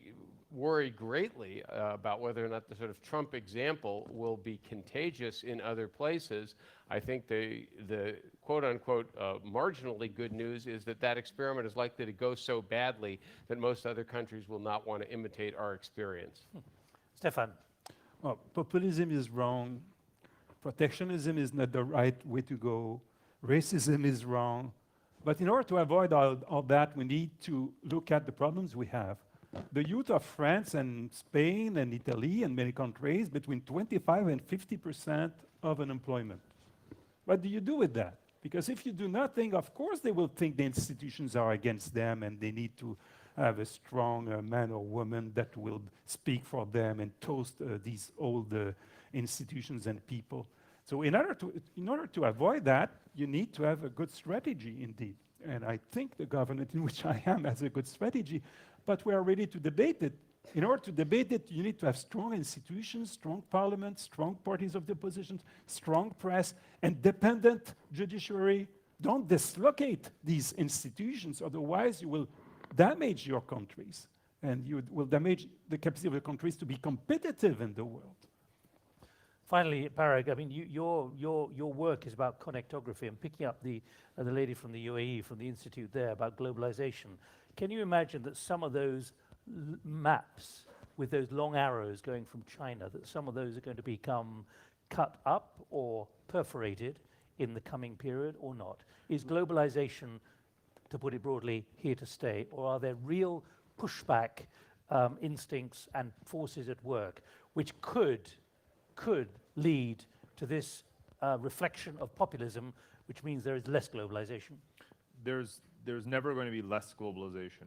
worry greatly about whether or not the sort of Trump example will be contagious in other places. I think the quote-unquote marginally good news is that that experiment is likely to go so badly that most other countries will not want to imitate our experience.
Stefan.
Well, populism is wrong. Protectionism is not the right way to go. Racism is wrong. But in order to avoid all that, we need to look at the problems we have. The youth of France and Spain and Italy and many countries between 25 and 50% of unemployment. What do you do with that? Because if you do nothing, of course they will think the institutions are against them and they need to have a strong man or woman that will speak for them and toast these old institutions and people. So in order to avoid that, you need to have a good strategy indeed. And I think the government in which I am has a good strategy, but we are ready to debate it. In order to debate it, you need to have strong institutions, strong parliament, strong parties of the opposition, strong press, independent judiciary. Don't dislocate these institutions, otherwise you will damage your countries, and you will damage the capacity of the countries to be competitive in the world.
Finally, Parag, I mean, your work is about connectography. I'm picking up the lady from the UAE, from the institute there, about globalization. Can you imagine that some of those maps with those long arrows going from China, that some of those are going to become cut up or perforated in the coming period or not? Is globalization, to put it broadly, here to stay, or are there real pushback instincts and forces at work which could lead to this reflection of populism, which means there is less globalization?
There's never going to be less globalization.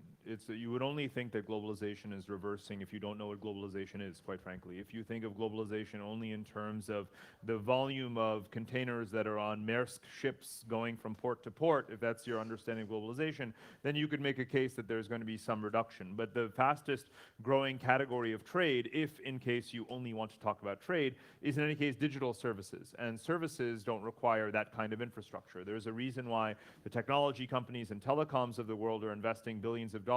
You would only think that globalization is reversing if you don't know what globalization is, quite frankly. If you think of globalization only in terms of the volume of containers that are on Maersk ships going from port to port, if that's your understanding of globalization, then you could make a case that there's going to be some reduction. But the fastest growing category of trade, if in case you only want to talk about trade, is in any case digital services. And services don't require that kind of infrastructure. There's a reason why the technology companies and telecoms of the world are investing billions of dollars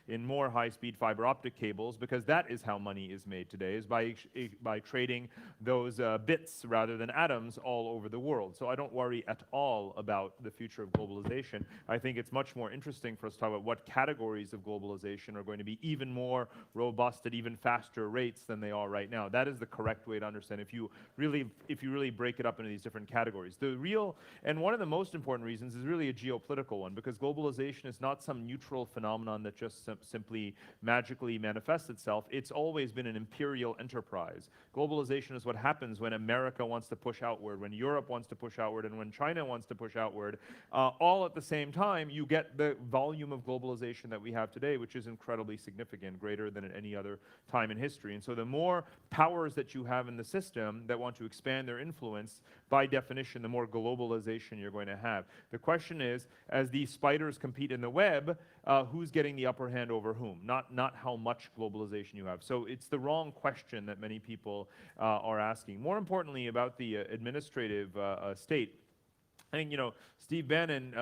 in more high-speed fiber optic cables, because that is how money is made today, is by trading those bits rather than atoms all over the world. So I don't worry at all about the future of globalization. I think it's much more interesting for us to talk about what categories of globalization are going to be even more robust at even faster rates than they are right now. That is the correct way to understand if you really break it up into these different categories. And one of the most important reasons is really a geopolitical one, because globalization is not some neutral phenomenon that just simply magically manifests itself. It's always been an imperial enterprise. Globalization is what happens when America wants to push outward, when Europe wants to push outward, and when China wants to push outward. All at the same time, you get the volume of globalization that we have today, which is incredibly significant, greater than at any other time in history. And so the more powers that you have in the system that want to expand their influence, by definition, the more globalization you're going to have. The question is, as these spiders compete in the web, who's getting the upper hand over whom? Not how much globalization you have. So it's the wrong question that many people are asking. More importantly, about the administrative state, I think, Steve Bannon,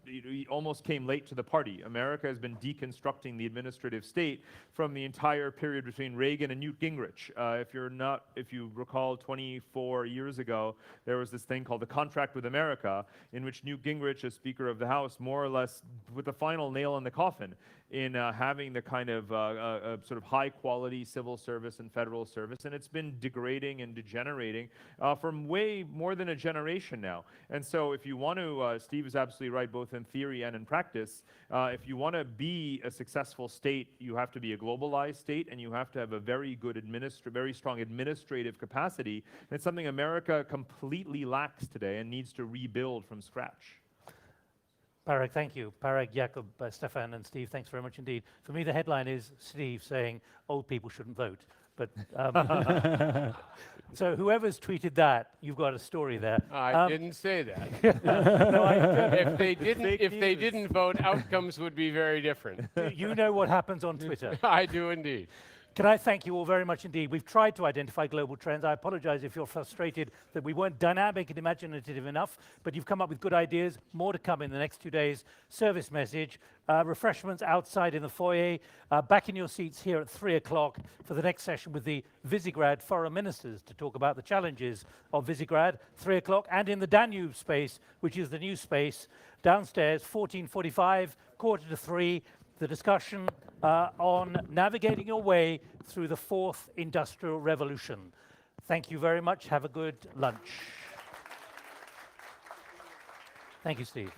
he almost came late to the party. America has been deconstructing the administrative state from the entire period between Reagan and Newt Gingrich. If you recall, 24 years ago, there was this thing called the Contract with America, in which Newt Gingrich, as Speaker of the House, more or less with the final nail in the coffin in having the kind of sort of high-quality civil service and federal service, and it's been degrading and degenerating for way more than a generation now. And so if you want to, Steve is absolutely right, both in theory and in practice, if you want to be a successful state, you have to be a globalized state, and you have to have a very good, very strong administrative capacity. And it's something America completely lacks today and needs to rebuild from scratch.
Parag, thank you. Parag, Jakob, Stefan, and Steve, thanks very much indeed. For me, the headline is Steve saying old people shouldn't vote. But so whoever's tweeted that, you've got a story there.
I didn't say that.
No,
if they didn't vote, outcomes would be very different.
You know what happens on Twitter.
I do indeed.
Can I thank you all very much indeed? We've tried to identify global trends. I apologize if you're frustrated that we weren't dynamic and imaginative enough, but you've come up with good ideas. More to come in the next 2 days. Service message, refreshments outside in the foyer, back in your seats here at 3 o'clock for the next session with the Visegrad foreign ministers to talk about the challenges of Visegrad, 3 o'clock, and in the Danube space, which is the new space, downstairs, 14:45, 2:45, the discussion on navigating your way through the fourth industrial revolution. Thank you very much. Have a good lunch. Thank you, Steve.